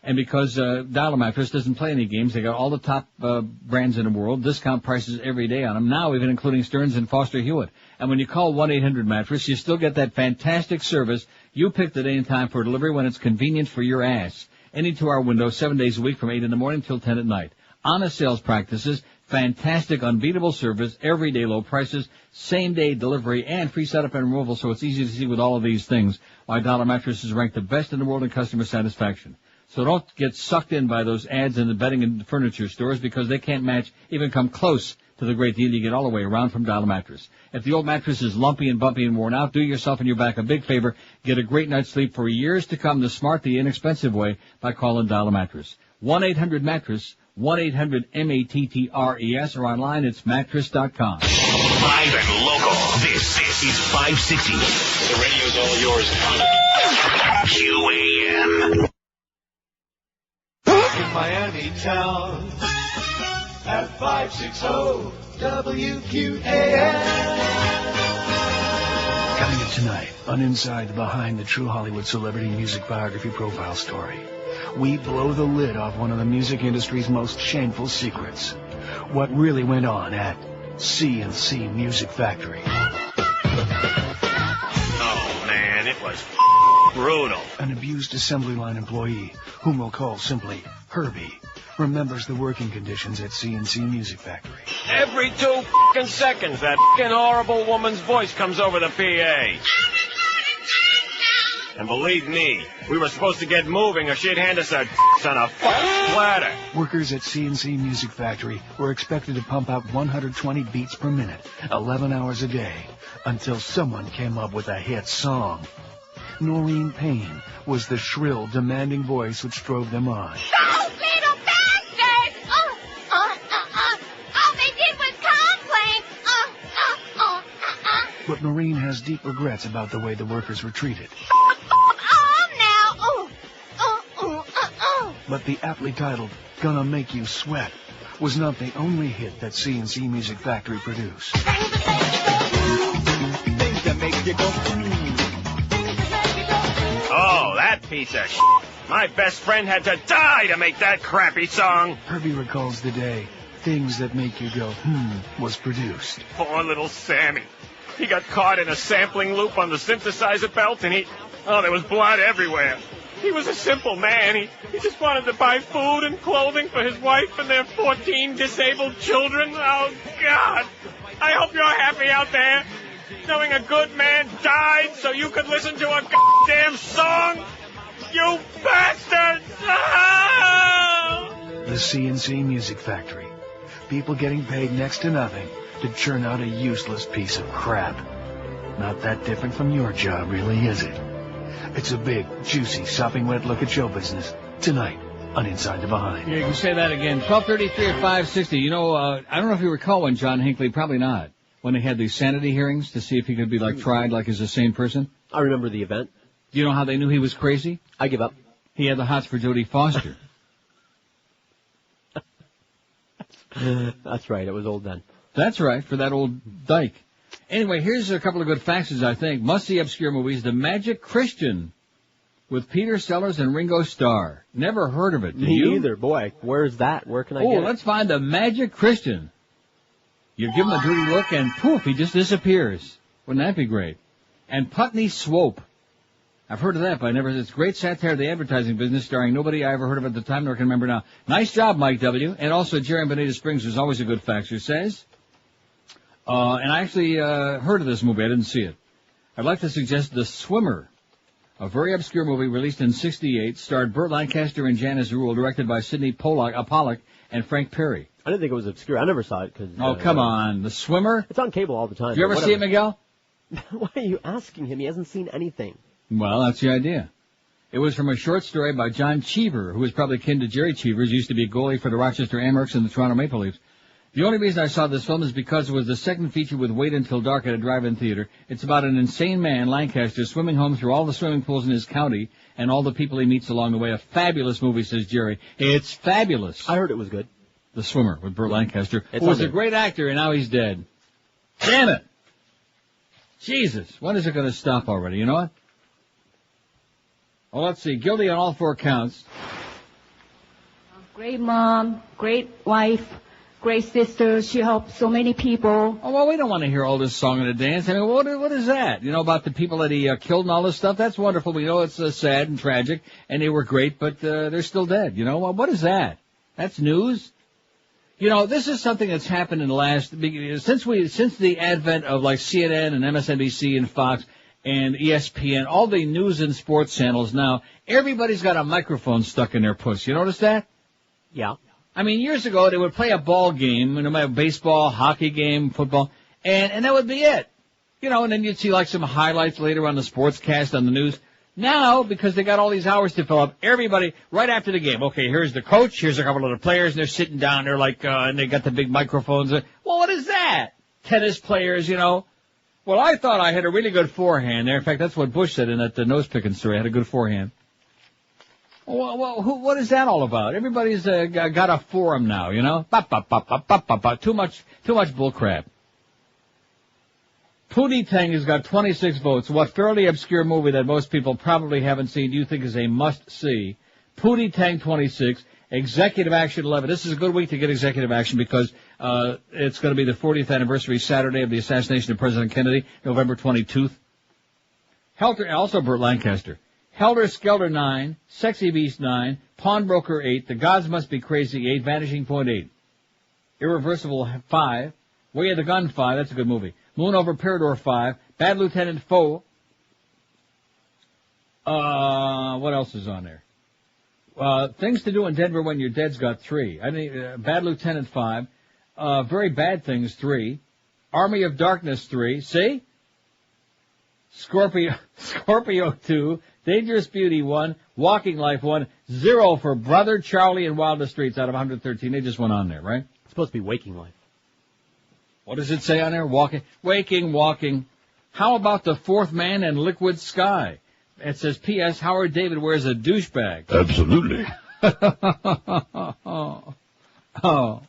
And because Dollar Mattress doesn't play any games, they got all the top brands in the world, discount prices every day on them, now even including Stearns and Foster Hewitt. And when you call 1-800-MATTRESS, you still get that fantastic service. You pick the day and time for delivery when it's convenient for your ass. Any 2-hour window, 7 days a week from 8 in the morning till 10 at night. Honest sales practices, fantastic, unbeatable service, everyday low prices, same-day delivery, and free setup and removal, so it's easy to see with all of these things why Dollar Mattress is ranked the best in the world in customer satisfaction. So don't get sucked in by those ads in the bedding and furniture stores because they can't match, even come close to the great deal you get all the way around from Dollar Mattress. If the old mattress is lumpy and bumpy and worn out, do yourself and your back a big favor. Get a great night's sleep for years to come the smart, the inexpensive way by calling Dollar Mattress. 1-800-MATTRESS, 1-800-MATTRES, or online it's mattress.com. Live and local. This is 560. The radio's all yours. QAM. In Miami town at 560 WQAM. Coming up tonight on Inside the Behind the True Hollywood Celebrity Music Biography Profile Story, we blow the lid off one of the music industry's most shameful secrets. What really went on at C&C Music Factory. Oh man, it was brutal. An abused assembly line employee, whom we'll call simply Herbie, remembers the working conditions at C&C Music Factory. Every 2 seconds, that horrible woman's voice comes over the PA. And believe me, we were supposed to get moving or she'd hand us our on a platter. Workers at C&C Music Factory were expected to pump out 120 beats per minute, 11 hours a day, until someone came up with a hit song. Noreen Payne was the shrill, demanding voice which drove them on. Those little bastards! All they did was complain. But Noreen has deep regrets about the way the workers were treated. But the aptly titled Gonna Make You Sweat was not the only hit that C&C Music Factory produced. Things that make you go, Oh, that piece of shit. My best friend had to die to make that crappy song. Herbie recalls the day Things That Make You Go, was produced. Poor little Sammy. He got caught in a sampling loop on the synthesizer belt and there was blood everywhere. He was a simple man. He just wanted to buy food and clothing for his wife and their 14 disabled children. Oh, God. I hope you're happy out there, knowing a good man died so you could listen to a goddamn song. You bastards! Oh! The C&C Music Factory. People getting paid next to nothing to churn out a useless piece of crap. Not that different from your job, really, is it? It's a big, juicy, sopping wet look at show business tonight on Inside the Behind. Yeah, you can say that again. 12:33 at 560. You know, I don't know if you recall when John Hinckley, probably not, when they had these sanity hearings to see if he could be tried like as a sane person. I remember the event. Do you know how they knew he was crazy? I give up. He had the hots for Jodie Foster. That's right. It was old then. That's right, for that old dyke. Anyway, here's a couple of good facts, I think. Must-see obscure movies. The Magic Christian with Peter Sellers and Ringo Starr. Never heard of it. Me either. Boy, where's that? Where can I get it? Let's find The Magic Christian. You give him a dirty look and poof, he just disappears. Wouldn't that be great? And Putney Swope. I've heard of that, but I never. It's great satire of the advertising business, starring nobody I ever heard of at the time nor can remember now. Nice job, Mike W. And also Jerry in Bonita Springs is always a good faxer, says. And I actually heard of this movie. I didn't see it. I'd like to suggest The Swimmer, a very obscure movie released in '68, starred Burt Lancaster and Janice Rule, directed by Sidney Pollack and Frank Perry. I didn't think it was obscure. I never saw it. Come on. The Swimmer? It's on cable all the time. Did you ever see it, Miguel? Why are you asking him? He hasn't seen anything. Well, that's the idea. It was from a short story by John Cheever, who was probably kin to Jerry Cheevers, used to be a goalie for the Rochester Amerks and the Toronto Maple Leafs. The only reason I saw this film is because it was the second feature with Wait Until Dark at a drive-in theater. It's about an insane man, Lancaster, swimming home through all the swimming pools in his county and all the people he meets along the way. A fabulous movie, says Jerry. It's fabulous. I heard it was good. The Swimmer with Burt Lancaster, It's who was on a there. great actor, and now he's dead. Damn it! Jesus, when is it going to stop already? You know what? Well, let's see. Guilty on all 4 counts. Great mom, great wife, great sister. She helped so many people. Oh, well, we don't want to hear all this song and a dance. I mean, what is that? You know, about the people that he killed and all this stuff? That's wonderful. We know it's sad and tragic, and they were great, but they're still dead. You know, well, what is that? That's news? You know, this is something that's happened in the last, since the advent of like CNN and MSNBC and Fox and ESPN, all the news and sports channels now, everybody's got a microphone stuck in their puss. You notice that? Yeah. I mean, years ago, they would play a ball game, no matter baseball, hockey game, football, and that would be it. You know, and then you'd see like some highlights later on the sportscast on the news. Now, because they got all these hours to fill up, everybody, right after the game, okay, here's the coach, here's a couple of the players, and they're sitting down there like, and they got the big microphones. Well, what is that? Tennis players, you know. Well, I thought I had a really good forehand there. In fact, that's what Bush said in that nose-picking story. I had a good forehand. Well, what is that all about? Everybody's got a forum now, you know? Too much bullcrap. Pootie Tang has got 26 votes. What fairly obscure movie that most people probably haven't seen do you think is a must-see? Pootie Tang, 26. Executive Action, 11. This is a good week to get executive action because it's going to be the 40th anniversary Saturday of the assassination of President Kennedy, November 22nd. Helter, also Burt Lancaster. Helter Skelter, 9. Sexy Beast, 9. Pawnbroker, 8. The Gods Must Be Crazy, 8. Vanishing Point, 8. Irreversible, 5. Way of the Gun, 5. That's a good movie. Moon Over Parador, 5. Bad Lieutenant Foe. What else is on there? Things to Do in Denver When You're Dead's got 3. I think Bad Lieutenant, 5. Very Bad Things, 3. Army of Darkness, 3. See? Scorpio 2. Dangerous Beauty, 1. Walking Life, 1. 0 for Brother Charlie and Wildest Streets out of 113. They just went on there, right? It's supposed to be Waking Life. What does it say on there? Walking. How about The Fourth Man and Liquid Sky? It says, P.S. Howard David wears a douchebag. Absolutely. Oh.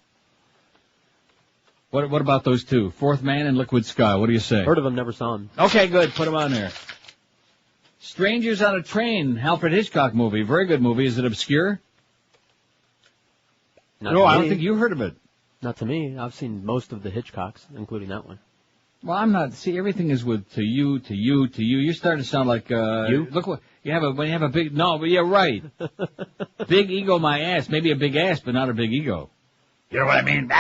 What about those two? Fourth Man and Liquid Sky. What do you say? Heard of them, never saw them. Okay, good. Put them on there. Strangers on a Train, Alfred Hitchcock movie. Very good movie. Is it obscure? No, I don't think you heard of it. Not to me. I've seen most of the Hitchcocks, including that one. Well, I'm not. See, everything is with to you. You're starting to sound like you. Look what you have when you have a big. No, but yeah, right. Big ego, my ass. Maybe a big ass, but not a big ego. You know what I mean?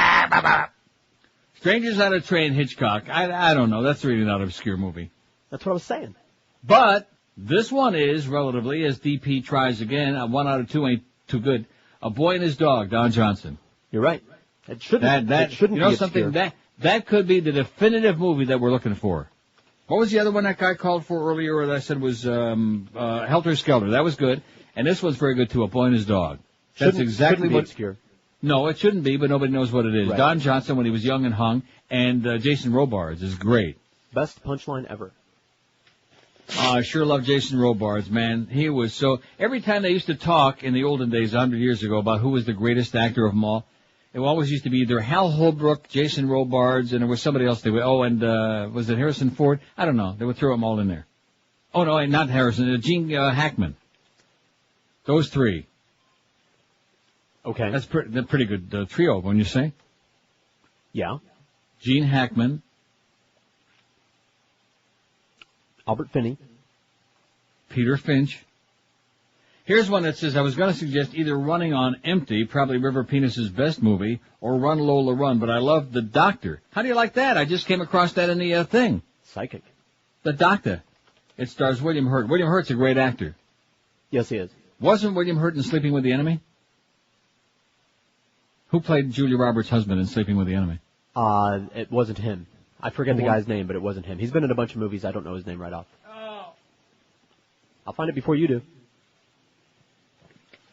Strangers on a Train, Hitchcock. I don't know. That's really not an obscure movie. That's what I was saying. But this one is relatively, as DP tries again. 1 out of 2 ain't too good. A Boy and His Dog, Don Johnson. You're right. It shouldn't. It shouldn't you know be something obscure. that could be the definitive movie that we're looking for. What was the other one that guy called for earlier that I said was Helter Skelter? That was good. And this one's very good too, A Boy and His Dog. That's exactly be what obscure. No, it shouldn't be, but nobody knows what it is. Right. Don Johnson when he was young and hung, and Jason Robards is great. Best punchline ever. I sure love Jason Robards, man. He was so... Every time they used to talk in the olden days, 100 years ago, about who was the greatest actor of them all, it always used to be either Hal Holbrook, Jason Robards, and there was somebody else. Was it Harrison Ford? I don't know. They would throw them all in there. Oh, no, not Harrison. Gene Hackman. Those three. Okay. That's pretty good trio, wouldn't you say? Yeah. Gene Hackman. Albert Finney. Peter Finch. Here's one that says, I was going to suggest either Running on Empty, probably River Penis's best movie, or Run Lola Run, but I love The Doctor. How do you like that? I just came across that in the thing. Psychic. The Doctor. It stars William Hurt. William Hurt's a great actor. Yes, he is. Wasn't William Hurt in Sleeping with the Enemy? Who played Julia Roberts' husband in Sleeping with the Enemy? It wasn't him. I forget the guy's name, but it wasn't him. He's been in a bunch of movies. I don't know his name right off. Oh. I'll find it before you do.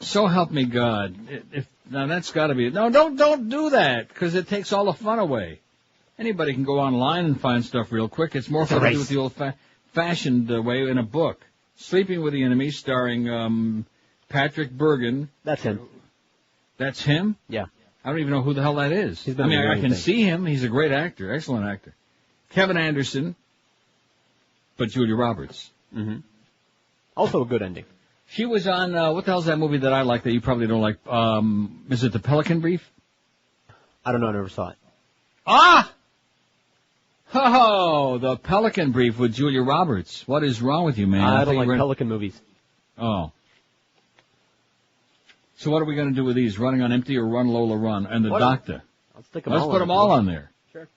So help me God. Now that's got to be... No, don't do that, because it takes all the fun away. Anybody can go online and find stuff real quick. It's more fun to do with the old-fashioned way in a book. Sleeping with the Enemy, starring Patrick Bergen. That's him. That's him? Yeah. I don't even know who the hell that is. I mean, I can see him. He's a great actor, excellent actor. Kevin Anderson, but Julia Roberts. Mm-hmm. Also a good ending. She was on, what the hell's that movie that I like that you probably don't like? Is it The Pelican Brief? I don't know, I never saw it. Ah! Oh, The Pelican Brief with Julia Roberts. What is wrong with you, man? I don't like Pelican movies. Oh. So what are we going to do with these? Running on Empty or Run Lola Run? And the Doctor. Let's put them all on there. Sure.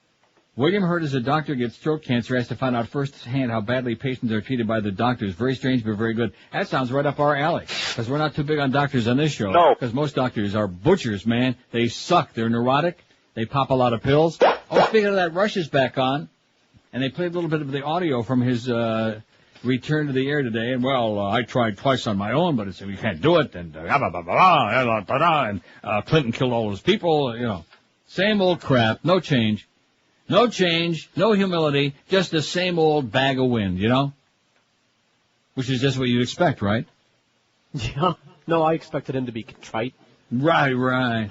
William Hurt, as a doctor, gets throat cancer, has to find out firsthand how badly patients are treated by the doctors. Very strange, but very good. That sounds right up our alley, because we're not too big on doctors on this show. No. Because most doctors are butchers, man. They suck. They're neurotic. They pop a lot of pills. Oh, speaking of that, Rush is back on. And they played a little bit of the audio from his return to the air today. And, well, I tried twice on my own, but it said we can't do it. And and Clinton killed all those people, you know. Same old crap. No change. No change. No humility. Just the same old bag of wind, you know? Which is just what you'd expect, right? Yeah. No, I expected him to be contrite. Right.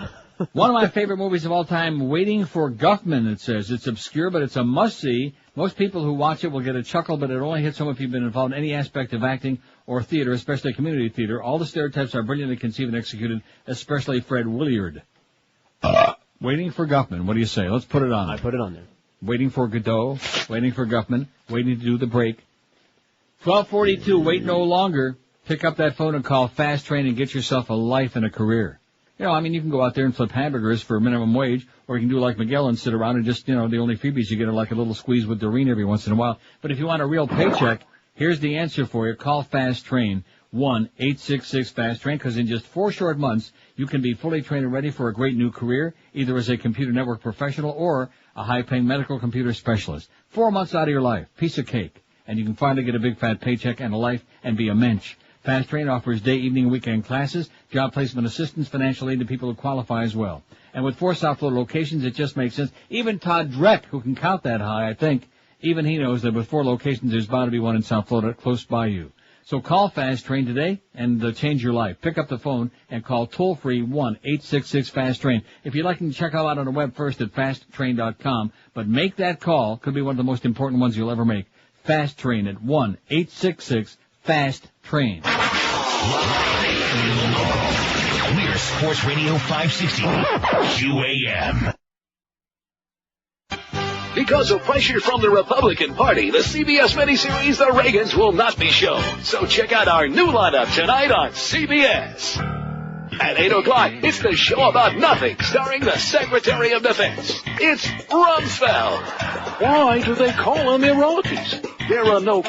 One of my favorite movies of all time, Waiting for Guffman, it says. It's obscure, but it's a must-see. Most people who watch it will get a chuckle, but it only hits home if you've been involved in any aspect of acting or theater, especially community theater. All the stereotypes are brilliantly conceived and executed, especially Fred Williard. Waiting for Guffman. What do you say? Let's put it on. I put it on there. Waiting for Godot, waiting for Guffman, waiting to do the break. 12:42, wait no longer. Pick up that phone and call Fast Train and get yourself a life and a career. You know, I mean, you can go out there and flip hamburgers for minimum wage, or you can do like Miguel and sit around and just, you know, the only freebies you get are like a little squeeze with Doreen every once in a while. But if you want a real paycheck, here's the answer for you. Call Fast Train, 1-866-FAST-TRAIN, because in just 4 short months, you can be fully trained and ready for a great new career, either as a computer network professional or a high-paying medical computer specialist. 4 months out of your life, piece of cake, and you can finally get a big fat paycheck and a life and be a mensch. Fast Train offers day, evening, and weekend classes, job placement assistance, financial aid to people who qualify as well. And with 4 South Florida locations, it just makes sense. Even Todd Dreck, who can count that high, I think, even he knows that with 4 locations, there's bound to be one in South Florida close by you. So call Fast Train today and change your life. Pick up the phone and call toll-free 1-866-FAST-TRAIN. If you'd like to check out on the web first at fasttrain.com, but make that call. Could be one of the most important ones you'll ever make. Fast Train at 1-866-FAST-TRAIN. We're Sports Radio 560 QAM. Because of pressure from the Republican Party, the CBS miniseries The Reagans will not be shown. So check out our new lineup tonight on CBS. At 8 o'clock, it's the show about nothing, starring the Secretary of Defense. It's Rumsfeld. Why do they call him Iraqis? There are no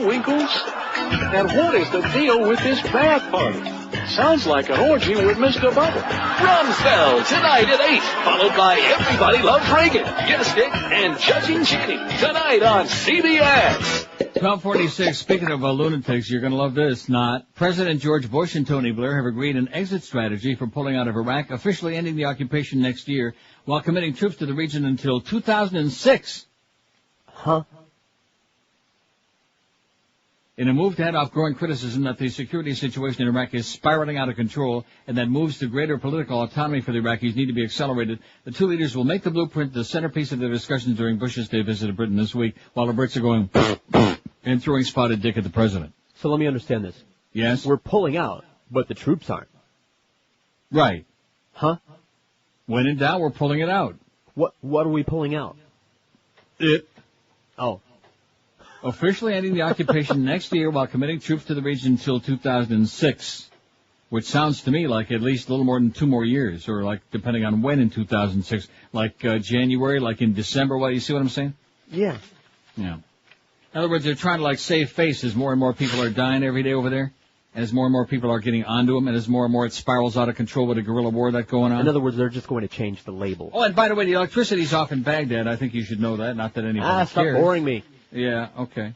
Winkles. And what is the deal with this bath party? Sounds like an orgy with Mr. Bubble. Rumsfeld, tonight at 8, followed by Everybody Loves Reagan, Yes Dick, and Judging Judy, tonight on CBS. 12:46, speaking of lunatics, you're going to love this. Not. President George Bush and Tony Blair have agreed an exit strategy for pulling out of Iraq, officially ending the occupation next year, while committing troops to the region until 2006. Huh? In a move to head off growing criticism that the security situation in Iraq is spiraling out of control and that moves to greater political autonomy for the Iraqis need to be accelerated, the two leaders will make the blueprint the centerpiece of their discussions during Bush's day visit to Britain this week, while the Brits are going and throwing spotted dick at the president. So let me understand this. Yes? We're pulling out, but the troops aren't. Right. Huh? When in doubt, we're pulling it out. What are we pulling out? It. Oh. Officially ending the occupation next year while committing troops to the region until 2006, which sounds to me like at least a little more than 2 more years, or like depending on when in 2006, like January, like in December. What, you see what I'm saying? Yeah. Yeah. In other words, they're trying to like save face as more and more people are dying every day over there, and as more and more people are getting onto them, and as more and more it spirals out of control with the guerrilla war that's going on. In other words, they're just going to change the label. Oh, and by the way, the electricity's off in Baghdad. I think you should know that. Not that anybody cares. Stop boring me. Yeah, okay.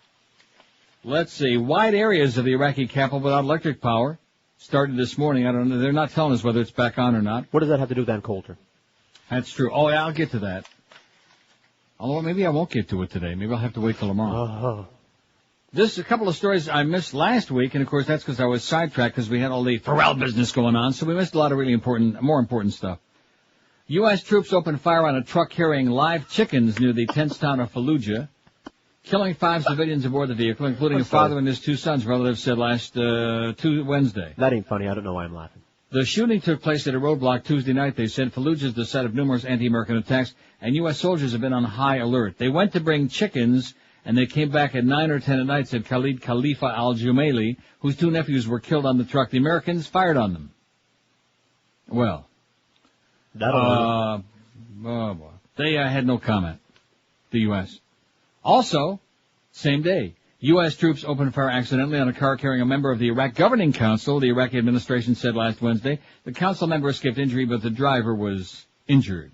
Let's see. Wide areas of the Iraqi capital without electric power. Started this morning. I don't know. They're not telling us whether it's back on or not. What does that have to do with Ann Coulter? That's true. Oh, yeah, I'll get to that. Although maybe I won't get to it today. Maybe I'll have to wait till tomorrow. This a couple of stories I missed last week, and of course that's because I was sidetracked because we had all the Ferrall business going on, so we missed a lot of really more important stuff. U.S. troops opened fire on a truck carrying live chickens near the tense town of Fallujah, killing 5 civilians aboard the vehicle, including a father and his 2 sons, relatives said last Wednesday. That ain't funny. I don't know why I'm laughing. The shooting took place at a roadblock Tuesday night. They said Fallujah is the site of numerous anti-American attacks, and U.S. soldiers have been on high alert. They went to bring chickens, and they came back at 9 or 10 at night, said Khalid Khalifa al-Jumaili, whose 2 nephews were killed on the truck. The Americans fired on them. Well, they had no comment, the U.S. Also, same day, U.S. troops opened fire accidentally on a car carrying a member of the Iraq Governing Council, the Iraqi administration said last Wednesday. The council member escaped injury, but the driver was injured.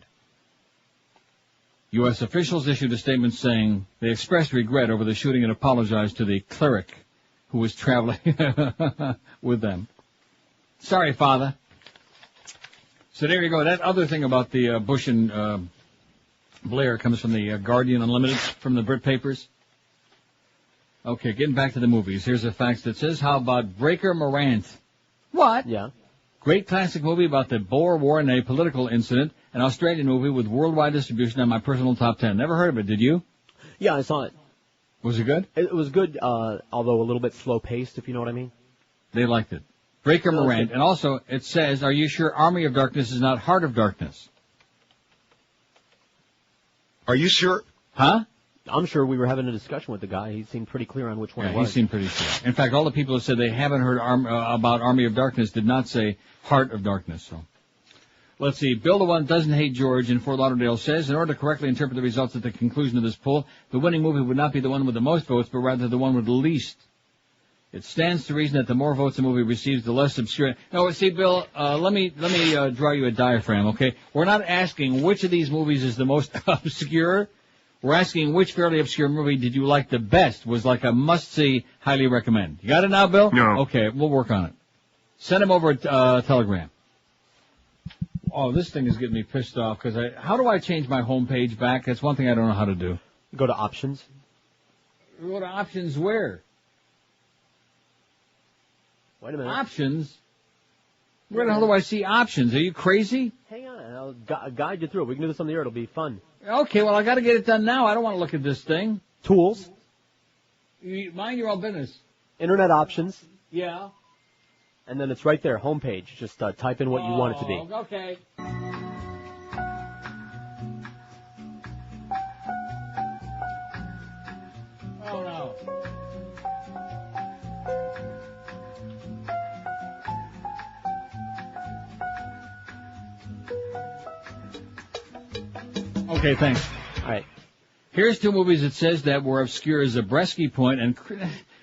U.S. officials issued a statement saying they expressed regret over the shooting and apologized to the cleric who was traveling with them. Sorry, Father. So there you go. That other thing about the Bush and Blair comes from the Guardian Unlimited, from the Brit papers. Okay, getting back to the movies. Here's a fax that says, how about Breaker Morant? What? Yeah. Great classic movie about the Boer War and a political incident. An Australian movie with worldwide distribution on my personal top 10. Never heard of it, did you? Yeah, I saw it. Was it good? It was good, although a little bit slow-paced, if you know what I mean. They liked it. Breaker Morant. And also, it says, are you sure Army of Darkness is not Heart of Darkness? Are you sure? Huh? I'm sure we were having a discussion with the guy. He seemed pretty clear on which one it was. He seemed pretty sure. In fact, all the people who said they haven't heard about Army of Darkness did not say Heart of Darkness. So, let's see. Bill the One Doesn't Hate George in Fort Lauderdale says, in order to correctly interpret the results at the conclusion of this poll, the winning movie would not be the one with the most votes, but rather the one with the least. It stands to reason that the more votes a movie receives, the less obscure. No, see, Bill, let me draw you a diaphragm, okay? We're not asking which of these movies is the most obscure. We're asking which fairly obscure movie did you like the best, was like a must-see, highly recommend. You got it now, Bill? No. Okay, we'll work on it. Send him over a telegram. Oh, this thing is getting me pissed off, because how do I change my home page back? That's one thing I don't know how to do. Go to options. Go to options where? Wait a minute. Options? Where the hell do I see options? Are you crazy? Hang on, I'll guide you through it. We can do this on the air. It'll be fun. Okay, well, I got to get it done now. I don't want to look at this thing. Tools. Mind your own business. Internet options. Yeah. And then it's right there, homepage. Just type in what you want it to be. Okay. Oh, no. Okay, thanks. All right. Here's 2 movies it says that were obscure. Zabriskie Point and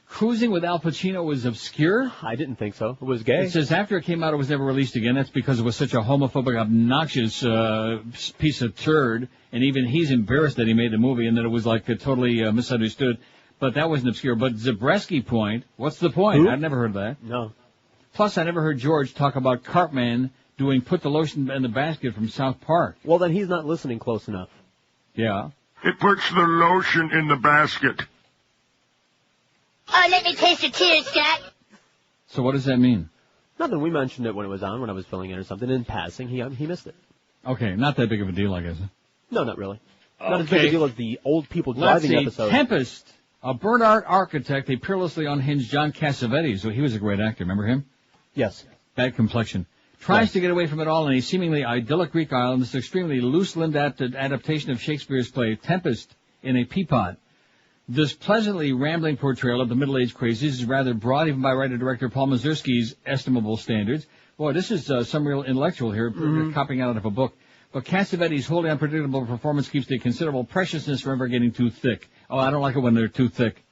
Cruising with Al Pacino was obscure? I didn't think so. It was gay. It says after it came out, it was never released again. That's because it was such a homophobic, obnoxious piece of turd, and even he's embarrassed that he made the movie and that it was like totally misunderstood. But that wasn't obscure. But Zabriskie Point, what's the point? Who? I'd never heard that. No. Plus, I never heard George talk about Cartman doing Put the Lotion in the Basket from South Park. Well, then he's not listening close enough. Yeah. It puts the lotion in the basket. Oh, let me taste your tears, Scott. So what does that mean? Nothing. We mentioned it when it was on, when I was filling in or something. In passing, he missed it. Okay, not that big of a deal, I guess. No, not really. Not as big a deal as the old people driving episode. Tempest, a burnt art architect, a peerlessly unhinged John Cassavetes. So he was a great actor. Remember him? Yes. Bad complexion. Tries to get away from it all in a seemingly idyllic Greek island. This extremely loose-limbed adaptation of Shakespeare's play Tempest in a Peapod. This pleasantly rambling portrayal of the middle-aged crazies is rather broad, even by writer-director Paul Mazursky's estimable standards. Boy, this is some real intellectual here, copying out of a book. But Cassavetes' wholly unpredictable performance keeps the considerable preciousness from ever getting too thick. Oh, I don't like it when they're too thick.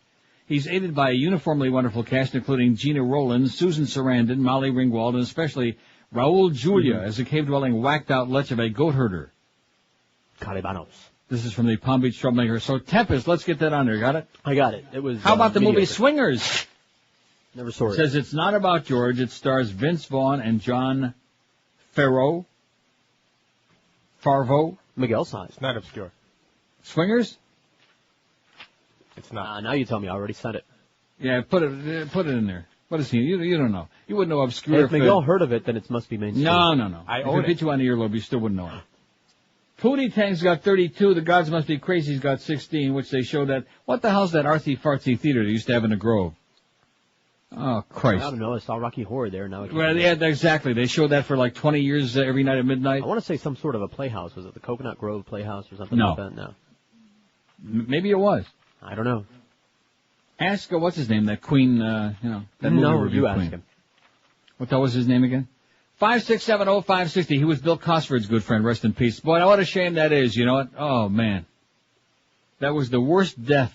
He's aided by a uniformly wonderful cast, including Gina Rowland, Susan Sarandon, Molly Ringwald, and especially Raul Julia as a cave-dwelling, whacked-out lech of a goat herder. Calibanos. This is from the Palm Beach Troublemaker. So Tempest, let's get that on there. Got it? I got it. It was. How about the movie mediocre. Swingers? Never saw it. It says it's not about George. It stars Vince Vaughn and John Farvo. Miguel size. It's not obscure. Swingers? It's not. Now you tell me. I already said it. Yeah, put it in there. What is he? You don't know. You wouldn't know obscure. If Miguel heard of it, then it must be mainstream. No. I If it hit you on the earlobe, you still wouldn't know it. Pootie Tang's got 32. The Gods Must Be Crazy's got 16, which they showed at, what the hell's that artsy fartsy theater they used to have in the Grove? Oh, Christ. I don't know. I saw Rocky Horror there. Now Well, yeah, exactly. They showed that for like 20 years every night at midnight. I want to say some sort of a playhouse. Was it the Coconut Grove Playhouse or something like that? No. Maybe it was. I don't know. Ask, what's his name, that Queen, that movie review you Queen. ask him. What the hell was his name again? 5670560. He was Bill Cosford's good friend. Rest in peace. Boy, what a shame that is. You know what? Oh, man. That was the worst death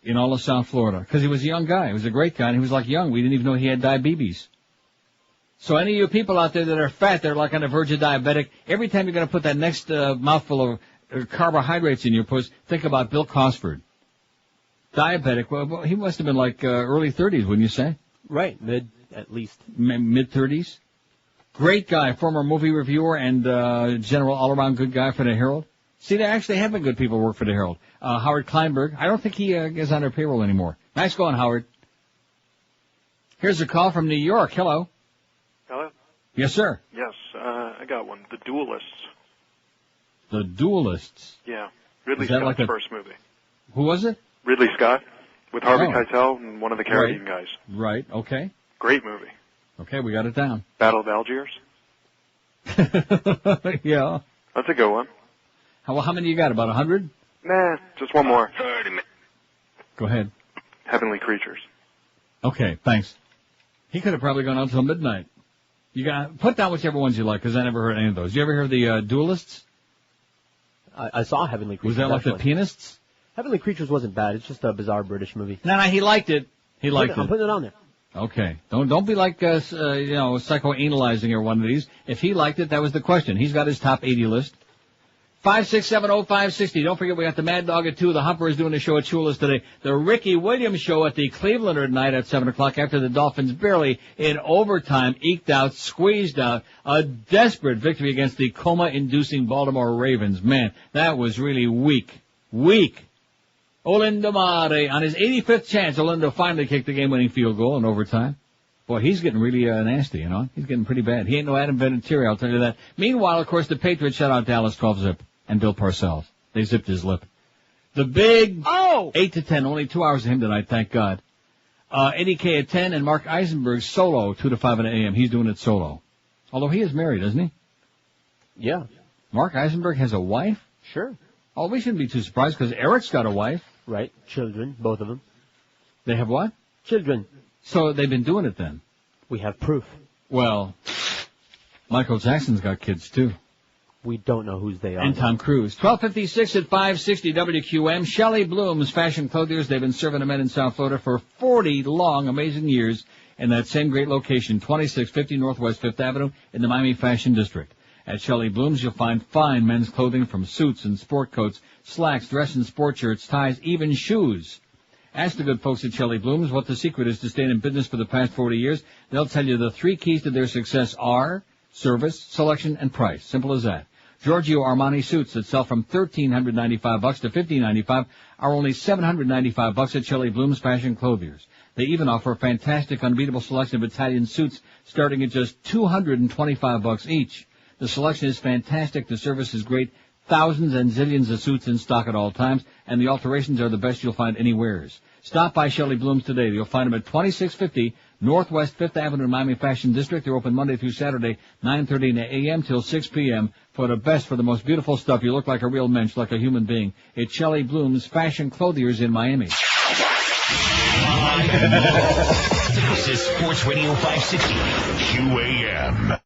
in all of South Florida. Because he was a young guy. He was a great guy. And he was like young. We didn't even know he had diabetes. So any of you people out there that are fat, they're like on the verge of diabetic, every time you're going to put that next mouthful of carbohydrates in your puss, think about Bill Cosford. Diabetic. Well, he must have been like early 30s, wouldn't you say? Right. At least. Mid-30s. Great guy, former movie reviewer and general all-around good guy for the Herald. See, they actually have been good people who work for the Herald. Howard Kleinberg. I don't think he is on their payroll anymore. Nice going, Howard. Here's a call from New York. Hello. Hello? Yes, sir. Yes, I got one. The Duelists. The Duelists. Yeah. Ridley Is that Scott's like first movie. Who was it? Ridley Scott with Harvey Oh. Keitel and one of the Caribbean guys. Right, okay. Great movie. Okay, we got it down. Battle of Algiers. Yeah. That's a good one. How many you got? About 100? Nah, just one more. Go ahead. Heavenly Creatures. Okay, thanks. He could have probably gone out till midnight. You got put down whichever ones you like, because I never heard any of those. You ever hear of the Duelists? I saw Heavenly Creatures. Was that like actually. the Pianists? Heavenly Creatures wasn't bad. It's just a bizarre British movie. No, he liked it. I'm putting it on there. Okay. Don't be like, psychoanalyzing or one of these. If he liked it, that was the question. He's got his top 80 list. 5670560. Don't forget we got the Mad Dog at 2. The Humper is doing a show at Chula's today. The Ricky Williams show at the Clevelander tonight at 7 o'clock after the Dolphins barely in overtime eked out, squeezed out a desperate victory against the coma-inducing Baltimore Ravens. Man, that was really weak. Weak. Olindo Mare, on his 85th chance, Olindo finally kicked the game-winning field goal in overtime. Boy, he's getting really nasty, you know. He's getting pretty bad. He ain't no Adam Vinatieri, I'll tell you that. Meanwhile, of course, the Patriots shut out Dallas 12-zip and Bill Parcells. They zipped his lip. The big 8 to 10, only 2 hours of him tonight, thank God. Eddie K at 10 and Mark Eisenberg solo, 2 to 5 in the a.m. He's doing it solo. Although he is married, isn't he? Yeah. Mark Eisenberg has a wife? Sure. Oh, we shouldn't be too surprised because Eric's got a wife. Right. Children, both of them. They have what? Children. So they've been doing it then? We have proof. Well, Michael Jackson's got kids too. We don't know whose they are. And Tom Cruise. 1256 at 560 WQM. Shelley Bloom's Fashion Clothiers. They've been serving the men in South Florida for 40 long, amazing years in that same great location, 2650 Northwest 5th Avenue in the Miami Fashion District. At Shelley Bloom's, you'll find fine men's clothing from suits and sport coats, slacks, dress and sport shirts, ties, even shoes. Ask the good folks at Shelley Bloom's what the secret is to staying in business for the past 40 years. They'll tell you the 3 keys to their success are service, selection, and price. Simple as that. Giorgio Armani suits that sell from $1,395 to $1,595 are only $795 at Shelley Bloom's Fashion Clothiers. They even offer a fantastic, unbeatable selection of Italian suits starting at just $225 each. The selection is fantastic. The service is great. Thousands and zillions of suits in stock at all times, and the alterations are the best you'll find anywheres. Stop by Shelley Bloom's today. You'll find them at 2650 Northwest 5th Avenue in Miami Fashion District. They're open Monday through Saturday, 9:30 a.m. till 6 p.m. for the best, for the most beautiful stuff. You look like a real mensch, like a human being. It's Shelley Bloom's Fashion Clothiers in Miami. This is Sports Radio 560 QAM.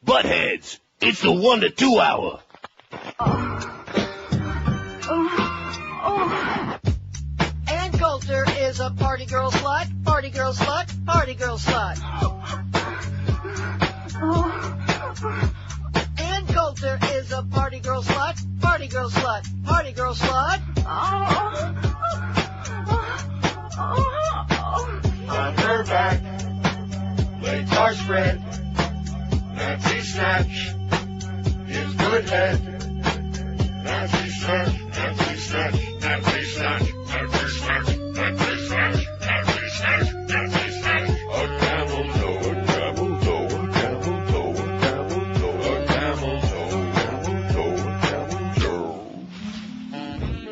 Buttheads, it's the 1 to 2 hour. Ann Coulter is a party girl slut, party girl slut, party girl slut. Ann Coulter is a party girl slut, party girl slut, party girl slut. spread. Nazi snatch is good head. Nazi snatch, Nazi snatch, Nazi snatch, Nazi snatch, Nazi snatch, Nazi snatch, Nazi snatch. A camel toe, a camel toe, a camel toe, a camel toe, a camel toe, a camel toe.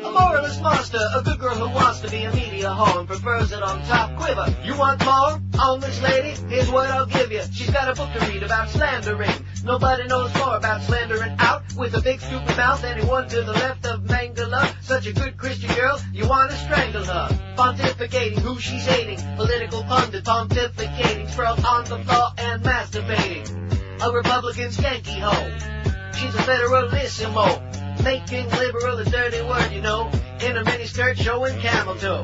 A moralist monster, a good girl who wants to be a media whore and prefers it on top quiver. You want more on this lady? Here's what I'll give you. She's got a book to read about slandering. Nobody knows more about slandering out with a big stupid mouth. Anyone to the left of Mangala, such a good Christian girl, you want to strangle her. Pontificating who she's hating, political pundit pontificating, sprawled on the floor and masturbating. A Republican skanky hoe. She's a federalissimo, making liberal a dirty word, you know, in a miniskirt showing camel toe.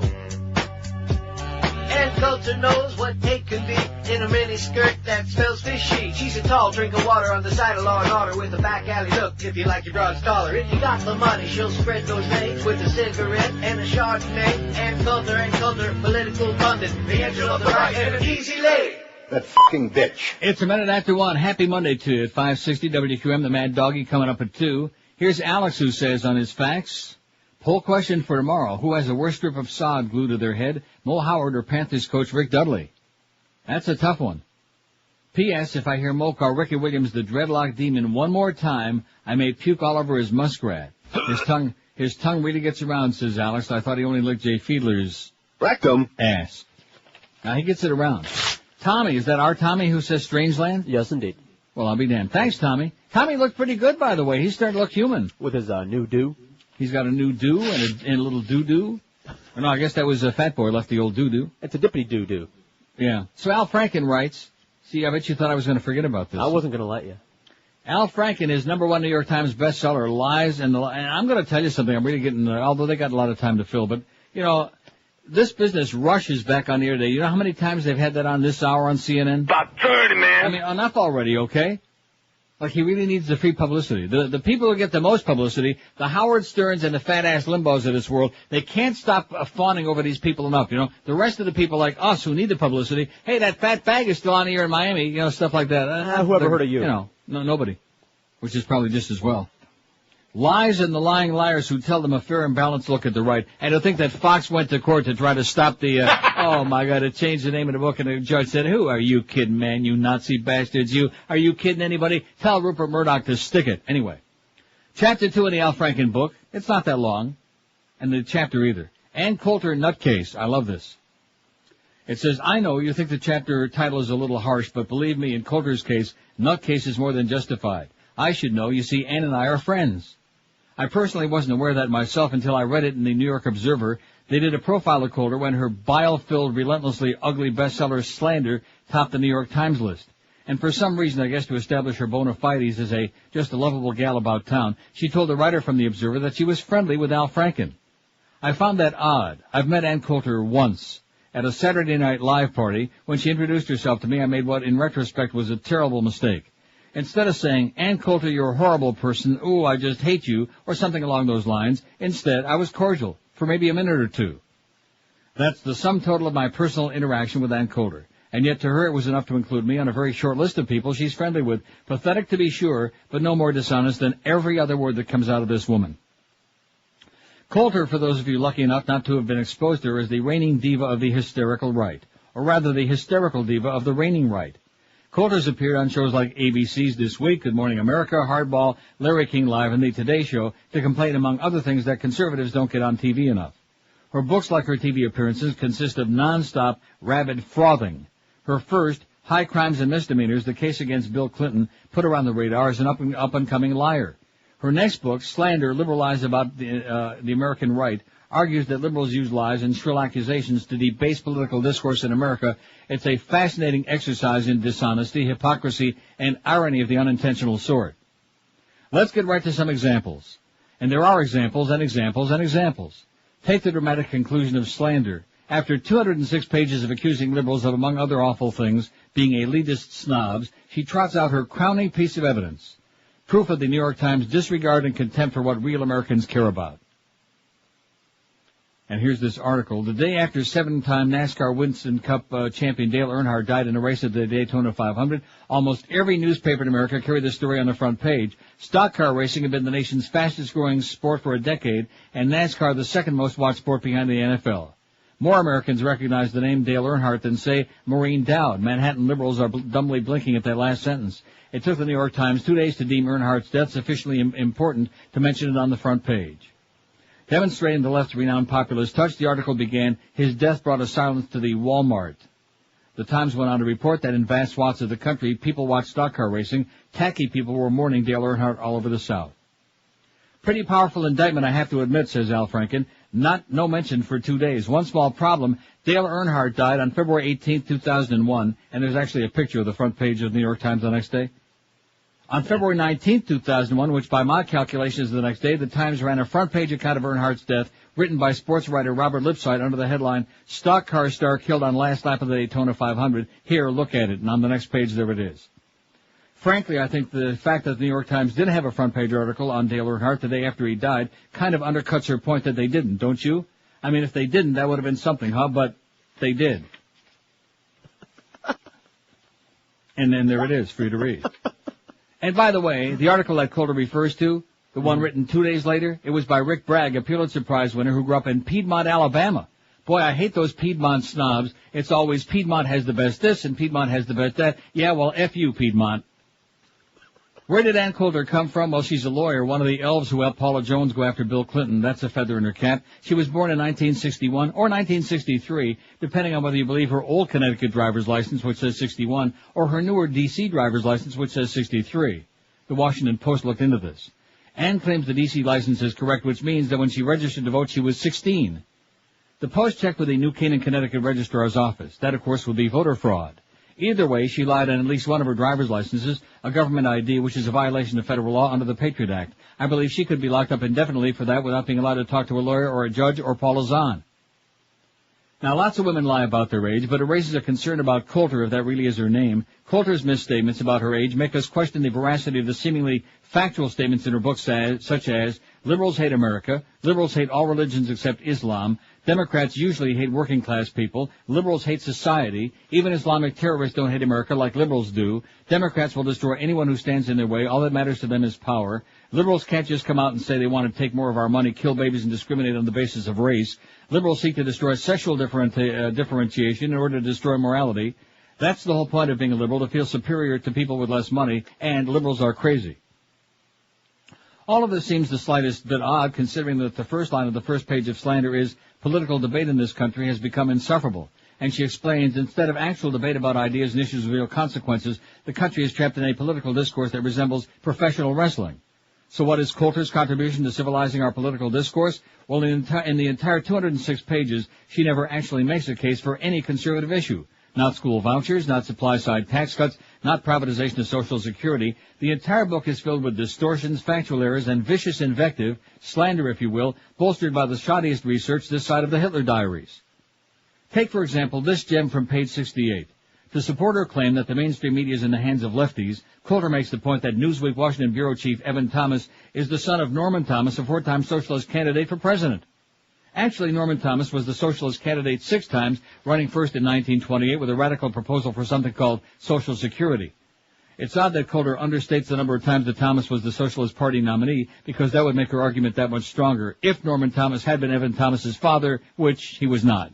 Ann Coulter knows what hate can be in a miniskirt that smells fishy. She's a tall drink of water on the side of Law and Order with a back alley look. If you like your broads taller, if you got the money, she'll spread those legs with a cigarette and a Chardonnay. Ann Coulter, political pundit, the angel of the right and an easy lady. That fucking bitch. It's a minute after 1. Happy Monday to you at 560 WQM. The Mad Doggy coming up at 2. Here's Alex who says on his fax, poll question for tomorrow. Who has the worst strip of sod glued to their head? Mo Howard or Panthers coach Rick Dudley? That's a tough one. P.S. If I hear Mo call Ricky Williams the dreadlock demon one more time, I may puke all over his muskrat. His tongue really gets around, says Alex. I thought he only licked Jay Fiedler's rectum ass. Now he gets it around. Tommy, is that our Tommy who says Strangeland? Yes, indeed. Well, I'll be damned. Thanks, Tommy. Tommy looked pretty good, by the way. He's starting to look human. With his new do. He's got a new do and a little doo-doo. Or no, I guess that was a Fat Boy left the old doo-doo. It's a dippity doo-doo. Yeah. So Al Franken writes, see, I bet you thought I was going to forget about this. I wasn't going to let you. Al Franken is #1 New York Times bestseller, Lies and I'm going to tell you something. I'm really getting, although they got a lot of time to fill, but, you know, this business rushes back on the air today. You know how many times they've had that on this hour on CNN? About 30, man. I mean, enough already, okay? Like, he really needs the free publicity. The people who get the most publicity, the Howard Sterns and the fat-ass Limbos of this world, they can't stop fawning over these people enough, you know? The rest of the people like us who need the publicity, hey, that fat bag is still on the air in Miami, you know, stuff like that. Whoever heard of you? You know, nobody. Which is probably just as well. Lies and the lying liars who tell them a fair and balanced look at the right. And to think that Fox went to court to try to stop the, oh my God, it changed the name of the book and the judge said, who are you kidding, man, you Nazi bastards, you? Are you kidding anybody? Tell Rupert Murdoch to stick it. Anyway. Chapter 2 in the Al Franken book. It's not that long. And the chapter either. Ann Coulter, Nutcase. I love this. It says, I know you think the chapter title is a little harsh, but believe me, in Coulter's case, Nutcase is more than justified. I should know. You see, Ann and I are friends. I personally wasn't aware of that myself until I read it in the New York Observer. They did a profile of Coulter when her bile-filled, relentlessly ugly bestseller Slander topped the New York Times list. And for some reason, I guess to establish her bona fides as just a lovable gal about town, she told a writer from the Observer that she was friendly with Al Franken. I found that odd. I've met Ann Coulter once at a Saturday Night Live party. When she introduced herself to me, I made what in retrospect was a terrible mistake. Instead of saying, Ann Coulter, you're a horrible person, ooh, I just hate you, or something along those lines, instead, I was cordial, for maybe a minute or two. That's the sum total of my personal interaction with Ann Coulter. And yet to her it was enough to include me on a very short list of people she's friendly with. Pathetic to be sure, but no more dishonest than every other word that comes out of this woman. Coulter, for those of you lucky enough not to have been exposed to her, is the reigning diva of the hysterical right. Or rather, the hysterical diva of the reigning right. Coulter's appeared on shows like ABC's This Week, Good Morning America, Hardball, Larry King Live, and The Today Show to complain, among other things, that conservatives don't get on TV enough. Her books, like her TV appearances, consist of non-stop, rabid frothing. Her first, High Crimes and Misdemeanors, The Case Against Bill Clinton, put her on the radar as an up-and-coming liar. Her next book, Slander, Liberal Lies About the American Right, argues that liberals use lies and shrill accusations to debase political discourse in America. It's a fascinating exercise in dishonesty, hypocrisy, and irony of the unintentional sort. Let's get right to some examples. And there are examples and examples and examples. Take the dramatic conclusion of Slander. After 206 pages of accusing liberals of, among other awful things, being elitist snobs, she trots out her crowning piece of evidence. Proof of the New York Times' disregard and contempt for what real Americans care about. And here's this article. The day after 7-time NASCAR Winston Cup champion Dale Earnhardt died in a race at the Daytona 500, almost every newspaper in America carried the story on the front page. Stock car racing had been the nation's fastest-growing sport for a decade, and NASCAR the second most watched sport behind the NFL. More Americans recognize the name Dale Earnhardt than, say, Maureen Dowd. Manhattan liberals are dumbly blinking at that last sentence. It took the New York Times 2 days to deem Earnhardt's death sufficiently important to mention it on the front page. Demonstrating the left's renowned populist touch, the article began, his death brought a silence to the Walmart. The Times went on to report that in vast swaths of the country, people watched stock car racing. Tacky people were mourning Dale Earnhardt all over the South. Pretty powerful indictment, I have to admit, says Al Franken. No mention for 2 days. One small problem, Dale Earnhardt died on February 18, 2001, and there's actually a picture of the front page of the New York Times the next day. On February 19, 2001, which by my calculations is the next day, the Times ran a front-page account of Earnhardt's death, written by sports writer Robert Lipsyte under the headline, Stock Car Star Killed on Last Lap of the Daytona 500. Here, look at it. And on the next page, there it is. Frankly, I think the fact that the New York Times did have a front-page article on Dale Earnhardt the day after he died kind of undercuts her point that they didn't, don't you? I mean, if they didn't, that would have been something, huh? But they did. And then there it is for you to read. And by the way, the article that Coulter refers to, the one written 2 days later, it was by Rick Bragg, a Pulitzer Prize winner who grew up in Piedmont, Alabama. Boy, I hate those Piedmont snobs. It's always Piedmont has the best this and Piedmont has the best that. Yeah, well, F you, Piedmont. Where did Ann Coulter come from? Well, she's a lawyer, one of the elves who helped Paula Jones go after Bill Clinton. That's a feather in her cap. She was born in 1961 or 1963, depending on whether you believe her old Connecticut driver's license, which says 61, or her newer D.C. driver's license, which says 63. The Washington Post looked into this. Ann claims the D.C. license is correct, which means that when she registered to vote, she was 16. The Post checked with the New Canaan, Connecticut registrar's office. That, of course, would be voter fraud. Either way, she lied on at least one of her driver's licenses, a government ID, which is a violation of federal law under the Patriot Act. I believe she could be locked up indefinitely for that without being allowed to talk to a lawyer or a judge or Paula Zahn. Now, lots of women lie about their age, but it raises a concern about Coulter, if that really is her name. Coulter's misstatements about her age make us question the veracity of the seemingly factual statements in her books, such as, liberals hate America, liberals hate all religions except Islam, Democrats usually hate working-class people, liberals hate society, even Islamic terrorists don't hate America like liberals do, Democrats will destroy anyone who stands in their way, all that matters to them is power, liberals can't just come out and say they want to take more of our money, kill babies, and discriminate on the basis of race, liberals seek to destroy sexual differentiation in order to destroy morality. That's the whole point of being a liberal, to feel superior to people with less money, and liberals are crazy. All of this seems the slightest bit odd, considering that the first line of the first page of Slander is, political debate in this country has become insufferable. And she explains, instead of actual debate about ideas and issues with real consequences, the country is trapped in a political discourse that resembles professional wrestling. So what is Coulter's contribution to civilizing our political discourse? Well, in the entire 206 pages, she never actually makes a case for any conservative issue. Not school vouchers, not supply-side tax cuts, not privatization of Social Security. The entire book is filled with distortions, factual errors, and vicious invective, slander, if you will, bolstered by the shoddiest research this side of the Hitler diaries. Take, for example, this gem from page 68. To support her claim that the mainstream media is in the hands of lefties, Coulter makes the point that Newsweek Washington bureau chief Evan Thomas is the son of Norman Thomas, a four-time socialist candidate for president. Actually, Norman Thomas was the socialist candidate 6 times, running first in 1928 with a radical proposal for something called Social Security. It's odd that Coulter understates the number of times that Thomas was the Socialist Party nominee, because that would make her argument that much stronger, if Norman Thomas had been Evan Thomas's father, which he was not.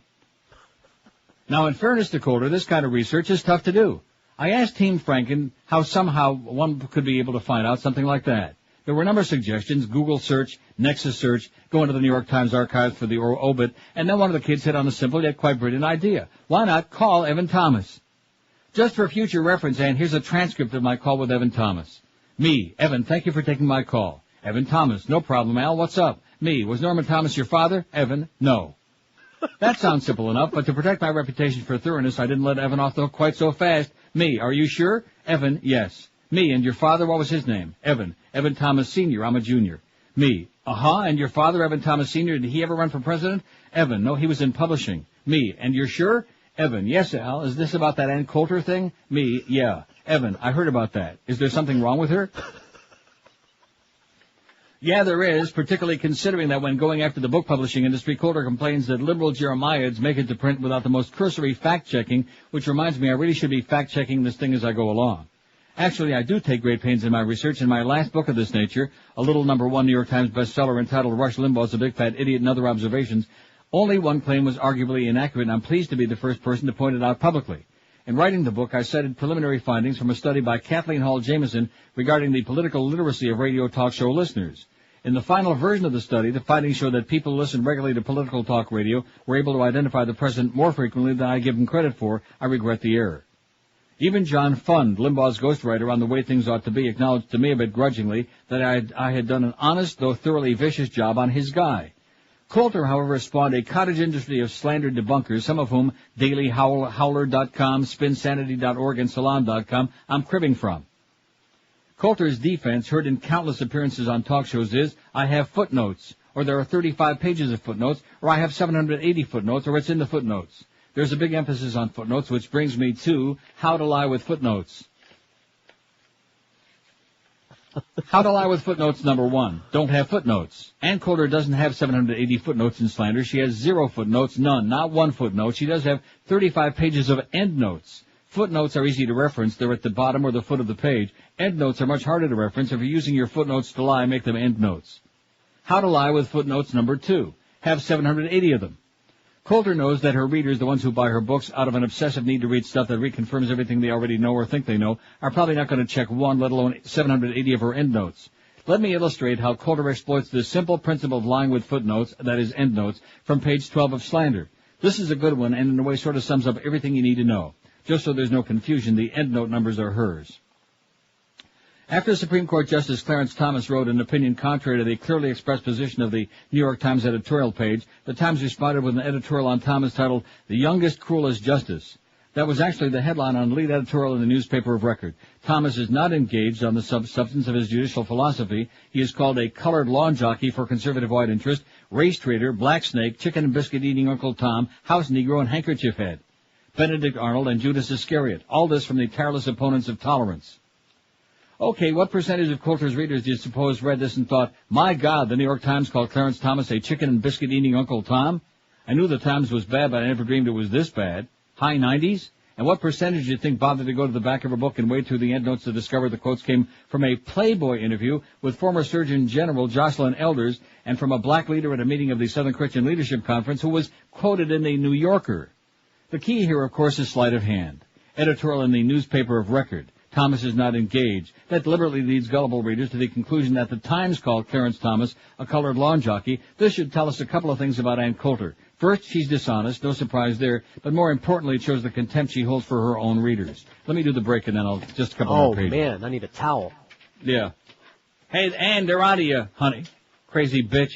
Now, in fairness to Coulter, this kind of research is tough to do. I asked Team Franken how somehow one could be able to find out something like that. There were a number of suggestions, Google search, Nexus search, go into the New York Times archives for the obit, and then one of the kids hit on a simple yet quite brilliant idea. Why not call Evan Thomas? Just for future reference, and here's a transcript of my call with Evan Thomas. Me, Evan, thank you for taking my call. Evan Thomas, no problem, Al, what's up? Me, was Norman Thomas your father? Evan, no. That sounds simple enough, but to protect my reputation for thoroughness, I didn't let Evan off the hook quite so fast. Me, are you sure? Evan, yes. Me, and your father, what was his name? Evan. Evan Thomas Sr., I'm a junior. Me, and your father, Evan Thomas Sr., did he ever run for president? Evan, no, he was in publishing. Me, and you're sure? Evan, yes, Al, is this about that Ann Coulter thing? Me, yeah. Evan, I heard about that. Is there something wrong with her? Yeah, there is, particularly considering that when going after the book publishing industry, Coulter complains that liberal Jeremiads make it to print without the most cursory fact-checking, which reminds me I really should be fact-checking this thing as I go along. Actually, I do take great pains in my research. In my last book of this nature, a little #1 New York Times bestseller entitled Rush Limbaugh's a Big Fat Idiot and Other Observations, only one claim was arguably inaccurate, and I'm pleased to be the first person to point it out publicly. In writing the book, I cited preliminary findings from a study by Kathleen Hall Jameson regarding the political literacy of radio talk show listeners. In the final version of the study, the findings show that people who listen regularly to political talk radio were able to identify the president more frequently than I give them credit for. I regret the error. Even John Fund, Limbaugh's ghostwriter on The Way Things Ought to Be, acknowledged to me a bit grudgingly that I had done an honest, though thoroughly vicious job on his guy. Coulter, however, spawned a cottage industry of slander debunkers, some of whom DailyHowler.com, SpinSanity.org, and Salon.com I'm cribbing from. Coulter's defense, heard in countless appearances on talk shows, is, I have footnotes, or there are 35 pages of footnotes, or I have 780 footnotes, or it's in the footnotes. There's a big emphasis on footnotes, which brings me to How to Lie with Footnotes. How to Lie with Footnotes #1. Don't have footnotes. Ann Coulter doesn't have 780 footnotes in slander. She has 0 footnotes, none, not 1 footnote. She does have 35 pages of endnotes. Footnotes are easy to reference. They're at the bottom or the foot of the page. Endnotes are much harder to reference. If you're using your footnotes to lie, make them endnotes. How to Lie with Footnotes #2. Have 780 of them. Coulter knows that her readers, the ones who buy her books out of an obsessive need to read stuff that reconfirms everything they already know or think they know, are probably not going to check 1, let alone 780 of her endnotes. Let me illustrate how Coulter exploits this simple principle of lying with footnotes, that is, endnotes, from page 12 of Slander. This is a good one, and in a way sort of sums up everything you need to know. Just so there's no confusion, the endnote numbers are hers. After Supreme Court Justice Clarence Thomas wrote an opinion contrary to the clearly expressed position of the New York Times editorial page, the Times responded with an editorial on Thomas titled, The Youngest, Cruelest Justice. That was actually the headline on the lead editorial in the newspaper of record. Thomas is not engaged on the substance of his judicial philosophy. He is called a colored lawn jockey for conservative white interest, race trader, black snake, chicken and biscuit eating Uncle Tom, house Negro, and handkerchief head. Benedict Arnold and Judas Iscariot. All this from the tireless opponents of tolerance. Okay, what percentage of Coulter's readers do you suppose read this and thought, my God, the New York Times called Clarence Thomas a chicken and biscuit eating Uncle Tom? I knew the Times was bad, but I never dreamed it was this bad. High 90s? And what percentage do you think bothered to go to the back of her book and wade through the endnotes to discover the quotes came from a Playboy interview with former Surgeon General Jocelyn Elders and from a black leader at a meeting of the Southern Christian Leadership Conference who was quoted in the New Yorker? The key here, of course, is sleight of hand. Editorial in the newspaper of record. Thomas is not engaged. That deliberately leads gullible readers to the conclusion that the Times called Clarence Thomas a colored lawn jockey. This should tell us a couple of things about Ann Coulter. First, she's dishonest, no surprise there, but more importantly, it shows the contempt she holds for her own readers. Let me do the break and then I'll just a couple more pages. Oh, man, I need a towel. Yeah. Hey, Ann, they're out of you, honey. Crazy bitch.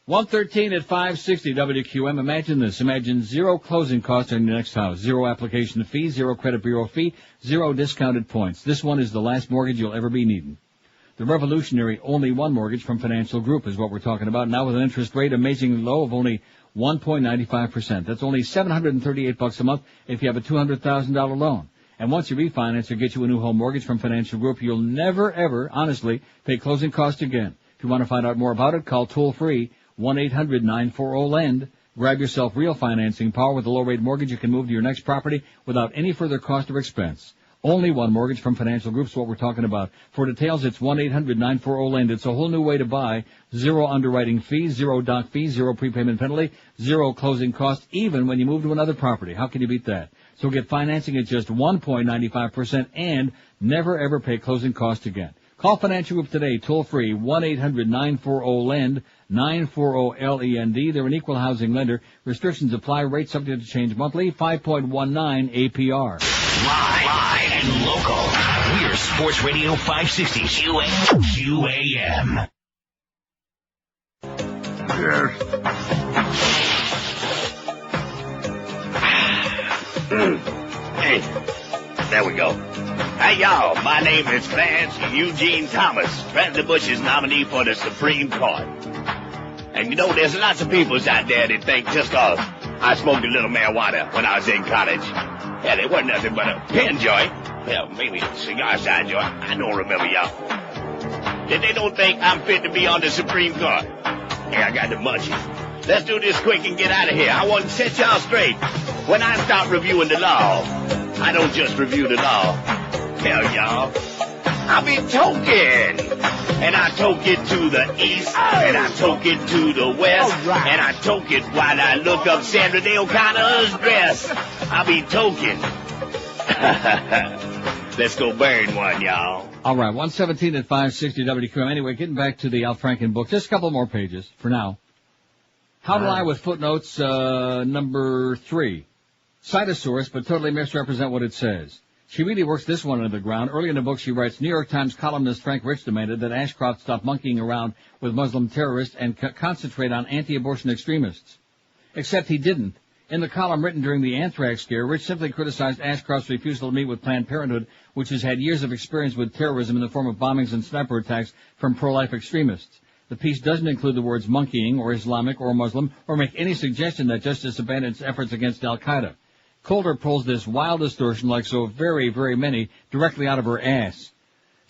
113 at 560 WQM. Imagine this. Imagine 0 closing costs on your next house. 0 application fee, 0 credit bureau fee, 0 discounted points. This one is the last mortgage you'll ever be needing. The revolutionary only one mortgage from Financial Group is what we're talking about now, with an interest rate amazingly low of only 1.95%. That's only $738 a month if you have a $200,000 loan. And once you refinance or get you a new home mortgage from Financial Group, you'll never, ever, honestly, pay closing costs again. If you want to find out more about it, call toll-free 1-800-940-LEND. Grab yourself real financing power. With a low-rate mortgage, you can move to your next property without any further cost or expense. Only one mortgage from Financial Group is what we're talking about. For details, it's 1-800-940-LEND. It's a whole new way to buy. 0 underwriting fees, 0 doc fees, 0 prepayment penalty, 0 closing costs, even when you move to another property. How can you beat that? So get financing at just 1.95% and never ever pay closing costs again. Call Financial Group today, toll-free, 1-800-940-LEND, 940-LEND. They're an equal housing lender. Restrictions apply. Rates subject to change monthly. 5.19 APR. Live and local. We're Sports Radio 560 QAM. Hey, there we go. Hey, y'all, my name is Vance Eugene Thomas, President Bush's nominee for the Supreme Court. And you know, there's lots of people out there that think just I smoked a little marijuana when I was in college. Yeah, it wasn't nothing but a pen joint. Well, maybe a cigar side joint. I don't remember, y'all. that they don't think I'm fit to be on the Supreme Court. Yeah, I got the munchies. Let's do this quick and get out of here. I want to set y'all straight. When I start reviewing the law, I don't just review the law. Hell, y'all, I be toking. And I toke it to the east, and I toke it to the west, and I toke it while I look up Sandra Day O'Connor's dress. I be toking. Let's go burn one, y'all. All right, 117 at 560 WQM. Anyway, getting back to the Al Franken book, just a couple more pages for now. How to Lie with Footnotes, number 3. Cite a source, but totally misrepresent what it says. She really works this one into the ground. Early in the book, she writes, New York Times columnist Frank Rich demanded that Ashcroft stop monkeying around with Muslim terrorists and concentrate on anti-abortion extremists. Except he didn't. In the column written during the anthrax scare, Rich simply criticized Ashcroft's refusal to meet with Planned Parenthood, which has had years of experience with terrorism in the form of bombings and sniper attacks from pro-life extremists. The piece doesn't include the words monkeying or Islamic or Muslim or make any suggestion that justice abandons efforts against al-Qaeda. Coulter pulls this wild distortion, like so very, very many, directly out of her ass.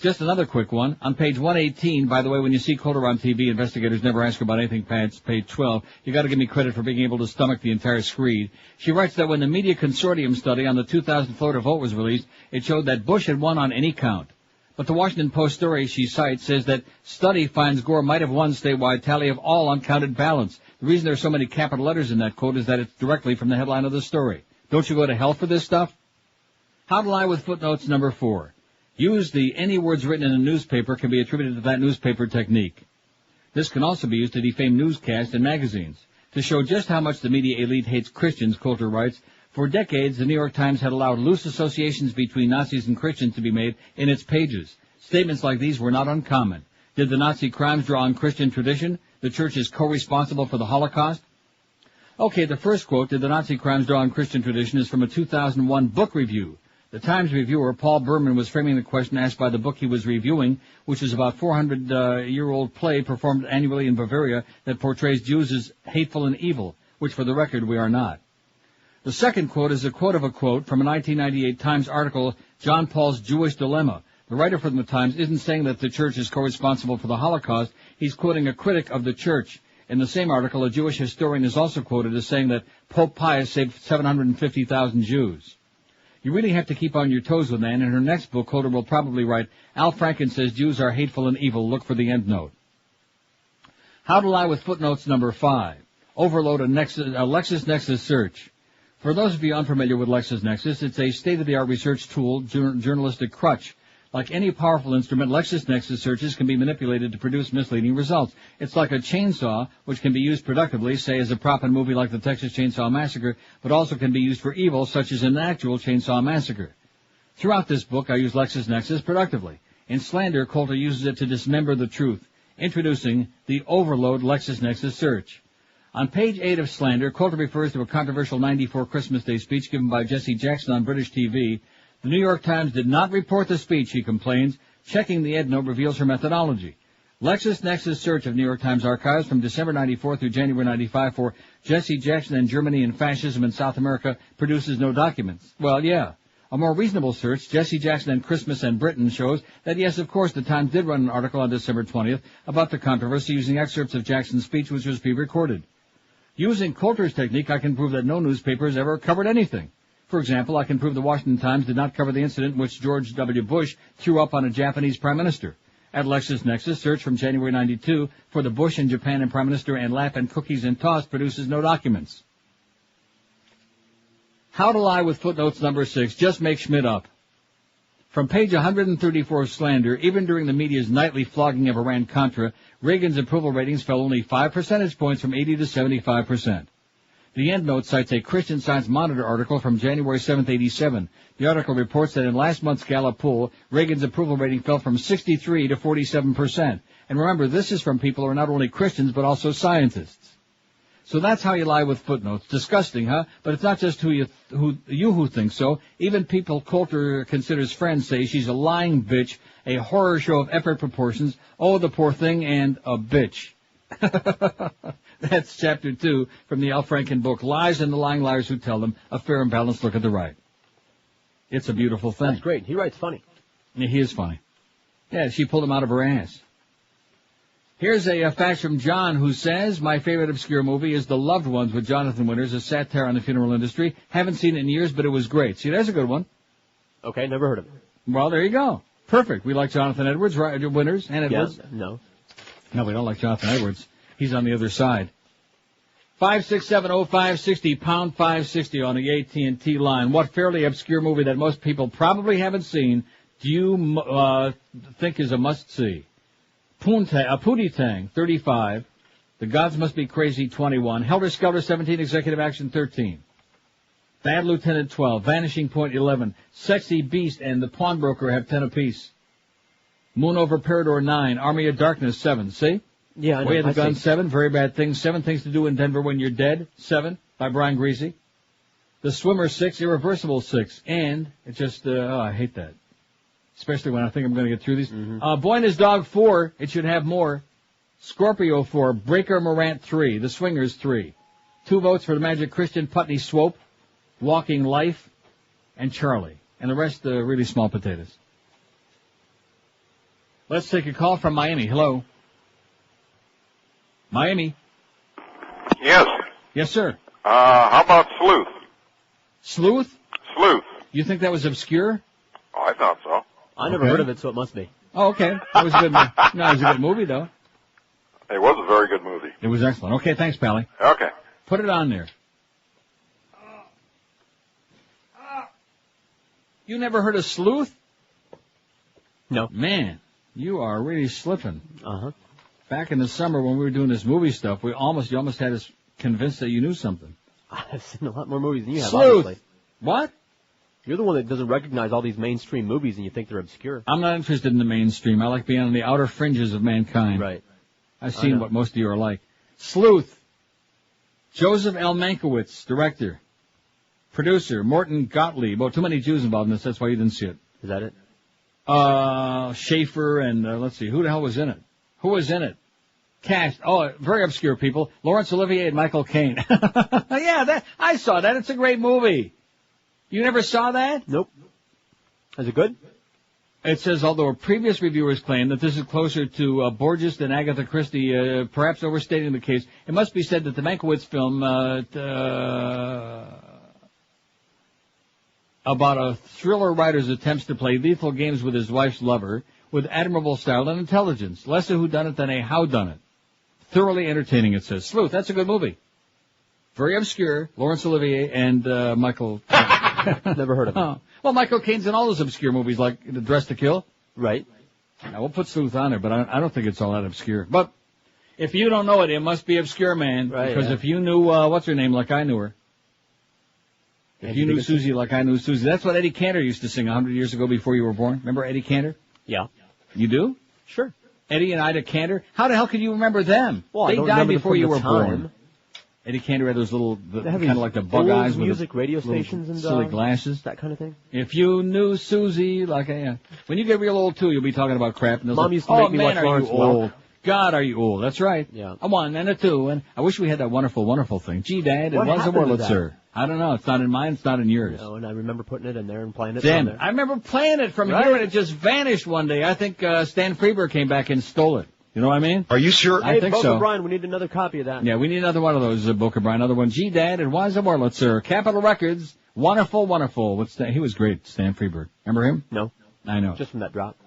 Just another quick one. On page 118, by the way, when you see Coulter on TV, investigators never ask about anything past page 12. You got to give me credit for being able to stomach the entire screed. She writes that when the Media Consortium study on the 2000 Florida vote was released, it showed that Bush had won on any count. But the Washington Post story she cites says that study finds Gore might have won statewide tally of all uncounted ballots. The reason there are so many capital letters in that quote is that it's directly from the headline of the story. Don't you go to hell for this stuff? How to Lie with Footnotes, number 4. Use the any words written in a newspaper can be attributed to that newspaper technique. This can also be used to defame newscasts and magazines. To show just how much the media elite hates Christians, Coulter writes, for decades the New York Times had allowed loose associations between Nazis and Christians to be made in its pages. Statements like these were not uncommon. Did the Nazi crimes draw on Christian tradition? The church is co-responsible for the Holocaust? Okay, the first quote, did the Nazi crimes draw on Christian tradition, is from a 2001 book review. The Times reviewer, Paul Berman, was framing the question asked by the book he was reviewing, which is about 400-year-old play performed annually in Bavaria that portrays Jews as hateful and evil, which for the record we are not. The second quote is a quote of a quote from a 1998 Times article, John Paul's Jewish Dilemma. The writer from the Times isn't saying that the church is co-responsible for the Holocaust. He's quoting a critic of the church. In the same article, a Jewish historian is also quoted as saying that Pope Pius saved 750,000 Jews. You really have to keep on your toes with Ann. In her next book, Coulter will probably write, Al Franken says Jews are hateful and evil. Look for the end note. How to Lie with Footnotes, number 5. Overload a LexisNexis search. For those of you unfamiliar with LexisNexis, it's a state-of-the-art research tool, journalistic crutch. Like any powerful instrument, LexisNexis searches can be manipulated to produce misleading results. It's like a chainsaw, which can be used productively, say as a prop in a movie like the Texas Chainsaw Massacre, but also can be used for evil, such as an actual Chainsaw Massacre. Throughout this book, I use LexisNexis productively. In Slander, Coulter uses it to dismember the truth. Introducing the Overload LexisNexis search. On page 8 of Slander, Coulter refers to a controversial 94 Christmas Day speech given by Jesse Jackson on British TV. The New York Times did not report the speech, he complains. Checking the EndNote reveals her methodology. LexisNexis search of New York Times archives from December 94 through January 95 for Jesse Jackson and Germany and fascism in South America produces no documents. Well, yeah. A more reasonable search, Jesse Jackson and Christmas and Britain, shows that, yes, of course, the Times did run an article on December 20th about the controversy using excerpts of Jackson's speech, which was pre-recorded. Using Coulter's technique, I can prove that no newspaper has ever covered anything. For example, I can prove the Washington Times did not cover the incident in which George W. Bush threw up on a Japanese prime minister. At LexisNexis, search from January 92 for the Bush and Japan and prime minister and lap and cookies and toast produces no documents. How to Lie with Footnotes, number 6. Just make Schmidt up. From page 134 of Slander, even during the media's nightly flogging of Iran-Contra, Reagan's approval ratings fell only 5 percentage points from 80 to 75%. The EndNote cites a Christian Science Monitor article from January 7, 87. The article reports that in last month's Gallup poll, Reagan's approval rating fell from 63 to 47%. And remember, this is from people who are not only Christians, but also scientists. So that's how you lie with footnotes. Disgusting, huh? But it's not just you who think so. Even people Coulter considers friends say she's a lying bitch, a horror show of epic proportions, oh, the poor thing, and a bitch. That's chapter 2 from the Al Franken book, Lies and the Lying Liars Who Tell Them, a fair and balanced look at the right. It's a beautiful thing. That's great. He writes funny. Yeah, he is funny. Yeah, she pulled him out of her ass. Here's a fax from John who says, my favorite obscure movie is The Loved Ones with Jonathan Winters, a satire on the funeral industry. Haven't seen it in years, but it was great. See, there's a good one. Okay, never heard of it. Well, there you go. Perfect. We like Jonathan Edwards, right? Winters and Edwards. Yes, no. No, we don't like Jonathan Edwards. He's on the other side. 5670560, pound 560 on the AT&T line. What fairly obscure movie that most people probably haven't seen do you think is a must-see? Pootie Tang, 35. The Gods Must Be Crazy, 21. Helter Skelter, 17. Executive Action, 13. Bad Lieutenant, 12. Vanishing Point, 11. Sexy Beast and The Pawnbroker have 10 apiece. Moon Over Parador, 9. Army of Darkness, 7. See? Yeah, I know. Way of the Gun, 7. Very Bad Things. 7 Things to Do in Denver When You're Dead, 7. By Brian Greasy. The Swimmer, 6. Irreversible, 6. And it just, I hate that. Especially when I think I'm going to get through these. Boy and His Dog, 4. It should have more. Scorpio, 4. Breaker Morant, 3. The Swingers, 3. 2 votes for the Magic Christian Putney Swope, Walking Life, and Charlie. And the rest, really small potatoes. Let's take a call from Miami. Hello. Miami. Yes. Yes, sir. How about Sleuth? Sleuth? Sleuth. You think that was obscure? Oh, I thought so. I never heard of it, so it must be. Oh, okay. That was a good movie. No, it was a good movie, though. It was a very good movie. It was excellent. Okay, thanks, Pally. Okay. Put it on there. You never heard of Sleuth? No. Man, you are really slipping. Uh-huh. Back in the summer when we were doing this movie stuff, you almost had us convinced that you knew something. I've seen a lot more movies than you have, Sleuth. obviously. What? You're the one that doesn't recognize all these mainstream movies and you think they're obscure. I'm not interested in the mainstream. I like being on the outer fringes of mankind. Right. I've seen what most of you are like. Sleuth. Joseph L. Mankiewicz, director. Producer, Morton Gottlieb. Oh, too many Jews involved in this. That's why you didn't see it. Is that it? Schaefer and, let's see, who the hell was in it? Who was in it? Cast. Oh, very obscure people. Laurence Olivier and Michael Caine. Yeah, I saw that. It's a great movie. You never saw that? Nope. Is it good? It says, although previous reviewers claim that this is closer to Borges than Agatha Christie, perhaps overstating the case, it must be said that the Mankiewicz film about a thriller writer's attempts to play lethal games with his wife's lover with admirable style and intelligence. Less a whodunit than a howdunit. Thoroughly entertaining, it says. Sleuth, that's a good movie. Very obscure. Laurence Olivier and Michael. Never heard of it. Well, Michael Caine's in all those obscure movies like Dressed to Kill. Right. Now, we'll put Sleuth on there, but I don't think it's all that obscure. But if you don't know it, it must be obscure, man. Right, because if you knew, what's her name, like I knew her. If you knew Susie like I knew Susie. That's what Eddie Cantor used to sing 100 years ago before you were born. Remember Eddie Cantor? Yeah. You do? Sure. Eddie and Ida Cantor? How the hell could you remember them? Well, they I don't died remember before you were time. born. Eddie Cantor had those little, kind of like the bug old eyes with music radio stations and silly glasses. That kind of thing. If you knew Susie, like when you get real old too, you'll be talking about crap. And Mom used to make me watch Lawrence old. God, are you old? That's right. Yeah. A 1 and a 2, and I wish we had that wonderful, wonderful thing. Gee, Dad, it What was a happened to Wurlitzer. I don't know. It's not in mine. It's not in yours. No, and I remember putting it in there and playing it. Damn it! I remember playing it from here, and it just vanished one day. I think Stan Freberg came back and stole it. You know what I mean? Are you sure? I think so. Brian, we need another copy of that. Yeah, we need another one of those, Boca Brian. Another one. Gee, Dad, it was a Wurlitzer. Capitol Records. Wonderful, wonderful. He was great, Stan Freberg. Remember him? No. I know. Just from that drop.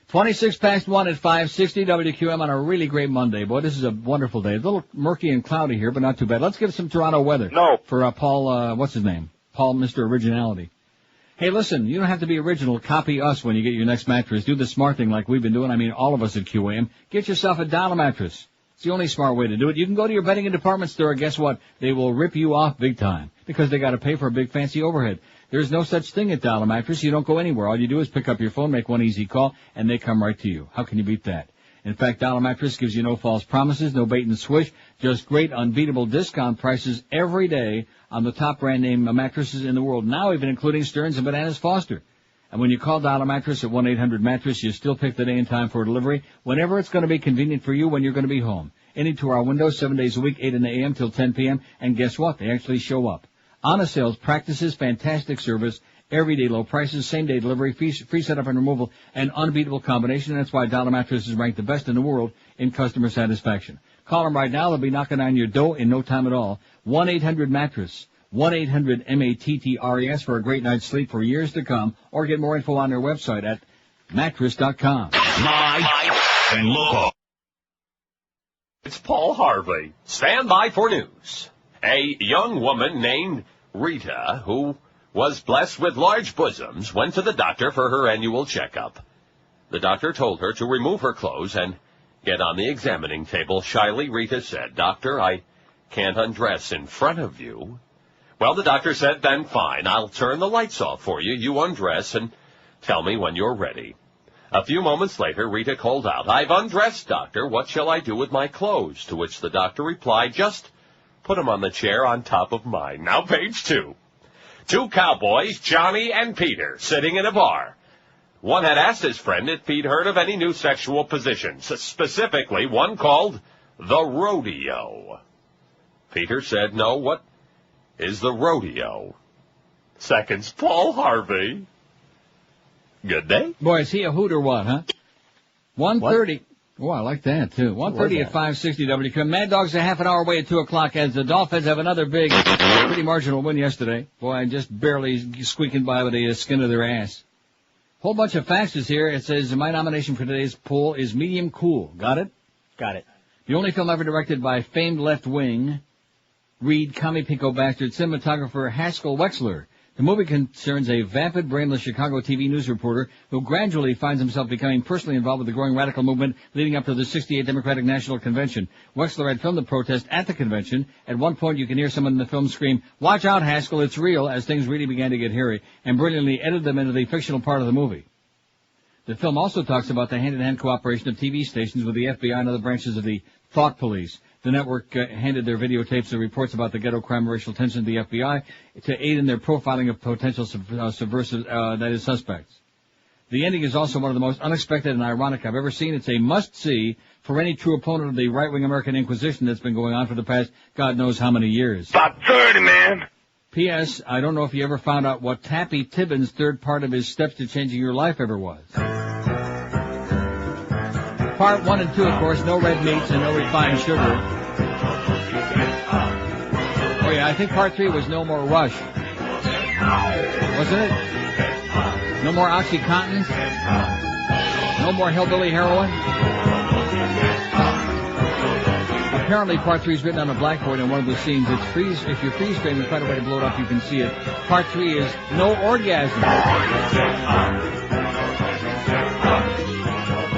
26 past 1 at 560 WQM on a really great Monday. Boy, this is a wonderful day. A little murky and cloudy here, but not too bad. Let's get some Toronto weather. No. For Paul, what's his name? Paul, Mr. Originality. Hey, listen, you don't have to be original. Copy us when you get your next mattress. Do the smart thing like we've been doing. I mean, all of us at QAM. Get yourself a dollar mattress. It's the only smart way to do it. You can go to your bedding and department store. Guess what? They will rip you off big time because they got to pay for a big fancy overhead. There's no such thing at Dollar Mattress. You don't go anywhere. All you do is pick up your phone, make one easy call, and they come right to you. How can you beat that? In fact, Dollar Mattress gives you no false promises, no bait and switch, just great unbeatable discount prices every day on the top brand name mattresses in the world, now even including Stearns and Bananas Foster. And when you call Dollar Mattress at 1-800-MATTRESS, you still pick the day and time for delivery, whenever it's going to be convenient for you when you're going to be home. Any to our windows, 7 days a week, 8 in the a.m. till 10 p.m., and guess what? They actually show up. Honest sales practices, fantastic service, Everyday low prices, same-day delivery, free setup and removal, and unbeatable combination. That's why Dollar Mattress is ranked the best in the world in customer satisfaction. Call them right now. They'll be knocking on your door in no time at all. 1-800-MATTRESS. 1-800-MATTRES for a great night's sleep for years to come. Or get more info on their website at mattress.com. Live and local. It's Paul Harvey. Stand by for news. A young woman named Rita, who was blessed with large bosoms, went to the doctor for her annual checkup. The doctor told her to remove her clothes and get on the examining table. Shyly, Rita said, "Doctor, I can't undress in front of you." Well, the doctor said, "Then fine, I'll turn the lights off for you. You undress and tell me when you're ready." A few moments later, Rita called out, "I've undressed, doctor. What shall I do with my clothes?" To which the doctor replied, "Just put them on the chair on top of mine." Now, page 2. Two cowboys, Johnny and Peter, sitting in a bar. One had asked his friend if he'd heard of any new sexual positions, specifically one called the rodeo. Peter said, "No, what is the rodeo?" Seconds, Paul Harvey. Good day. Boy, is he a hoot or what, huh? 1:30. Oh, I like that, too. 1:30 at 560 WQAM. Mad Dog's a half an hour away at 2 o'clock as the Dolphins have another big, pretty marginal win yesterday. Boy, just barely squeaking by with the skin of their ass. Whole bunch of faxes here. It says my nomination for today's poll is Medium Cool. Got it? Got it. The only film ever directed by famed left wing, Reed, commie pinko bastard, cinematographer Haskell Wexler. The movie concerns a vapid, brainless Chicago TV news reporter who gradually finds himself becoming personally involved with the growing radical movement leading up to the 68 Democratic National Convention. Wexler had filmed the protest at the convention. At one point, you can hear someone in the film scream, "Watch out, Haskell, it's real," as things really began to get hairy, and brilliantly edited them into the fictional part of the movie. The film also talks about the hand-in-hand cooperation of TV stations with the FBI and other branches of the Thought Police. The network handed their videotapes and reports about the ghetto crime and racial tension to the FBI to aid in their profiling of potential subversive, that is, suspects. The ending is also one of the most unexpected and ironic I've ever seen. It's a must-see for any true opponent of the right-wing American Inquisition that's been going on for the past God knows how many years. About 30, man. P.S. I don't know if you ever found out what Tappy Tibbins' third part of his Steps to Changing Your Life ever was. Part 1 and 2, of course, no red meats and no refined sugar. Oh, yeah, I think Part 3 was no more Rush. Wasn't it? No more OxyContins? No more hillbilly heroin? Apparently, Part 3 is written on a blackboard in one of the scenes. It's freeze. If you freeze frame and find a way to blow it up, you can see it. Part 3 is no orgasm.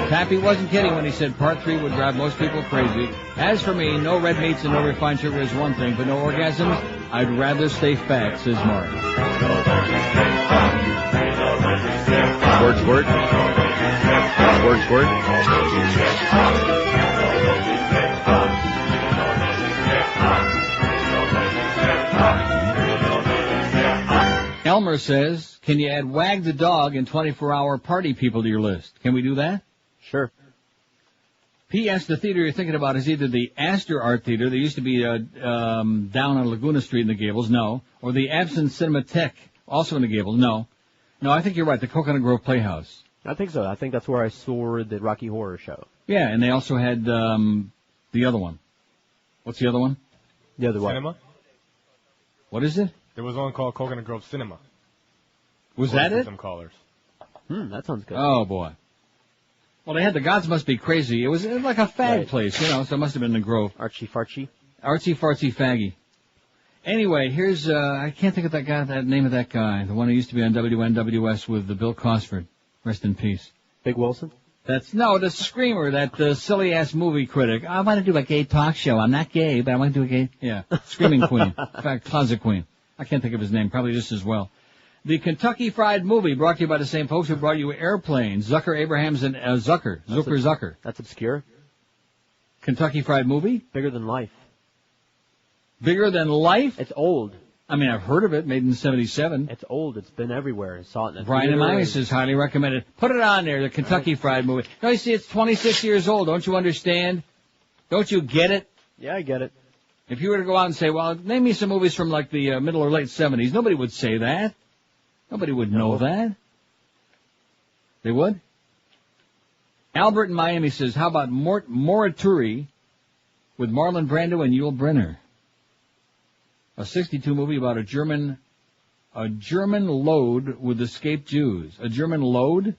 Tappy wasn't kidding when he said Part 3 would drive most people crazy. As for me, no red meats and no refined sugar is one thing, but no orgasms, I'd rather stay fat, says Mark. Squirt, squirt. Squirt, squirt. Elmer says, can you add Wag the Dog and 24-hour party people to your list? Can we do that? Sure. P.S. The theater you're thinking about is either the Astor Art Theater, that used to be down on Laguna Street in the Gables, no, or the Absinthe Cinematheque, also in the Gables, no. No, I think you're right, the Coconut Grove Playhouse. I think so. I think that's where I saw the Rocky Horror Show. Yeah, and they also had the other one. What's the other one? The other one. Cinema? What is it? There was one called Coconut Grove Cinema. Was that it? Some callers. That sounds good. Oh, boy. Well, they had the Gods Must Be Crazy. It was like a fag place, you know, so it must have been the Grove. Artsy-fartsy? Artsy-fartsy faggy. Anyway, here's, I can't think of that name of that guy, the one who used to be on WNWS with Bill Cosford. Rest in peace. Big Wilson? The Screamer, that silly-ass movie critic. I want to do a gay talk show. I'm not gay, but I want to do a gay, yeah, Screaming Queen. In fact, Closet Queen. I can't think of his name, probably just as well. The Kentucky Fried Movie, brought to you by the same folks who brought you Airplane, Zucker Abrahams and Zucker. That's obscure. Kentucky Fried Movie? Bigger than life. Bigger than life? It's old. I mean, I've heard of it, made in 1977. It's old. It's been everywhere. I saw it in the Brian and Mice is highly recommended. Put it on there, the Kentucky Fried Movie. No, you see, it's 26 years old. Don't you understand? Don't you get it? Yeah, I get it. If you were to go out and say, well, name me some movies from like the middle or late 70s, nobody would say that. Nobody would know that. They would? Albert in Miami says, how about Morituri with Marlon Brando and Yul Brynner? A 62 movie about a German load with escaped Jews. A German load?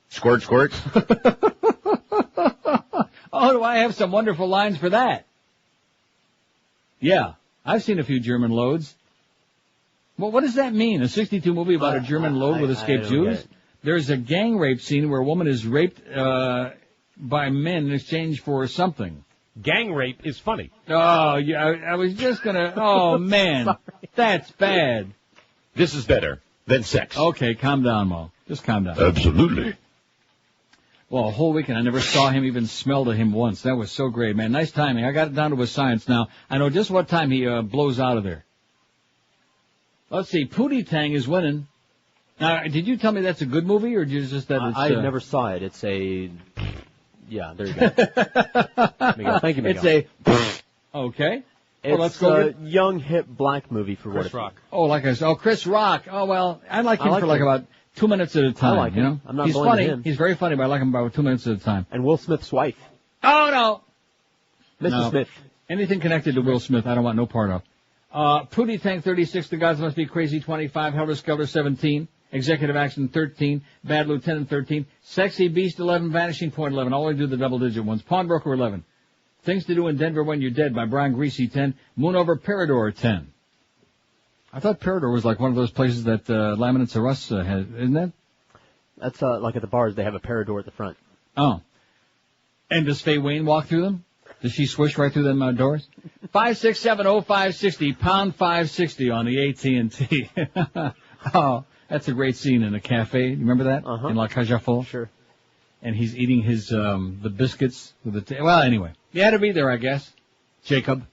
Squirt, squirt. Oh, do I have some wonderful lines for that? Yeah, I've seen a few German loads. Well, what does that mean? A 62 movie about a German load with escaped Jews? There's a gang rape scene where a woman is raped by men in exchange for something. Gang rape is funny. Oh, yeah, I was just gonna... Oh, man, that's bad. This is better than sex. Okay, calm down, Mo. Just calm down. Absolutely. Well, a whole weekend I never saw him, even smelled at him once. That was so great, man. Nice timing. I got it down to a science now. I know just what time he blows out of there. Let's see. Pootie Tang is winning. Now, did you tell me that's a good movie, or just that it's... I never saw it. It's a... Yeah, there you go. Thank you, Miguel. It's a... Okay. Well, let's go. It's a young, hip, black movie for Chris Rock. Oh, like I said. Oh, Chris Rock. Oh, well, I like him for about 2 minutes at a time. I like him. You know? I'm not He's blind to funny. him. He's very funny, but I like him about 2 minutes at a time. And Will Smith's wife. Oh, no. Mr. Smith. Anything connected to Will Smith, I don't want no part of. Pootie Tang 36, The Gods Must Be Crazy 25, Helter Skelter 17, Executive Action 13, Bad Lieutenant 13, Sexy Beast 11, Vanishing Point 11. I'll only do the double-digit ones. Pawnbroker 11. Things to Do in Denver When You're Dead by Brian Greasy 10, Moon Over Parador 10. I thought Parador was like one of those places that Laminates of Us has, isn't that? That's like at the bars, they have a Parador at the front. Oh. And does Faye Wayne walk through them? Does she swish right through them doors? 5670560, pound 560 on the AT&T. Oh, that's a great scene in a cafe. You remember that? Uh-huh. In La Cajafol? Sure. And he's eating his, the biscuits with the, well, anyway. You had to be there, I guess. Jacob.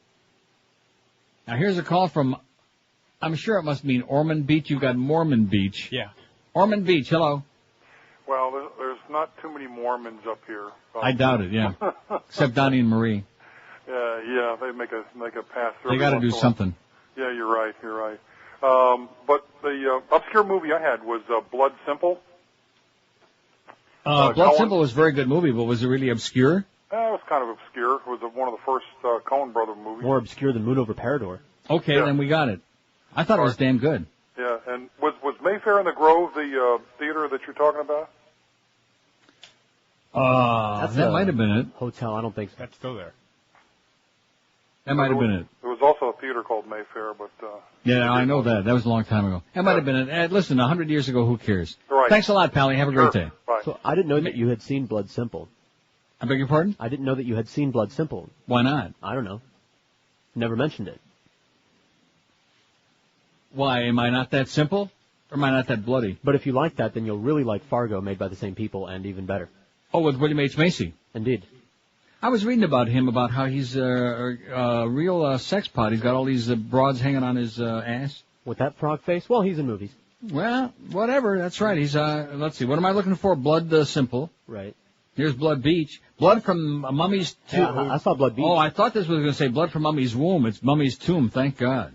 Now here's a call from, I'm sure it must mean Ormond Beach. You got Mormon Beach. Yeah. Ormond Beach, hello. Well, there's not too many Mormons up here. I doubt it, yeah. Except Donnie and Marie. Yeah, they make a pass through. They got to do something. Yeah, you're right. But the obscure movie I had was Blood Simple. Blood Simple was a very good movie, but was it really obscure? It was kind of obscure. It was one of the first Coen Brother movies. More obscure than Moon Over Parador. Okay, then we got it. I thought it was damn good. Yeah, and was Mayfair in the Grove the theater that you're talking about? That might have been it. Hotel, I don't think so. That's still there. That might have been it. There was also a theater called Mayfair, but... Yeah, I know that. That was a long time ago. That might have been it. Listen, 100 years ago, who cares? Right. Thanks a lot, Pally. Have a great day. Bye. So I didn't know that you had seen Blood Simple. I beg your pardon? I didn't know that you had seen Blood Simple. Why not? I don't know. Never mentioned it. Why? Am I not that simple? Or am I not that bloody? But if you like that, then you'll really like Fargo, made by the same people, and even better. Oh, with William H. Macy. Indeed. I was reading about him, about how he's a real sex pot. He's got all these broads hanging on his ass. With that frog face? Well, he's in movies. Well, whatever. That's right. He's, let's see. What am I looking for? Blood Simple. Right. Here's Blood Beach. Blood from Mummy's Tomb. Yeah, I saw Blood Beach. Oh, I thought this was going to say Blood from Mummy's Womb. It's Mummy's Tomb. Thank God.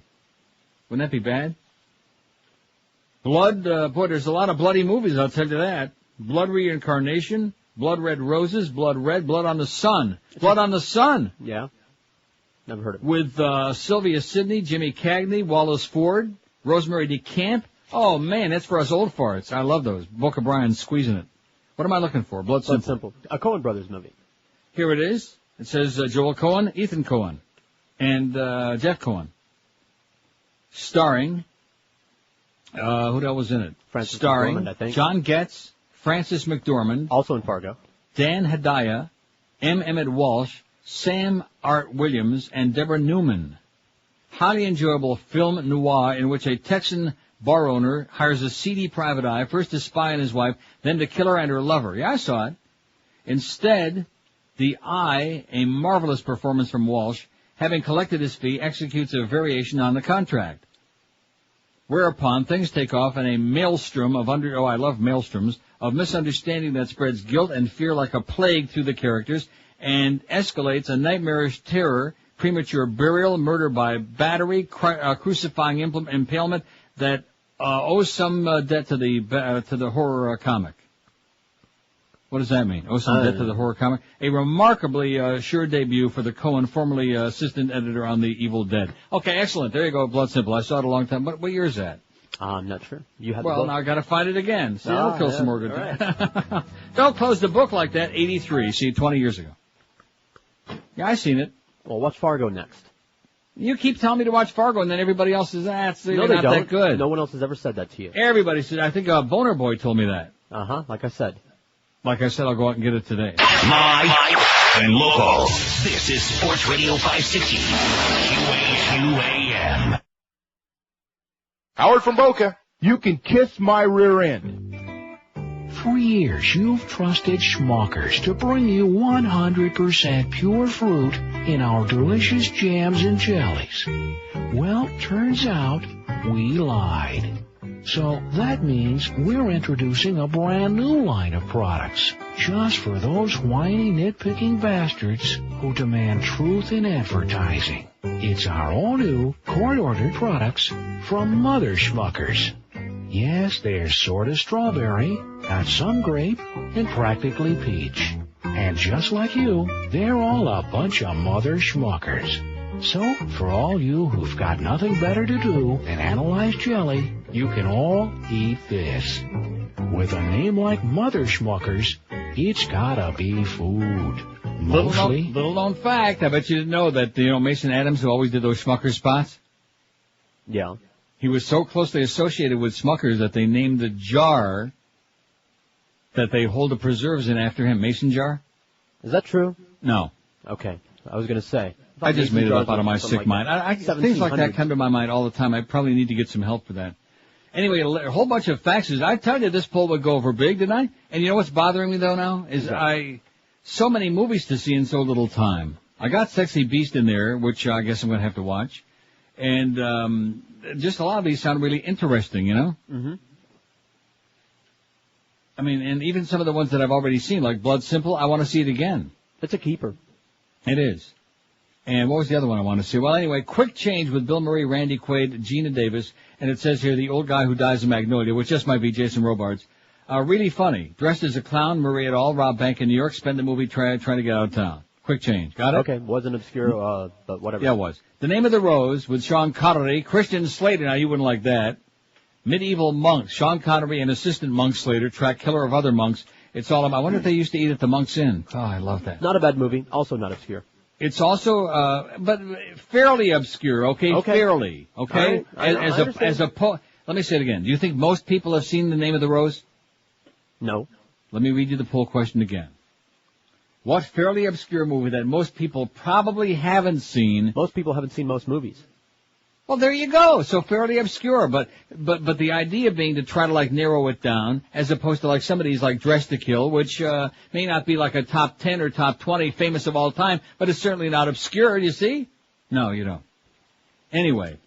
Wouldn't that be bad? Blood, boy, there's a lot of bloody movies, I'll tell you that. Blood Reincarnation, Blood Red Roses, Blood Red, Blood on the Sun. Blood on the Sun. Yeah. Never heard of it. With Sylvia Sidney, Jimmy Cagney, Wallace Ford, Rosemary DeCamp. Oh, man, that's for us old farts. I love those. Book of Brian squeezing it. What am I looking for? Blood Simple. A Coen Brothers movie. Here it is. It says Joel Coen, Ethan Coen, and Jeff Coen. Starring, who the hell was in it? Francis Starring McDormand, I think. John Getz, Francis McDormand. Also in Fargo. Dan Hedaya, M. Emmett Walsh, Sam Art Williams, and Deborah Newman. Highly enjoyable film noir in which a Texan bar owner hires a seedy private eye, first to spy on his wife, then to kill her and her lover. Yeah, I saw it. Instead, the Eye, a marvelous performance from Walsh, having collected his fee, executes a variation on the contract. Whereupon things take off in a maelstrom of I love maelstroms, of misunderstanding that spreads guilt and fear like a plague through the characters and escalates a nightmarish terror, premature burial, murder by battery, crucifying impalement that owes some debt to the horror comic. What does that mean? Owes some debt to the horror comic? A remarkably sure debut for the Cohen, formerly assistant editor on The Evil Dead. Okay, excellent. There you go, Blood Simple. I saw it a long time. What year is that? I'm not sure. You have the Well, book? now I got to find it again. See, that'll kill some more good all time. Don't close the book like that. 83. See, 20 years ago. Yeah, I seen it. Well, watch Fargo next. You keep telling me to watch Fargo, and then everybody else is not No, they not don't. that good. No one else has ever said that to you. Everybody said. I think Boner Boy told me that. Like I said. Like I said, I'll go out and get it today. Live and local. This is Sports Radio 560. QAQAM. Howard from Boca. You can kiss my rear end. For years, you've trusted Schmuckers to bring you 100% pure fruit in our delicious jams and jellies. Well, turns out we lied. So that means we're introducing a brand new line of products just for those whiny, nitpicking bastards who demand truth in advertising. It's our all-new, court-ordered products from Mother Schmuckers. Yes, they're sort of strawberry, got some grape, and practically peach. And just like you, they're all a bunch of Mother Schmuckers. So, for all you who've got nothing better to do than analyze jelly, you can all eat this. With a name like Mother Schmuckers, it's gotta be food. Mostly. Little known fact, I bet you didn't know that, Mason Adams, who always did those Schmuckers spots? Yeah. He was so closely associated with Smuckers that they named the jar that they hold the preserves in after him, Mason jar. Is that true? No. Okay. I was going to say. I just made it up out of my sick mind. Things like that come to my mind all the time. I probably need to get some help for that. Anyway, a whole bunch of faxes. I tell you this poll would go over big, didn't I? And you know what's bothering me, though, now? Is so many movies to see in so little time. I got Sexy Beast in there, which I guess I'm going to have to watch. And just a lot of these sound really interesting, Mm-hmm. I mean, and even some of the ones that I've already seen, like Blood Simple, I want to see it again. It's a keeper. It is. And what was the other one I want to see? Well, anyway, Quick Change with Bill Murray, Randy Quaid, Gina Davis, and it says here the old guy who dies in Magnolia, which just might be Jason Robards. Really funny. Dressed as a clown, Murray et al., rob bank in New York, spend the movie trying to get out of town. Quick Change. Got it? Okay, wasn't obscure, but whatever. Yeah, it was. The Name of the Rose with Sean Connery, Christian Slater, now you wouldn't like that. Medieval Monks, Sean Connery and assistant monk Slater track killer of other monks. It's all about, I wonder if they used to eat at the Monk's Inn. Oh, I love that. Not a bad movie, also not obscure. It's also, but fairly obscure, okay? Fairly, okay? Let me say it again. Do you think most people have seen The Name of the Rose? No. Let me read you the poll question again. What fairly obscure movie that most people probably haven't seen? Most people haven't seen most movies. Well, there you go. So fairly obscure, but the idea being to try to narrow it down, as opposed to somebody's Dressed to Kill, which may not be a top 10 or top 20 famous of all time, but it's certainly not obscure. You see? No, you don't. Anyway,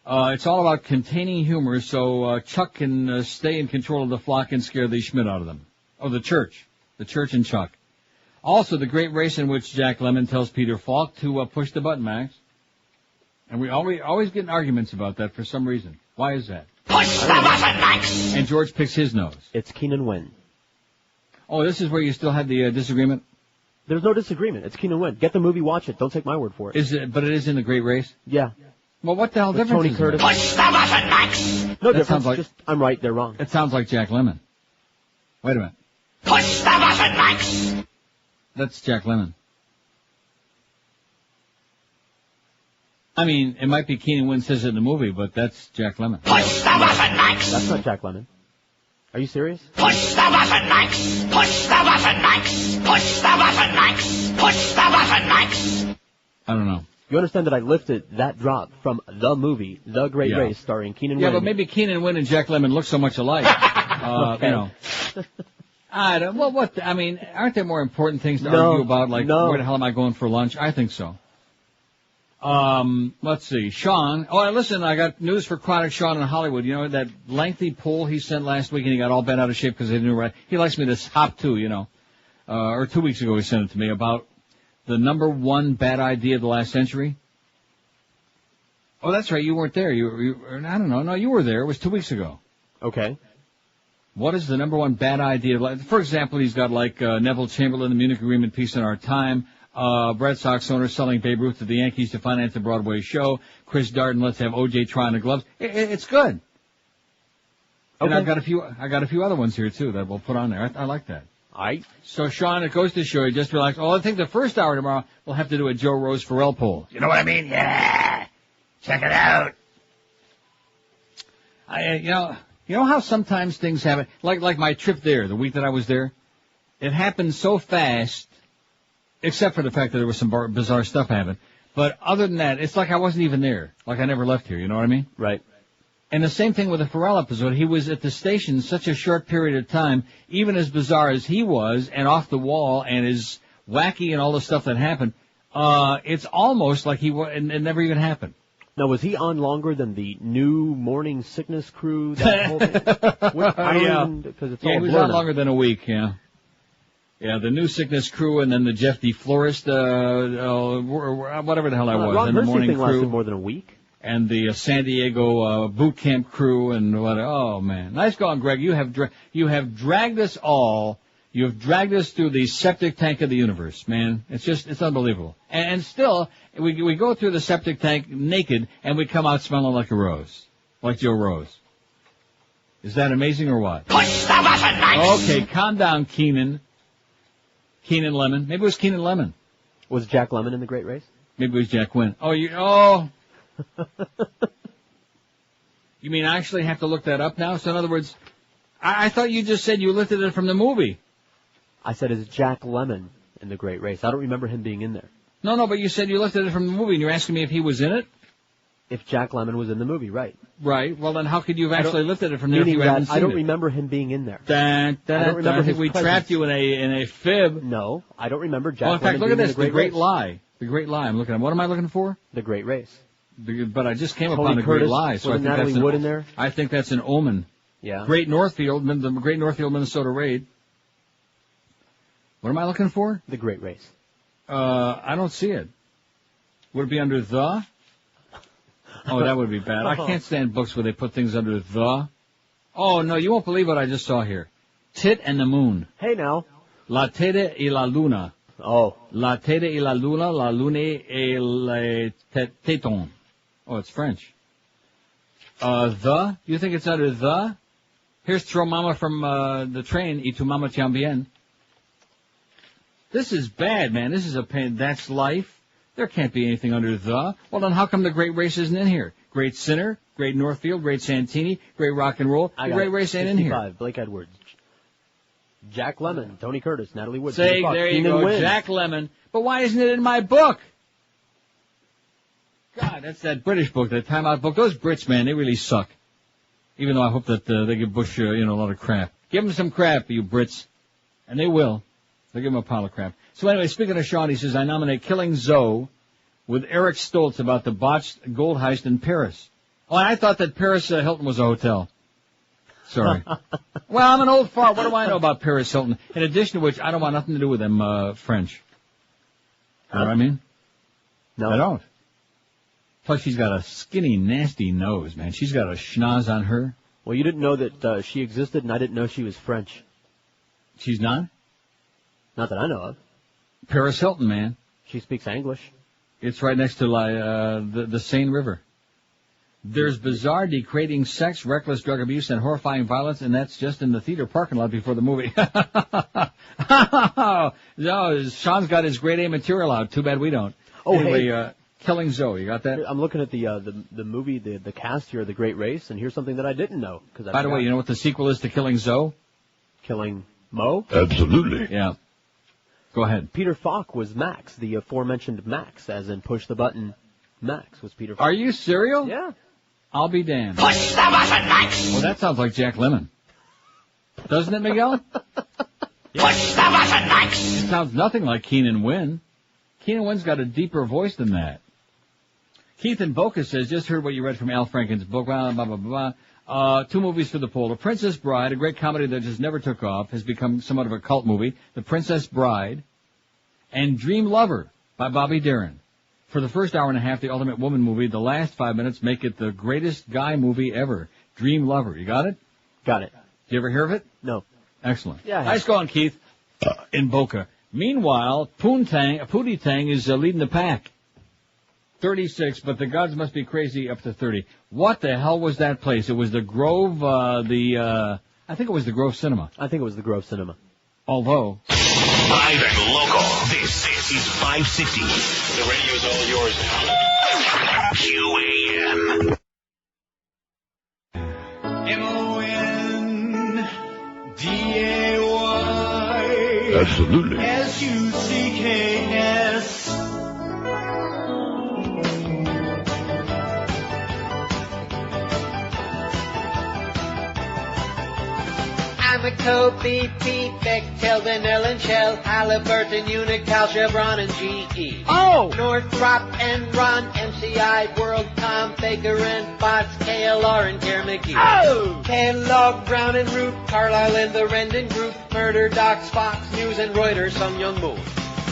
it's all about containing humor, so Chuck can stay in control of the flock and scare the Schmidt out of them. Oh, the church and Chuck. Also, the great race in which Jack Lemmon tells Peter Falk to push the button, Max. And we always get in arguments about that for some reason. Why is that? Push the button, Max! And George picks his nose. It's Keenan Wynn. Oh, this is where you still have the disagreement? There's no disagreement. It's Keenan Wynn. Get the movie, watch it. Don't take my word for it. But it is in The Great Race? Yeah. Well, what the hell With difference Tony is Curtis. there? Push the button, Max! No That difference. sounds like- Just, I'm right, they're wrong. It sounds like Jack Lemmon. Wait a minute. Push the button, Max! That's Jack Lemmon. I mean, it might be Keenan Wynn says it in the movie, but that's Jack Lemmon. Push the button, Max! That's not Jack Lemmon. Are you serious? Push the button, Max! Push the button, Max! Push the button, Max! Push the button, Max! I don't know. You understand that I lifted that drop from the movie, The Great Race, starring Keenan Wynn. Yeah, but maybe Keenan Wynn and Jack Lemmon look so much alike. I don't, aren't there more important things to argue about, where the hell am I going for lunch? I think so. Let's see. Sean. Oh, listen, I got news for Chronic Sean in Hollywood. You know, that lengthy poll he sent last week and he got all bent out of shape because he didn't write. He likes me to hop to, or 2 weeks ago he sent it to me about the number one bad idea of the last century. Oh, that's right. You weren't there. You I don't know. No, you were there. It was 2 weeks ago. Okay. What is the number one bad idea? For example, he's got like Neville Chamberlain, the Munich Agreement, Peace in Our Time. Red Sox owner selling Babe Ruth to the Yankees to finance a Broadway show. Chris Darden, let's have O.J. trying the gloves. It's good. Okay. And I got a few other ones here too that we'll put on there. I like that. So Sean, it goes to show you, just relax. Oh, I think the first hour tomorrow we'll have to do a Joe Rose Farrell poll. You know what I mean? Yeah. Check it out. You know how sometimes things happen, like my trip there, the week that I was there, it happened so fast, except for the fact that there was some bizarre stuff happening. But other than that, it's like I wasn't even there, like I never left here. You know what I mean? Right. And the same thing with the Farrell episode. He was at the station such a short period of time, even as bizarre as he was, and off the wall, and as wacky and all the stuff that happened. It's almost like it never even happened. Now, was he on longer than the new morning sickness crew? That whole thing? Because it's all he was blurred on now. longer than a week, yeah. Yeah, the new sickness crew, and then the Jeff D. Florist, whatever the hell I was, Ron and the Hersey morning thing lasted crew, more than a week. and the San Diego boot camp crew, and what? Oh man, nice going, Greg. You have dragged us all. You have dragged us through the septic tank of the universe, man. It's unbelievable. And still, we go through the septic tank naked, and we come out smelling like a rose, like Joe Rose. Is that amazing or what? Push the button, Max. Okay, calm down, Keenan Lemon. Maybe it was Keenan Lemon. Was Jack Lemmon in the Great Race? Maybe it was Jack Wynn. You mean I actually have to look that up now? So in other words, I thought you just said you lifted it from the movie. I said, is Jack Lemmon in the Great Race? I don't remember him being in there. No, but you said you lifted it from the movie, and you're asking me if he was in it? If Jack Lemmon was in the movie, right. Right. Well, then how could you have actually lifted it from there if you hadn't seen it? I don't remember him being in there. I don't remember. I think we trapped you in a fib. No, I don't remember Jack Lemmon. Well, in fact, look at this, The Great Lie. The Great Lie. I'm looking at. What am I looking for? The Great Race. But I just came Tony upon the Curtis, Great Lie, so I think Natalie that's Wood in there. I think that's an omen. Yeah. The Great Northfield, Minnesota raid. What am I looking for? The Great Race. I don't see it. Would it be under the? Oh, that would be bad. I can't stand books where they put things under the. Oh, no, you won't believe what I just saw here. Tit and the Moon. Hey, now. La Tete y la Luna. Oh. La Tete y la Luna, la Lune et le Téton. Oh, it's French. The? You think it's under the? Here's Throw Mama from the train. Y tu mama tambien. This is bad, man. This is a pain. That's life. There can't be anything under the. Well, then how come the Great Race isn't in here? Great Sinner, Great Northfield, Great Santini, Great Rock and Roll. The Great Race ain't in here. Blake Edwards, Jack Lemmon, Tony Curtis, Natalie Wood. Say, there you go, Wynn. Jack Lemmon. But why isn't it in my book? God, that's that British book, that Time Out book. Those Brits, man, they really suck. Even though I hope that they give Bush, a lot of crap. Give them some crap, you Brits. And they will. They'll give him a pile of crap. So anyway, speaking of Sean, he says, I nominate Killing Zoe with Eric Stoltz about the botched gold heist in Paris. Oh, and I thought that Paris Hilton was a hotel. Sorry. Well, I'm an old fart. What do I know about Paris Hilton? In addition to which, I don't want nothing to do with them French. You know what I mean? No. I don't. Plus, she's got a skinny, nasty nose, man. She's got a schnoz on her. Well, you didn't know that she existed, and I didn't know she was French. She's not? Not that I know of. Paris Hilton, man. She speaks English. It's right next to the Seine River. There's bizarre, degrading sex, reckless drug abuse, and horrifying violence, and that's just in the theater parking lot before the movie. No, Sean's got his grade A material out. Too bad we don't. Oh, anyway, hey. Killing Zoe, you got that? I'm looking at the movie, the cast here, The Great Race, and here's something that I didn't know. By the way, you know what the sequel is to Killing Zoe? Killing Mo? Absolutely. Yeah. Go ahead. Peter Falk was Max, the aforementioned Max, as in push the button. Max was Peter Falk. Are you serial? Yeah. I'll be damned. Push the button, Max. Well, that sounds like Jack Lemmon. Doesn't it, Miguel? Push the button, Max. It sounds nothing like Keenan Wynn. Keenan Wynn's got a deeper voice than that. Keith in Boca says, just heard what you read from Al Franken's book, blah, blah, blah, blah. 2 movies for the poll. The Princess Bride, a great comedy that just never took off, has become somewhat of a cult movie. The Princess Bride. And Dream Lover by Bobby Darin. For the first hour and a half, the Ultimate Woman movie, the last 5 minutes make it the greatest guy movie ever. Dream Lover. You got it? Got it. Did you ever hear of it? No. Excellent. Yeah. Nice going, Keith. In Boca. Meanwhile, Pootie Tang is leading the pack. 36, but the gods must be crazy up to 30. What the hell was that place? It was the Grove, I think it was the Grove Cinema. I think it was the Grove Cinema. Although... Live and local. This is 560. The radio's all yours now. QAM. MONDAY. Absolutely. SUCKS. Amoco, BP, Bechtel, Ellen Shell, Halliburton, Unical, Chevron, and GE. Oh! Northrop, Enron, MCI, WorldCom, Baker and Bots, KLR, and Care McGee. Oh! Kellogg, Brown and Root, Carlisle and the Rendon Group, Murder Docs, Fox News, and Reuters, Some Young Moon.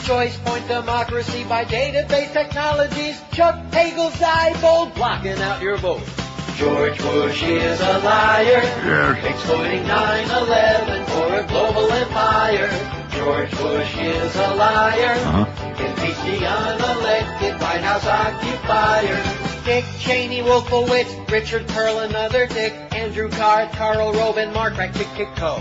Choice Point Democracy by Database Technologies, Chuck Hagel's Diebold, blocking out your vote. George Bush is a liar, exploiting 9/11 for a global empire. George Bush is a liar, impeach the unelected White House occupier. Dick Cheney, Wolfowitz, Richard Pearl, another Dick, Andrew Carr, Karl Rove, and Mark Racktick-Co.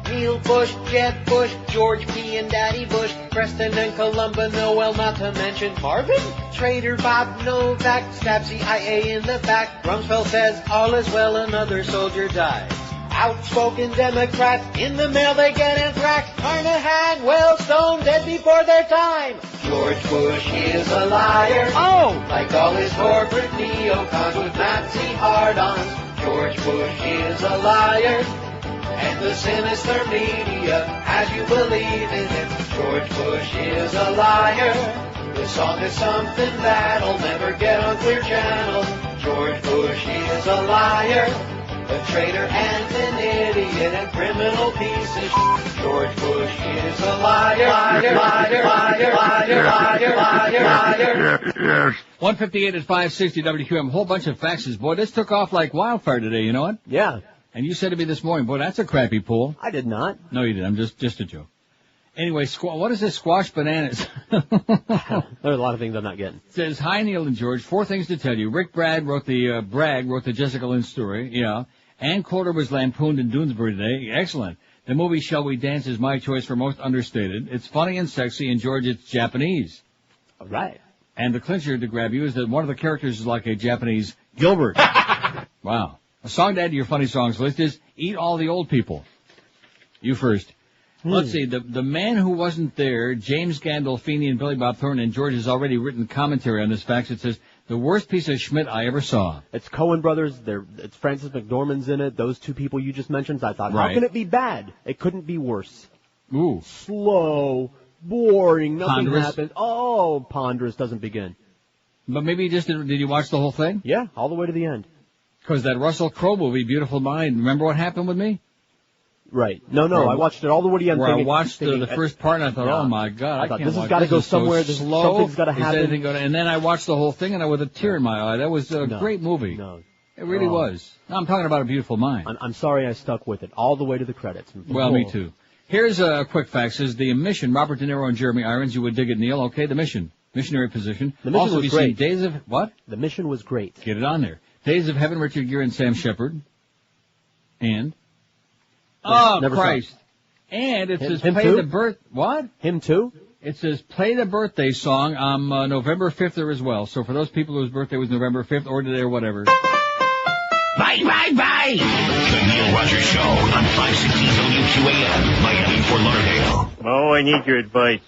Neil Bush, Jeb Bush, George P. and Daddy Bush, Preston and Columba, Noel, not to mention Marvin, Trader Bob Novak, stab CIA in the back, Rumsfeld says all is well, another soldier dies. Outspoken Democrats, in the mail they get anthrax, Carnahan, Wellstone, dead before their time. George Bush is a liar, like all his corporate neocons with Nazi hard-ons. George Bush is a liar, and the sinister media has you believe in it. George Bush is a liar. The song is something that'll never get on Clear Channel. George Bush is a liar, a traitor and an idiot and criminal piece of shit. George Bush is a liar, liar, liar, liar, liar, liar, liar, liar. 158 at 560 WQM. A whole bunch of faxes. Boy, this took off like wildfire today, you know what? Yeah. And you said to me this morning, boy, that's a crappy pool. I did not. No, you didn't. I'm just a joke. Anyway, what is this? Squash bananas. There's a lot of things I'm not getting. It says, hi, Neil and George. 4 things to tell you. Rick Bragg wrote the Jessica Lynn story. Yeah. Ann Coulter was lampooned in Doonesbury today. Excellent. The movie Shall We Dance is my choice for most understated. It's funny and sexy, and George, it's Japanese. All right. And the clincher to grab you is that one of the characters is like a Japanese Gilbert. Wow. A song to add to your funny songs list is Eat All the Old People. You first. Let's see. The man who wasn't there, James Gandolfini and Billy Bob Thornton, and George has already written commentary on this fax. It says, the worst piece of Schmidt I ever saw. It's Coen Brothers. It's Francis McDormand's in it. Those two people you just mentioned. I thought, right. How can it be bad? It couldn't be worse. Ooh. Slow, boring, nothing Ponderous. happened. Oh, ponderous doesn't begin. But maybe did you watch the whole thing? Yeah, all the way to the end. Because that Russell Crowe movie, Beautiful Mind, remember what happened with me? Right. No, I watched it all the way to the end. Where I watched the first part and I thought, oh my God, I can't this has watch got to this. go Is so somewhere. Slow. Something's got to happen. And then I watched the whole thing and with a tear in my eye. That was a great movie. No. It really was. No, I'm talking about A Beautiful Mind. I'm sorry I stuck with it all the way to the credits. Well, me too. Here's a quick fact. Says the Mission, Robert De Niro and Jeremy Irons. You would dig it, Neil. Okay, The Mission. Missionary position. The Mission also, was great. Days of, what? The Mission was great. Get it on there. Days of Heaven, Richard Gere and Sam Shepard. And? Never Christ. saw it. And it says him play too? the birth, what? Him too? It says play the birthday song on November 5th there as well. So for those people whose birthday was November 5th or today or whatever. Bye, bye, bye! The Neil Rogers Show on 560 WQAM, Miami, Fort Lauderdale. Oh, I need your advice.